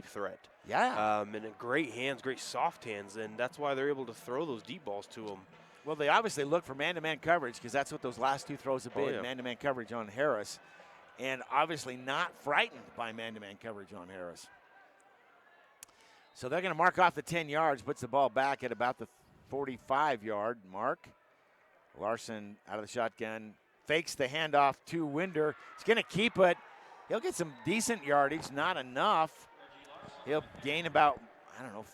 threat. Yeah. And great hands, great soft hands, and that's why they're able to throw those deep balls to him. Well, they obviously look for man-to-man coverage, because that's what those last 2 throws have been, man-to-man coverage on Harris. And obviously not frightened by man-to-man coverage on Harris. So they're going to mark off the 10 yards, puts the ball back at about the 45-yard mark. Larson out of the shotgun, fakes the handoff to Winder. He's going to keep it. He'll get some decent yardage, not enough. He'll gain about,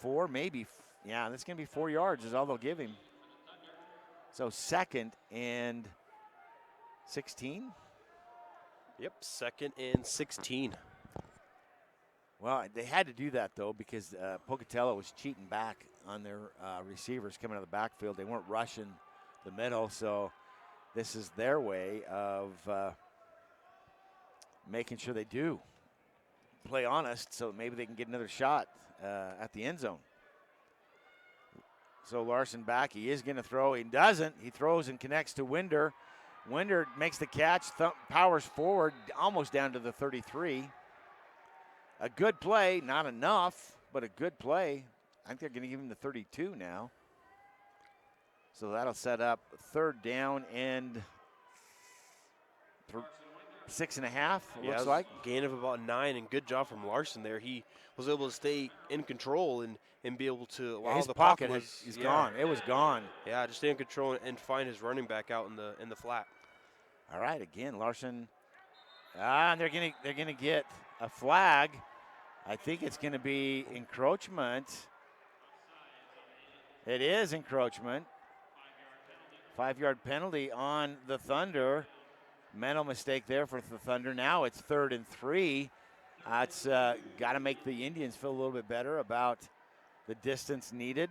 4 maybe. Yeah, that's going to be 4 yards is all they'll give him. So 2nd and 16? Yep, 2nd and 16. Well, they had to do that, though, because Pocatello was cheating back on their receivers coming out of the backfield. They weren't rushing the middle, so this is their way of making sure they do play honest, so maybe they can get another shot at the end zone. So Larson back. He is going to throw. He doesn't. He throws and connects to Winder. Winder makes the catch, powers forward, almost down to the 33. A good play, not enough, but a good play. I think they're going to give him the 32 now. So that'll set up 3rd down and 6.5, it Yeah, looks it was like. a gain of about 9, and good job from Larson there. He was able to stay in control and be able to, while his the pocket was is gone. It was gone. Yeah, just stay in control and find his running back out in the flat. All right, again, Larson. And they're gonna get a flag. I think it's gonna be encroachment. It is encroachment. 5-yard penalty on the Thunder. Mental mistake there for the Thunder. Now it's 3rd and 3. It's got to make the Indians feel a little bit better about the distance needed.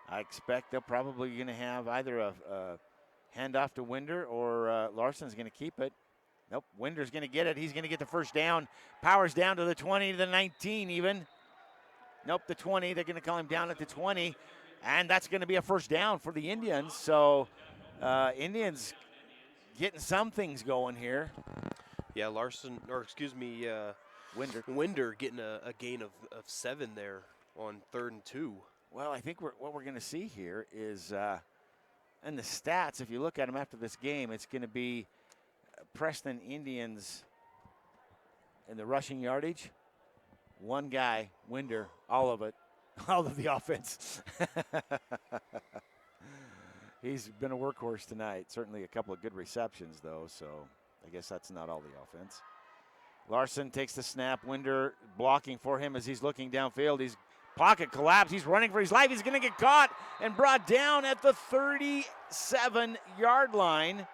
I expect they're probably going to have either a handoff to Winder or Larson's going to keep it. Nope, Winder's going to get it. He's going to get the first down. Powers down to the 20, to the 19 even. Nope, the 20. They're going to call him down at the 20. And that's going to be a first down for the Indians. So Indians getting some things going here. Yeah, Winder getting a gain of 7 there on 3rd and 2. Well, I think what we're going to see here is, and the stats, if you look at them after this game, it's going to be Preston Indians in the rushing yardage. One guy, Winder, all of it, all of the offense. He's been a workhorse tonight. Certainly a couple of good receptions, though, so I guess that's not all the offense. Larson takes the snap. Winder blocking for him as he's looking downfield. His pocket collapsed. He's running for his life. He's going to get caught and brought down at the 37-yard line.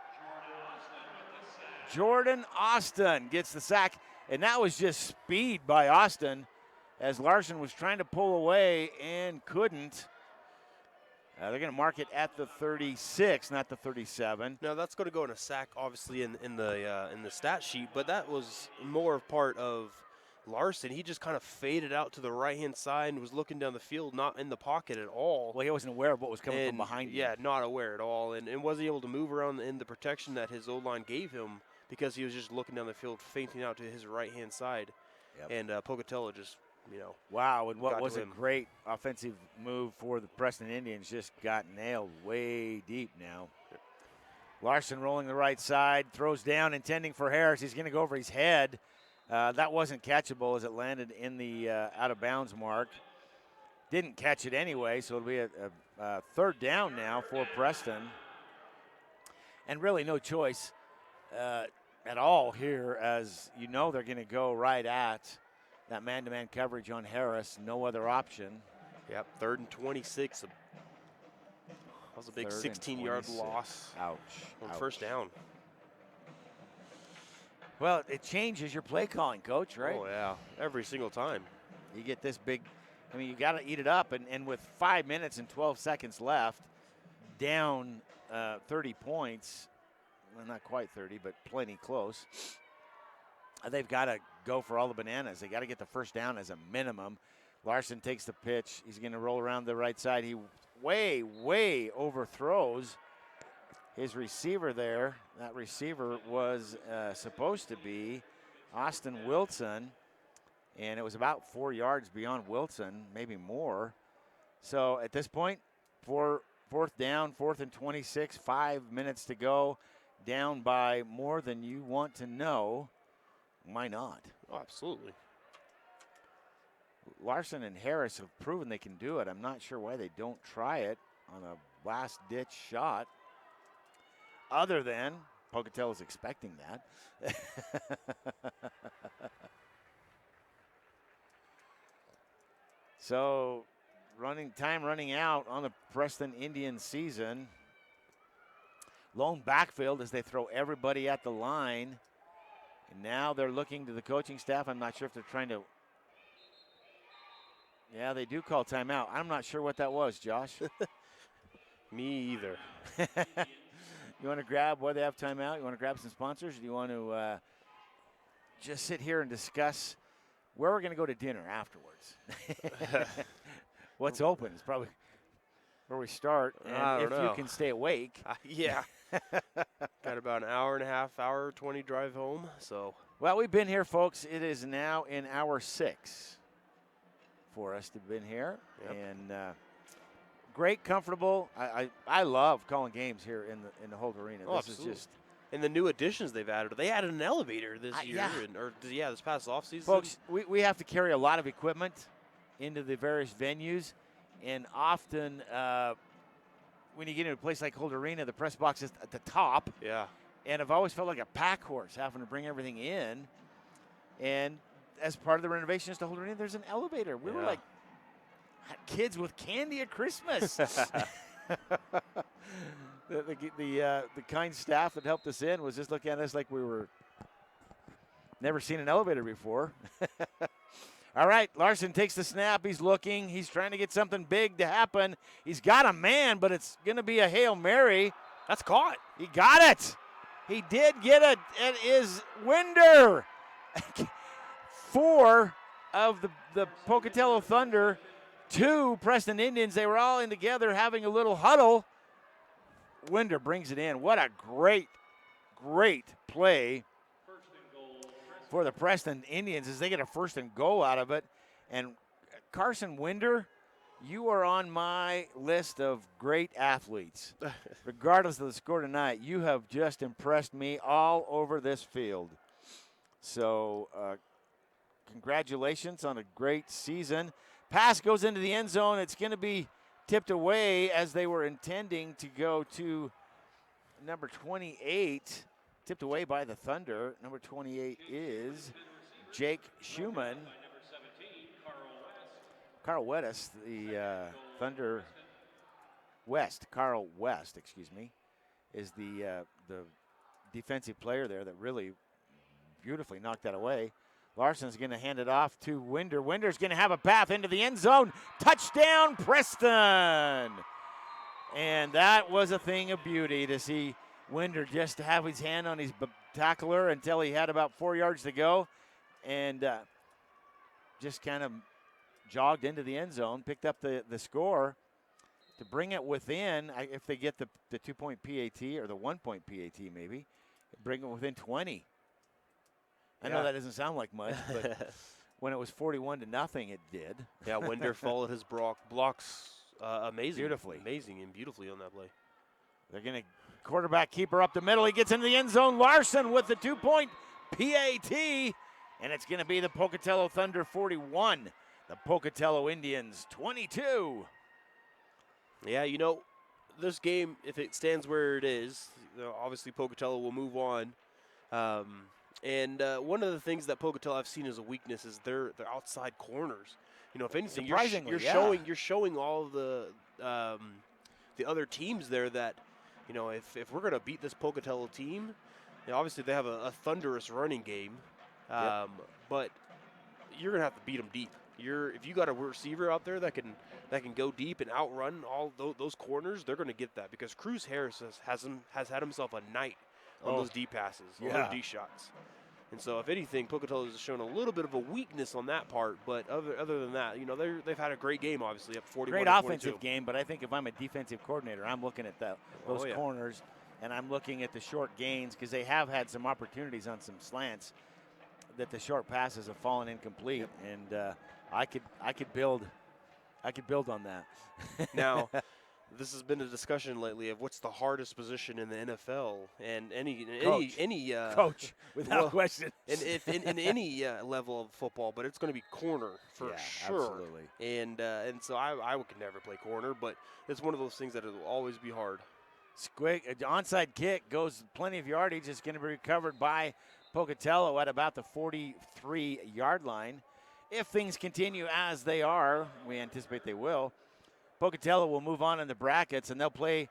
Jordan Austin gets the sack, and that was just speed by Austin as Larson was trying to pull away and couldn't. They're going to mark it at the 36, not the 37. Now that's going to go in a sack, obviously in the stat sheet, but that was more part of Larson. He just kind of faded out to the right-hand side and was looking down the field, not in the pocket at all. Well, he wasn't aware of what was coming from behind him. Yeah, not aware at all, and wasn't able to move around in the protection that his O-line gave him because he was just looking down the field, fainting out to his right-hand side. Yep. And Pocatello just, wow, and what was a great offensive move for the Preston Indians just got nailed way deep now. Larson rolling the right side, throws down, intending for Harris. He's going to go over his head. That wasn't catchable as it landed in the out-of-bounds mark. Didn't catch it anyway, so it'll be a 3rd down now for Preston. And really no choice at all here, as you know they're going to go right at that man-to-man coverage on Harris. No other option. Yep, 3rd and 26. That was a big 16-yard loss. Ouch. On first down. Well, it changes your play calling, Coach, right? Oh, yeah, every single time. You get this big, you got to eat it up. And with 5 minutes and 12 seconds left, down 30 points, well, not quite 30, but plenty close. They've got to go for all the bananas. They got to get the first down as a minimum. Larson takes the pitch. He's going to roll around the right side. He way overthrows his receiver there. That receiver was supposed to be Austin Wilson, and it was about 4 yards beyond Wilson, maybe more. So at this point, fourth down, 4th and 26, 5 minutes to go, down by more than you want to know. Why not? Oh, absolutely. Larson and Harris have proven they can do it. I'm not sure why they don't try it on a last-ditch shot, other than Pocatello's expecting that. So time running out on the Preston Indians season. Lone backfield as they throw everybody at the line. And now they're looking to the coaching staff. I'm not sure if they're trying to. Yeah, they do call timeout. I'm not sure what that was, Josh. Me either. You want to grab why they have timeout? You want to grab some sponsors? Or do you want to just sit here and discuss where we're going to go to dinner afterwards? What's open is probably where we start. And if you can stay awake. Yeah. Got about an hour and a half, hour 20 drive home. So. Well, we've been here, folks. It is now in hour 6 for us to have been here. Yep. And great, comfortable. I love calling games here in the Holt Arena. Oh, this absolutely. is just And the new additions they've added. They added an elevator this year, yeah. this past offseason. Folks, we have to carry a lot of equipment into the various venues, and often when you get into a place like Holt Arena, the press box is at the top. Yeah. And I've always felt like a pack horse having to bring everything in. And as part of the renovations to Holt Arena, there's an elevator. We were like kids with candy at Christmas. The kind staff that helped us in was just looking at us like we were never seen an elevator before. All right, Larson takes the snap. He's looking. He's trying to get something big to happen. He's got a man, but it's going to be a Hail Mary. That's caught. He got it. He did get it. It is Winder. 4 of the Pocatello Thunder, 2 Preston Indians. They were all in together having a little huddle. Winder brings it in. What a great play for the Preston Indians as they get a 1st and goal out of it. And Carson Winder, you are on my list of great athletes. Regardless of the score tonight, you have just impressed me all over this field. So congratulations on a great season. Pass goes into the end zone. It's going to be tipped away as they were intending to go to number 28. Tipped away by the Thunder. Number 28 is Jake Schumann. Carl Wettis, the Thunder West. Carl West, excuse me, is the defensive player there that really beautifully knocked that away. Larson's going to hand it off to Winder. Winder's going to have a path into the end zone. Touchdown, Preston! And that was a thing of beauty to see Winder just have his hand on his tackler until he had about 4 yards to go, and just kind of jogged into the end zone, picked up the score to bring it within, if they get the 2-point PAT or the 1-point PAT maybe, bring it within 20. I know that doesn't sound like much, but when it was 41-0, it did. Yeah, Winder followed his blocks amazing and beautifully on that play. They're going to quarterback keeper up the middle. He gets into the end zone. Larson with the 2-point PAT, and it's going to be the Pocatello Thunder 41, the Pocatello Indians 22. Yeah, this game, if it stands where it is, obviously Pocatello will move on. And one of the things that Pocatello I've seen as a weakness is their outside corners. If anything, you're showing all of the other teams there that, if we're going to beat this Pocatello team, obviously they have a thunderous running game, but you're going to have to beat them deep. If you got a receiver out there that can go deep and outrun all those corners, they're going to get that because Cruz Harris has had himself a night on those deep passes, on those deep shots. And so, if anything, Pocatello has shown a little bit of a weakness on that part. But other than that, they've had a great game, obviously, up 41-22. Great offensive game, but I think if I'm a defensive coordinator, I'm looking at those corners, and I'm looking at the short gains because they have had some opportunities on some slants that the short passes have fallen incomplete, and I could build on that. Now, this has been a discussion lately of what's the hardest position in the NFL, and any coach without question, in any level of football, but it's going to be corner for sure. Absolutely. And so I could never play corner, but it's one of those things that will always be hard. Onside kick goes plenty of yardage. It's going to be recovered by Pocatello at about the 43-yard line. If things continue as they are, we anticipate they will, Pocatello will move on in the brackets, and they'll play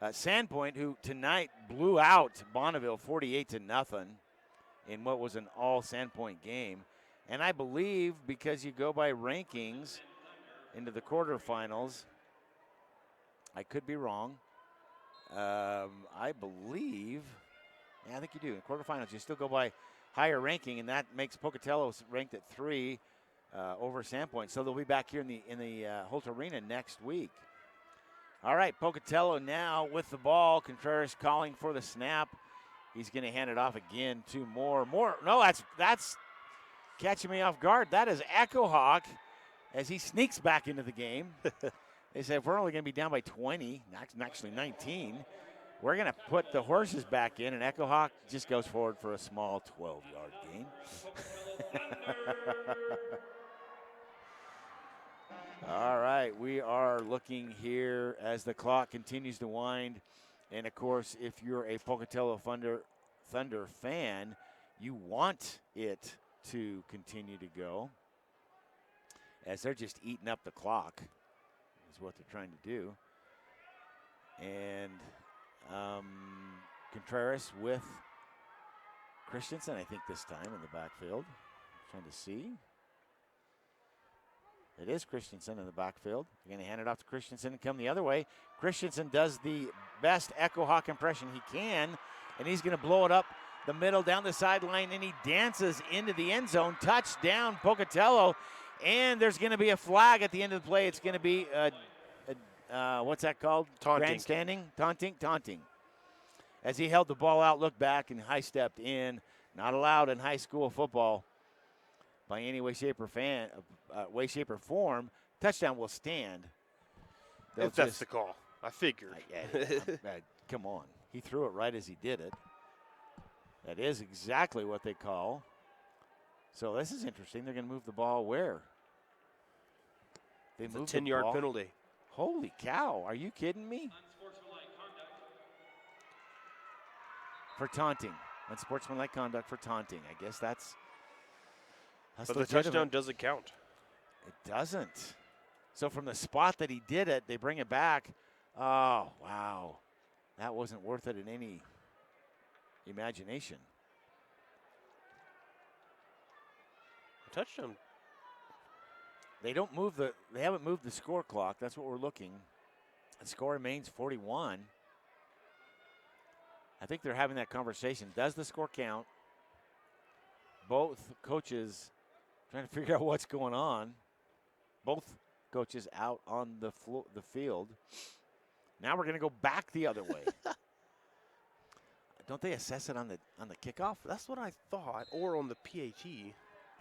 Sandpoint, who tonight blew out Bonneville 48-0 in what was an all Sandpoint game. And I believe because you go by rankings into the quarterfinals, I could be wrong. I believe, I think you do. In quarterfinals, you still go by higher ranking, and that makes Pocatello ranked at 3. Over Sandpoint. So they'll be back here in the Holt Arena next week. All right, Pocatello now with the ball. Contreras calling for the snap. He's going to hand it off again to Moore. No, that's catching me off guard. That is Echo Hawk as he sneaks back into the game. They said we're only going to be down by 20, actually 19. We're going to put the horses back in, and Echo Hawk just goes forward for a small 12-yard gain. All right, we are looking here as the clock continues to wind. And, of course, if you're a Pocatello Thunder fan, you want it to continue to go, as they're just eating up the clock is what they're trying to do. And Contreras with Christensen, I think, this time in the backfield. Trying to see. It is Christensen in the backfield. They're going to hand it off to Christensen and come the other way. Christensen does the best Echo Hawk impression he can, and he's going to blow it up the middle down the sideline, and he dances into the end zone. Touchdown, Pocatello. And there's going to be a flag at the end of the play. It's going to be, what's that called? Taunting. Grandstanding? Taunting. As he held the ball out, looked back, and high-stepped in. Not allowed in high school football by any way, shape, or form. Touchdown will stand. If that's the call, I figured. Come on. He threw it right as he did it. That is exactly what they call. So this is interesting. They're going to move the ball where? They It's moved a 10-yard penalty. Holy cow. Are you kidding me? For taunting. Unsportsmanlike conduct for taunting. I guess that's but the touchdown doesn't count. It doesn't. So from the spot that he did it, they bring it back. Oh, wow. That wasn't worth it in any imagination. Touchdown. They haven't moved the score clock. That's what we're looking. The score remains 41. I think they're having that conversation. Does the score count? Both coaches trying to figure out what's going on. Both coaches out on the field. Now we're going to go back the other way. Don't they assess it on the kickoff? That's what I thought, or on the PAT.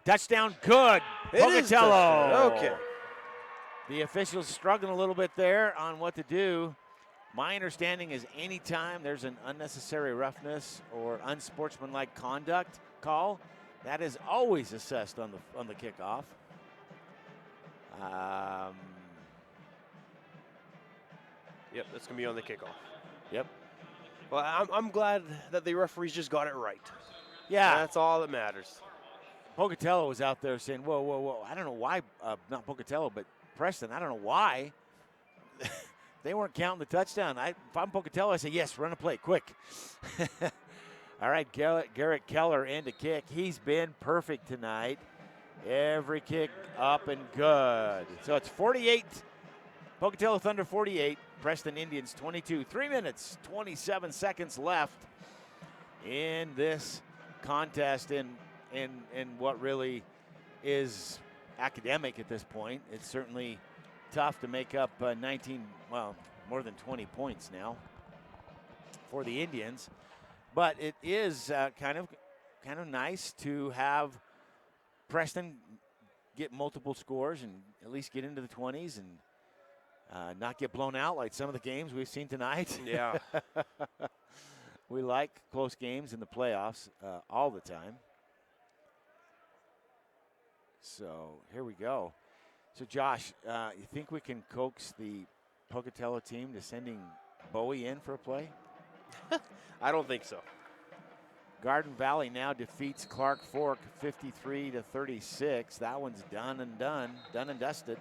Touchdown, good. Pocatello. Okay. The officials struggling a little bit there on what to do. My understanding is anytime there's an unnecessary roughness or unsportsmanlike conduct call, that is always assessed on the kickoff. Yep, that's going to be on the kickoff. Yep. Well, I'm glad that the referees just got it right. Yeah. That's all that matters. Pocatello was out there saying, whoa. I don't know why, not Pocatello, but Preston, I don't know why they weren't counting the touchdown. If I'm Pocatello, I say, yes, run a play, quick. All right, Garrett Keller in to kick. He's been perfect tonight. Every kick up and good. So it's 48, Pocatello Thunder 48, Preston Indians 22. 3 minutes, 27 seconds left in this contest in what really is academic at this point. It's certainly tough to make up more than 20 points now for the Indians. But it is kind of nice to have Preston get multiple scores and at least get into the 20s and not get blown out like some of the games we've seen tonight. Yeah. We like close games in the playoffs all the time. So here we go. So Josh, you think we can coax the Pocatello team to sending Bowie in for a play? I don't think so. Garden Valley now defeats Clark Fork 53-36. That one's done and dusted.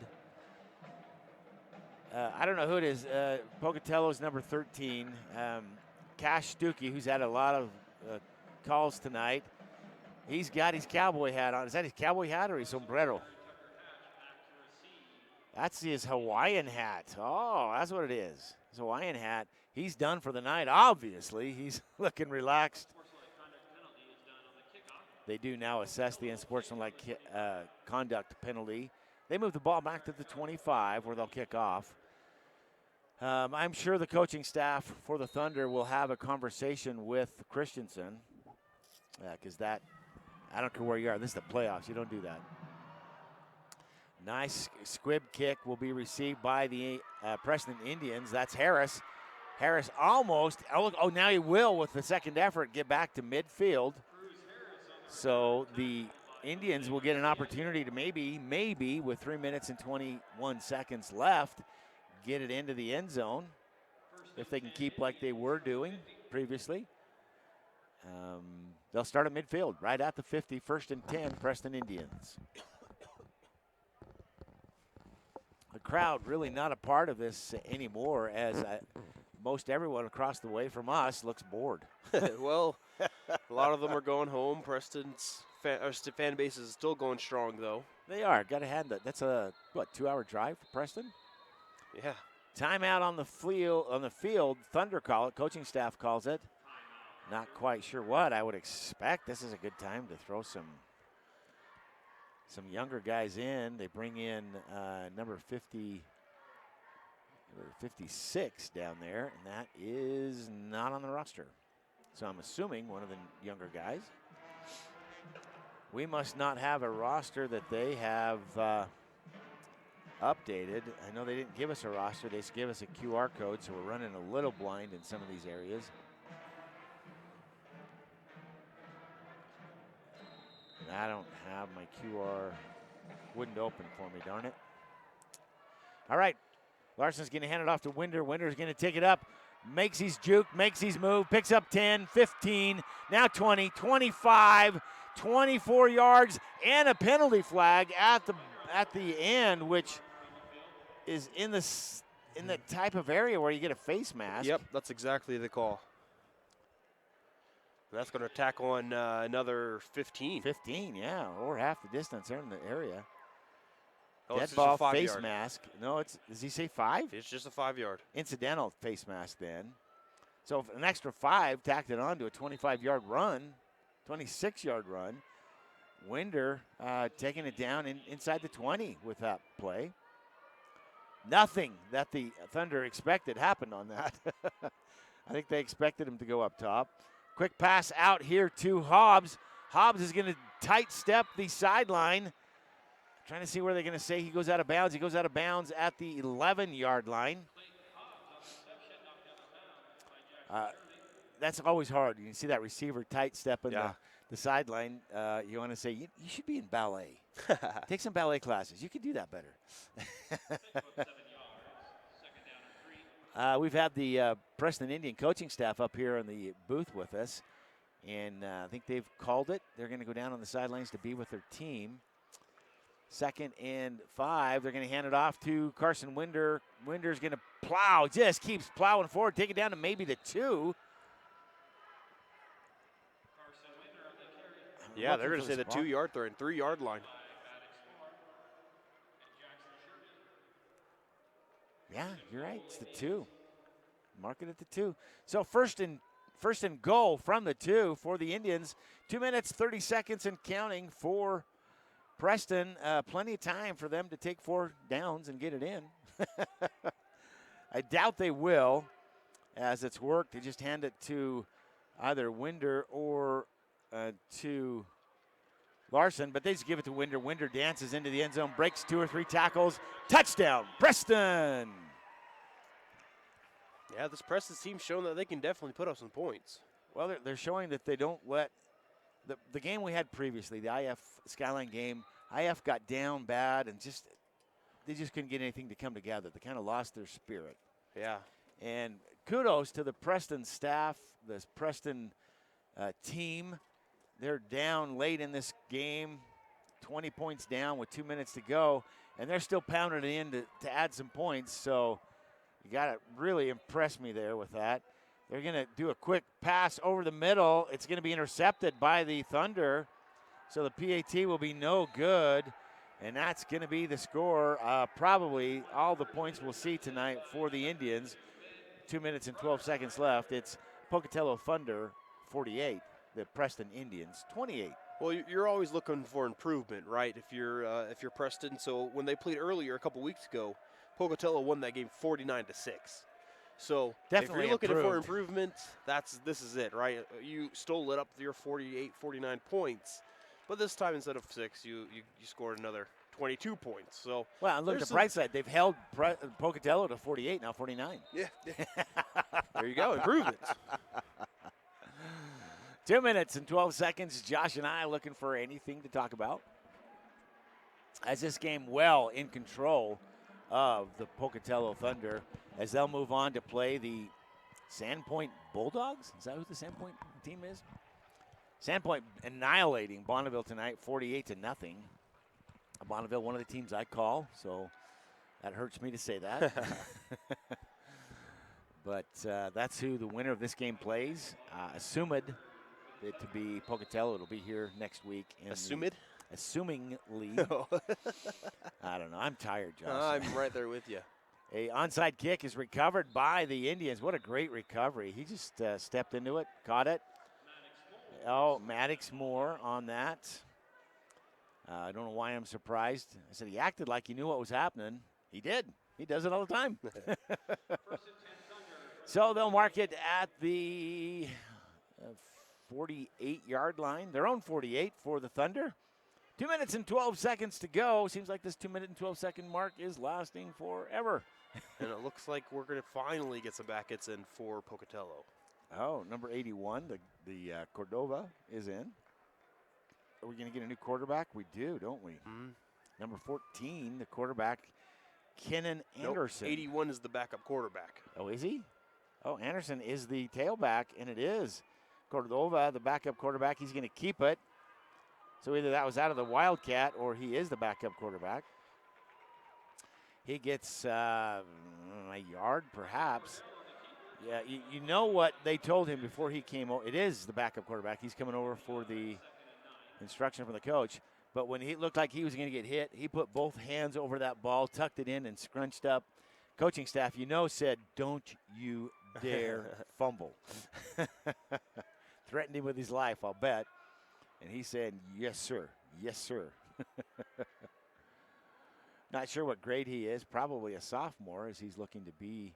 I don't know who it is. Pocatello's number 13. Cash Stuckey, who's had a lot of calls tonight. He's got his cowboy hat on. Is that his cowboy hat or his sombrero? That's his Hawaiian hat. Oh, that's what it is. His Hawaiian hat. He's done for the night, obviously. He's looking relaxed. They do now assess the unsportsmanlike conduct penalty. They move the ball back to the 25 where they'll kick off. I'm sure the coaching staff for the Thunder will have a conversation with Christensen because I don't care where you are. This is the playoffs. You don't do that. Nice squib kick will be received by the Preston Indians. That's Harris. Harris almost, oh, now he will with the second effort get back to midfield. So the Indians will get an opportunity to maybe with 3 minutes and 21 seconds left, get it into the end zone if they can keep like they were doing previously. They'll start at midfield, right at the 50, 1st and 10, Preston Indians. The crowd really not a part of this anymore, as most everyone across the way from us looks bored. Well, a lot of them are going home. Preston's fan base is still going strong, though. They are. Got to hand that. That's a 2-hour drive for Preston. Yeah. Timeout on the field. Thunder call it. Coaching staff calls it. Not quite sure what I would expect. This is a good time to throw some younger guys in. They bring in number 56 down there, and that is not on the roster. So I'm assuming one of the younger guys. We must not have a roster that they have updated. I know they didn't give us a roster. They just gave us a QR code, so we're running a little blind in some of these areas. And I don't have my QR. Wouldn't open for me, darn it. All right. Larson's going to hand it off to Winder. Winder's going to take it up. Makes his juke, makes his move, picks up 10, 15, now 20, 25, 24 yards, and a penalty flag at the end, which is in the type of area where you get a face mask. Yep, that's exactly the call. That's going to tack on another 15. 15, yeah, or half the distance there in the area. Oh, Dead ball face mask. No, does he say 5? It's just a 5-yard. Incidental face mask then. So an extra 5 tacked it on to a 25-yard run, 26-yard run. Winder taking it down inside the 20 with that play. Nothing that the Thunder expected happened on that. I think they expected him to go up top. Quick pass out here to Hobbs. Hobbs is going to tight step the sideline. Trying to see where they're going to say he goes out of bounds. He goes out of bounds at the 11-yard line. That's always hard. You can see that receiver tight stepping the sideline. You want to say, you should be in ballet. Take some ballet classes. You could do that better. We've had the Preston Indian coaching staff up here in the booth with us, and I think they've called it. They're going to go down on the sidelines to be with their team. 2nd and 5. They're going to hand it off to Carson Winder. Winder's going to plow. Just keeps plowing forward. Take it down to maybe the 2. Yeah, they're going to say the 2-yard. They're in 3-yard line. Yeah, you're right. It's the 2. Mark it at the 2. So first and goal from the 2 for the Indians. 2 minutes, 30 seconds and counting for Preston. Plenty of time for them to take 4 downs and get it in. I doubt they will, as it's worked. They just hand it to either Winder or to Larson, but they just give it to Winder. Winder dances into the end zone, breaks 2 or 3 tackles. Touchdown, Preston! Yeah, this Preston team's shown that they can definitely put up some points. Well, they're showing that they don't let the game we had previously, the IF Skyline game. IF got down bad and they just couldn't get anything to come together. They kind of lost their spirit. Yeah. And kudos to the Preston staff, this Preston team. They're down late in this game, 20 points down with 2 minutes to go, and they're still pounding it in to add some points. So you got to really impress me there with that. They're going to do a quick pass over the middle. It's going to be intercepted by the Thunder. So the PAT will be no good, and that's going to be the score. Probably all the points we'll see tonight for the Indians. 2 minutes and 12 seconds left. It's Pocatello Thunder 48, the Preston Indians 28. Well, you're always looking for improvement, right? If you're Preston. So when they played earlier a couple weeks ago, Pocatello won that game 49-6. So definitely if you're looking for improved. improvement, this is it, right? You stole it up to your 48, 49 points, but this time instead of 6, you scored another 22 points. So well, and look at the bright side. They've held Pocatello to 48, now 49. Yeah. There you go, improvements. 2 minutes and 12 seconds. Josh and I looking for anything to talk about. As this game well in control of the Pocatello Thunder as they'll move on to play the Sandpoint Bulldogs. Is that who the Sandpoint team is? Sandpoint annihilating Bonneville tonight, 48-0. Bonneville, one of the teams I call, so that hurts me to say that. But that's who the winner of this game plays. Assumed it to be Pocatello. It'll be here next week. Assumingly. I don't know. I'm tired, Josh. I'm right there with you. A onside kick is recovered by the Indians. What a great recovery. He just stepped into it, caught it. Oh, Maddox Moore on that. I don't know why I'm surprised. I said he acted like he knew what was happening. He did. He does it all the time. So they'll mark it at the 48-yard line. Their own 48 for the Thunder. 2 minutes and 12 seconds to go. Seems like this 2 minute and 12 second mark is lasting forever. And it looks like we're going to finally get some backets in for Pocatello. Oh, number 81, the Cordova is in. Are we going to get a new quarterback? We do, don't we? Mm-hmm. Number 14, the quarterback, Kenan Anderson. Nope, 81 is the backup quarterback. Oh, is he? Oh, Anderson is the tailback, and it is Cordova, the backup quarterback. He's going to keep it. So either that was out of the Wildcat or he is the backup quarterback. He gets a yard, perhaps. Yeah, you know what they told him before he came over. It is the backup quarterback. He's coming over for the instruction from the coach. But when he looked like he was going to get hit, he put both hands over that ball, tucked it in, and scrunched up. Coaching staff, said, "Don't you dare fumble." Threatened him with his life, I'll bet. And he said, "Yes, sir. Yes, sir." Not sure what grade he is. Probably a sophomore, as he's looking to be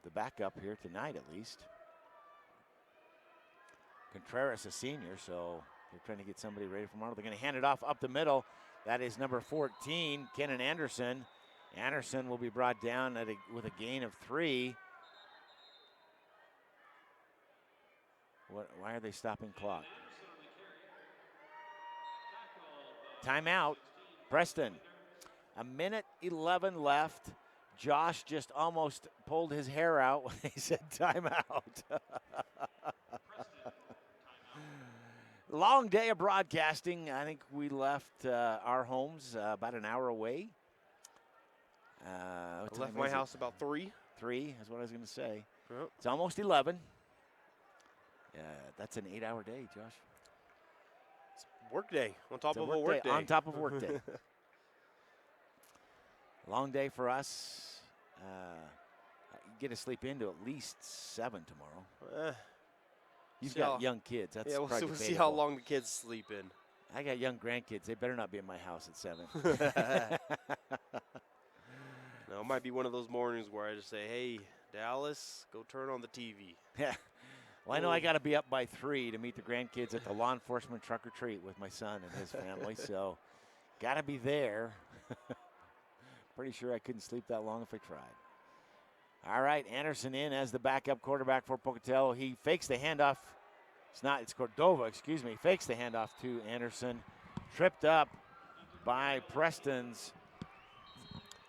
the backup here tonight, at least. Contreras, a senior, so they're trying to get somebody ready for tomorrow. They're going to hand it off up the middle. That is number 14, Kenan Anderson. Anderson will be brought down with a gain of 3. Why are they stopping clock? Timeout. Preston. 1:11 left. Josh just almost pulled his hair out when he said timeout. Long day of broadcasting. I think we left our homes about an hour away. I left my house about 3. 3 is what I was going to say. Yep. It's almost 11. That's an 8-hour day, Josh. It's work day on top of a work day. On top of work day. Long day for us. Get to sleep into at least 7 tomorrow. You've got young kids. That's we'll see how long the kids sleep in. I got young grandkids. They better not be in my house at 7. No, it might be one of those mornings where I just say, "Hey, Dallas, go turn on the TV." Yeah. Well, I know I got to be up by 3 to meet the grandkids at the law enforcement truck or treat with my son and his family. So, got to be there. Pretty sure I couldn't sleep that long if I tried. All right, Anderson in as the backup quarterback for Pocatello. He fakes the handoff. It's Cordova, excuse me. Fakes the handoff to Anderson. Tripped up by Preston's.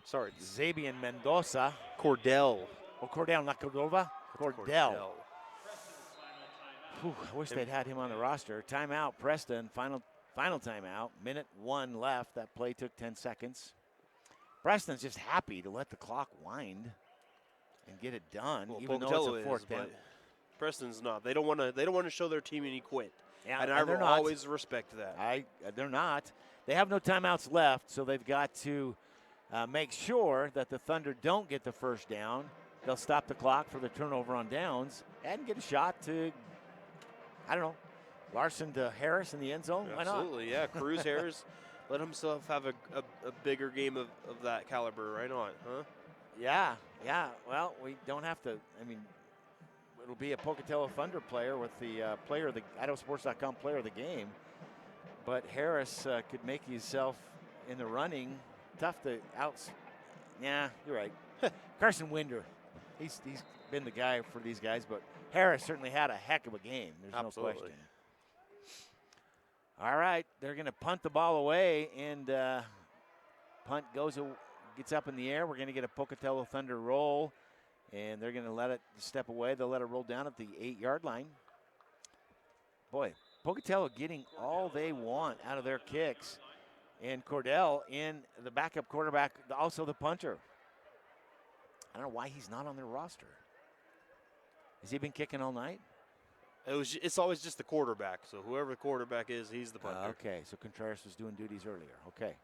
Sorry. Zabian Mendoza. Cordell. Oh, Cordell, not Cordova. Cordell. Whew, I wish they'd had him on the roster. Timeout, Preston. Final timeout. 1:01 left. That play took 10 seconds. Preston's just happy to let the clock wind and get it done, even though it's a 4th down. Preston's not. They don't want to show their team any quit. Yeah, and I will always respect that. They're not. They have no timeouts left, so they've got to make sure that the Thunder don't get the first down. They'll stop the clock for the turnover on downs and get a shot to, I don't know, Larson to Harris in the end zone. Why not? Absolutely, yeah. Cruz Harris, let himself have a bigger game of that caliber. Right on, huh? Yeah. Well, we don't have to. I mean, it'll be a Pocatello Thunder player with the player of the IdahoSports.com player of the game. But Harris could make himself in the running. Tough to out. Yeah, you're right. Carson Winder. He's been the guy for these guys, but Harris certainly had a heck of a game. There's Absolutely. no question. All right, they're going to punt the ball away, and punt gets up in the air. We're going to get a Pocatello Thunder roll, and they're going to let it step away. They'll let it roll down at the 8-yard line. Boy, Pocatello getting all they want out of their kicks, and Cordell in the backup quarterback, also the punter. I don't know why he's not on their roster. Has he been kicking all night? It's always just the quarterback. So whoever the quarterback is, he's the punter. Okay, so Contreras was doing duties earlier. Okay.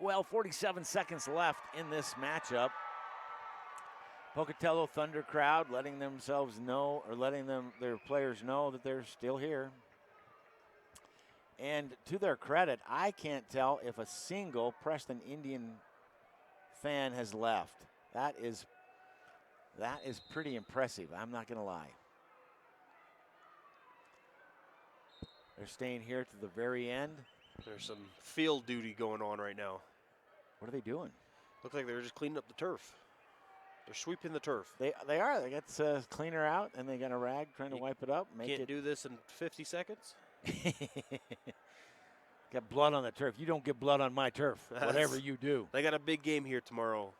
Well, 47 seconds left in this matchup. Pocatello Thunder crowd letting their players know that they're still here. And to their credit, I can't tell if a single Preston Indian fan has left. That is pretty impressive. I'm not going to lie. They're staying here to the very end. There's some field duty going on right now. What are they doing? Looks like they're just cleaning up the turf. They're sweeping the turf. They are. They got the cleaner out, and they got a rag trying to wipe it up. Can't do this in 50 seconds? Got blood on the turf. You don't get blood on my turf, whatever you do. They got a big game here tomorrow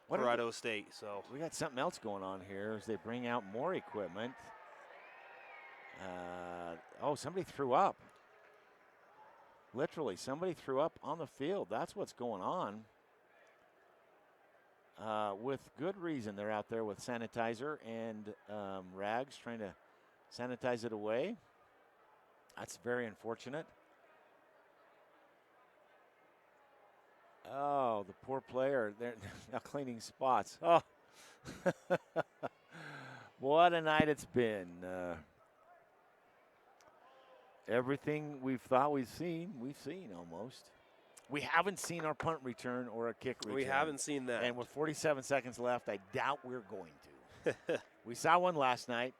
for Idaho State. So we got something else going on here as they bring out more equipment. Somebody threw up. Literally, somebody threw up on the field. That's what's going on. With good reason, they're out there with sanitizer and rags trying to sanitize it away. That's very unfortunate. Oh, the poor player. They're now cleaning spots. Oh, what a night it's been. Everything we've thought we've seen almost. We haven't seen our punt return or a kick return. We haven't seen that. And with 47 seconds left, I doubt we're going to. We saw one last night.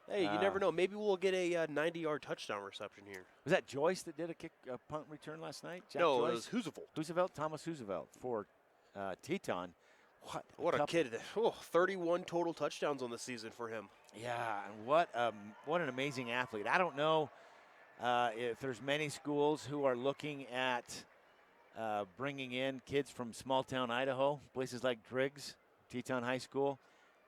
Hey, you never know. Maybe we'll get a 90-yard touchdown reception here. Was that Joyce that did a punt return last night? Jack no, Joyce? It was Hoosevelt. Hoosevelt, Thomas Hoosevelt for Teton. What a kid. 31 total touchdowns on the season for him. Yeah, and what an amazing athlete. I don't know if there's many schools who are looking at bringing in kids from small-town Idaho, places like Driggs, Teton High School.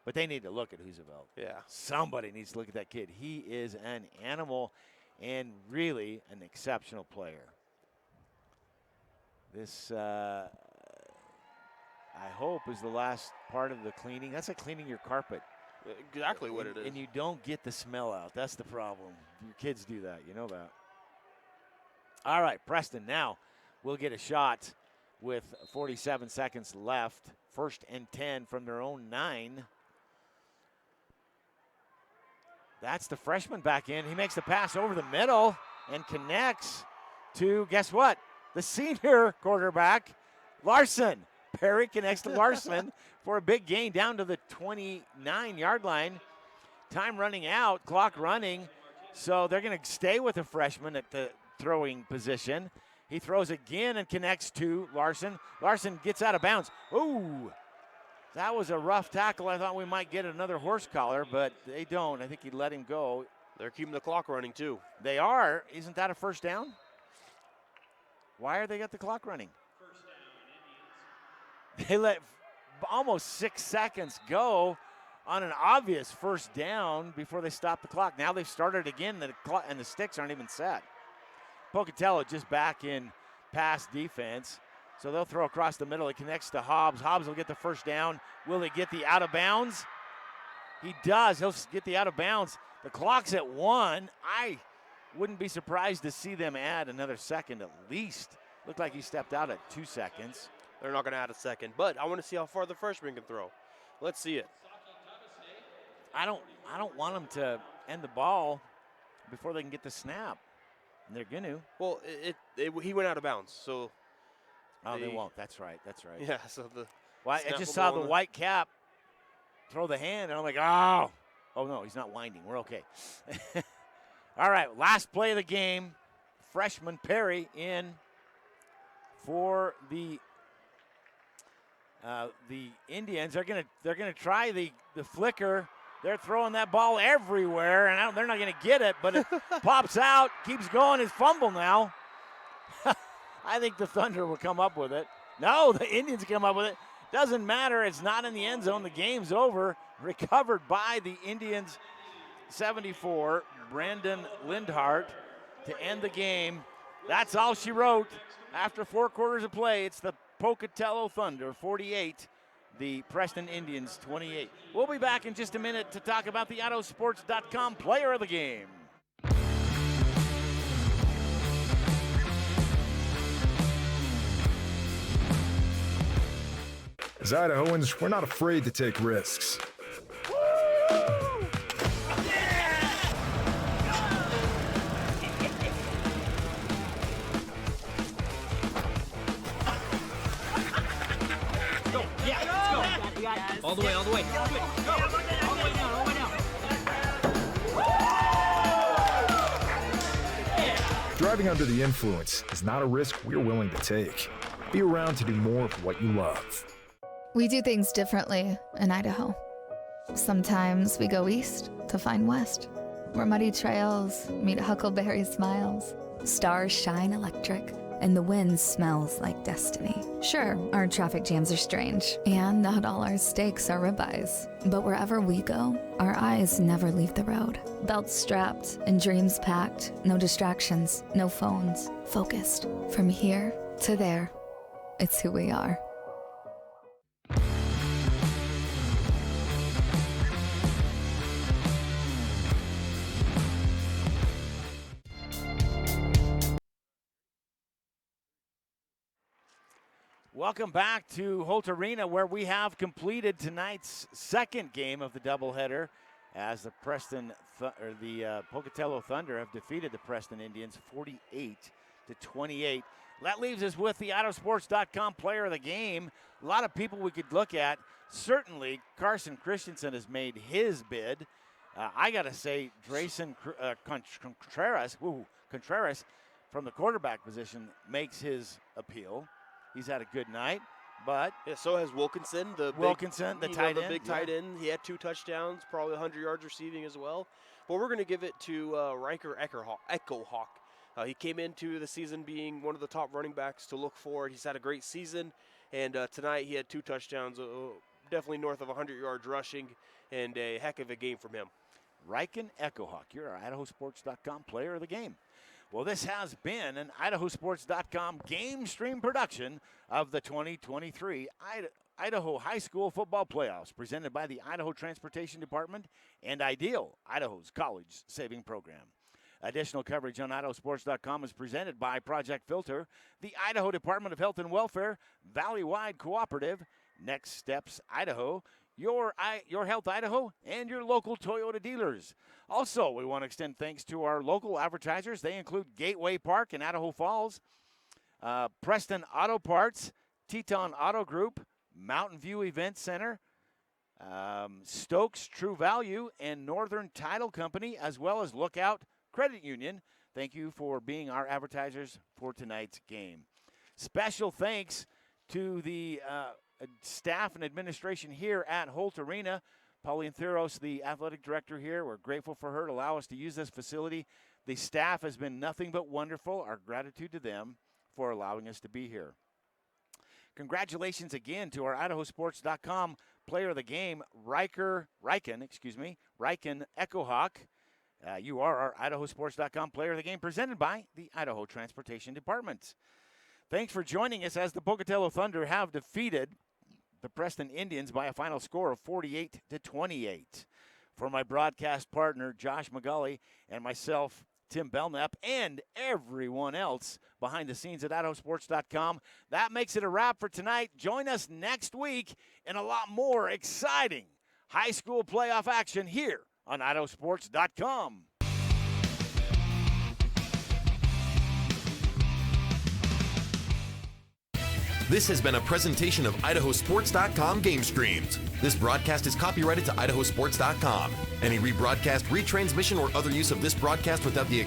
But they need to look at Hoosevelt. Yeah. Somebody needs to look at that kid. He is an animal and really an exceptional player. This, I hope, is the last part of the cleaning. That's like cleaning your carpet. Exactly what it is. And you don't get the smell out. That's the problem. Your kids do that. You know that. All right, Preston now will get a shot with 47 seconds left. 1st and 10 from their own 9. That's the freshman back in. He makes the pass over the middle and connects to, guess what? The senior quarterback, Larson. Perry connects to Larson for a big gain down to the 29-yard line. Time running out, clock running. So they're going to stay with the freshman at the throwing position. He throws again and connects to Larson. Larson gets out of bounds. Ooh. That was a rough tackle. I thought we might get another horse collar, but they don't. I think he let him go. They're keeping the clock running, too. They are. Isn't that a first down? Why are they got the clock running? First down, Indians. They let almost 6 seconds go on an obvious first down before they stopped the clock. Now they've started again, and the sticks aren't even set. Pocatello just back in pass defense. So they'll throw across the middle. It connects to Hobbs. Hobbs will get the first down. Will he get the out of bounds? He does. He'll get the out of bounds. The clock's at 1. I wouldn't be surprised to see them add another second at least. Looked like he stepped out at 2 seconds. They're not going to add a second, but I want to see how far the freshman can throw. Let's see it. I don't want them to end the ball before they can get the snap. And they're going to. Well, he went out of bounds, so. Oh, they won't. That's right. Yeah, so the. Well, I just saw the white cap throw the hand, and I'm like, oh. Oh, no, he's not winding. We're okay. All right, last play of the game. Freshman Perry in for the The Indians are gonna try the flicker. They're throwing that ball everywhere, and they're not gonna get it, but it pops out, keeps going. His fumble now. I think the Thunder will come up with it. No, the Indians come up with it. Doesn't matter. It's not in the end zone. The game's over. Recovered by the Indians. 74, Brandon Lindhart to end the game. That's all she wrote. After 4 quarters of play, it's the Pocatello Thunder 48, the Preston Indians 28. We'll be back in just a minute to talk about the IdahoSports.com player of the game. As Idahoans, we're not afraid to take risks. All the way, all the way. Go. All the way down, all the way down. Driving under the influence is not a risk we're willing to take. Be around to do more of what you love. We do things differently in Idaho. Sometimes we go east to find west, where muddy trails meet huckleberry smiles. Stars shine electric, and the wind smells like destiny. Sure, our traffic jams are strange, and not all our steaks are ribeyes. But wherever we go, our eyes never leave the road. Belts strapped and dreams packed, no distractions, no phones, focused. From here to there, it's who we are. Welcome back to Holt Arena, where we have completed tonight's second game of the doubleheader, as the Pocatello Thunder have defeated the Preston Indians 48-28. That leaves us with the IdahoSports.com player of the game. A lot of people we could look at. Certainly, Carson Christensen has made his bid. I got to say, Drayson Contreras from the quarterback position makes his appeal. He's had a good night, but so has Wilkinson, the big tight end. He had 2 touchdowns, probably 100 yards receiving as well. But we're going to give it to Riker Echohawk. He came into the season being one of the top running backs to look for. He's had a great season, and tonight he had 2 touchdowns, definitely north of 100 yards rushing, and a heck of a game from him. Riken Echohawk, you're our IdahoSports.com player of the game. Well, this has been an IdahoSports.com game stream production of the 2023 Idaho High School Football Playoffs, presented by the Idaho Transportation Department and Ideal, Idaho's college saving program. Additional coverage on IdahoSports.com is presented by Project Filter, the Idaho Department of Health and Welfare, Valley-Wide Cooperative, Next Steps Idaho, Your Health Idaho, and your local Toyota dealers. Also, we want to extend thanks to our local advertisers. They include Gateway Park in Idaho Falls, Preston Auto Parts, Teton Auto Group, Mountain View Event Center, Stokes True Value, and Northern Title Company, as well as Lookout Credit Union. Thank you for being our advertisers for tonight's game. Special thanks to the staff and administration here at Holt Arena. Pauline Theros, the athletic director here, we're grateful for her to allow us to use this facility. The staff has been nothing but wonderful. Our gratitude to them for allowing us to be here. Congratulations again to our IdahoSports.com player of the game, Riken Echohawk. You are our IdahoSports.com player of the game, presented by the Idaho Transportation Department. Thanks for joining us as the Pocatello Thunder have defeated the Preston Indians by a final score of 48-28. For my broadcast partner, Josh McGully, and myself, Tim Belknap, and everyone else behind the scenes at IdahoSports.com, that makes it a wrap for tonight. Join us next week in a lot more exciting high school playoff action here on IdahoSports.com. This has been a presentation of IdahoSports.com GameStreams. This broadcast is copyrighted to IdahoSports.com. Any rebroadcast, retransmission, or other use of this broadcast without the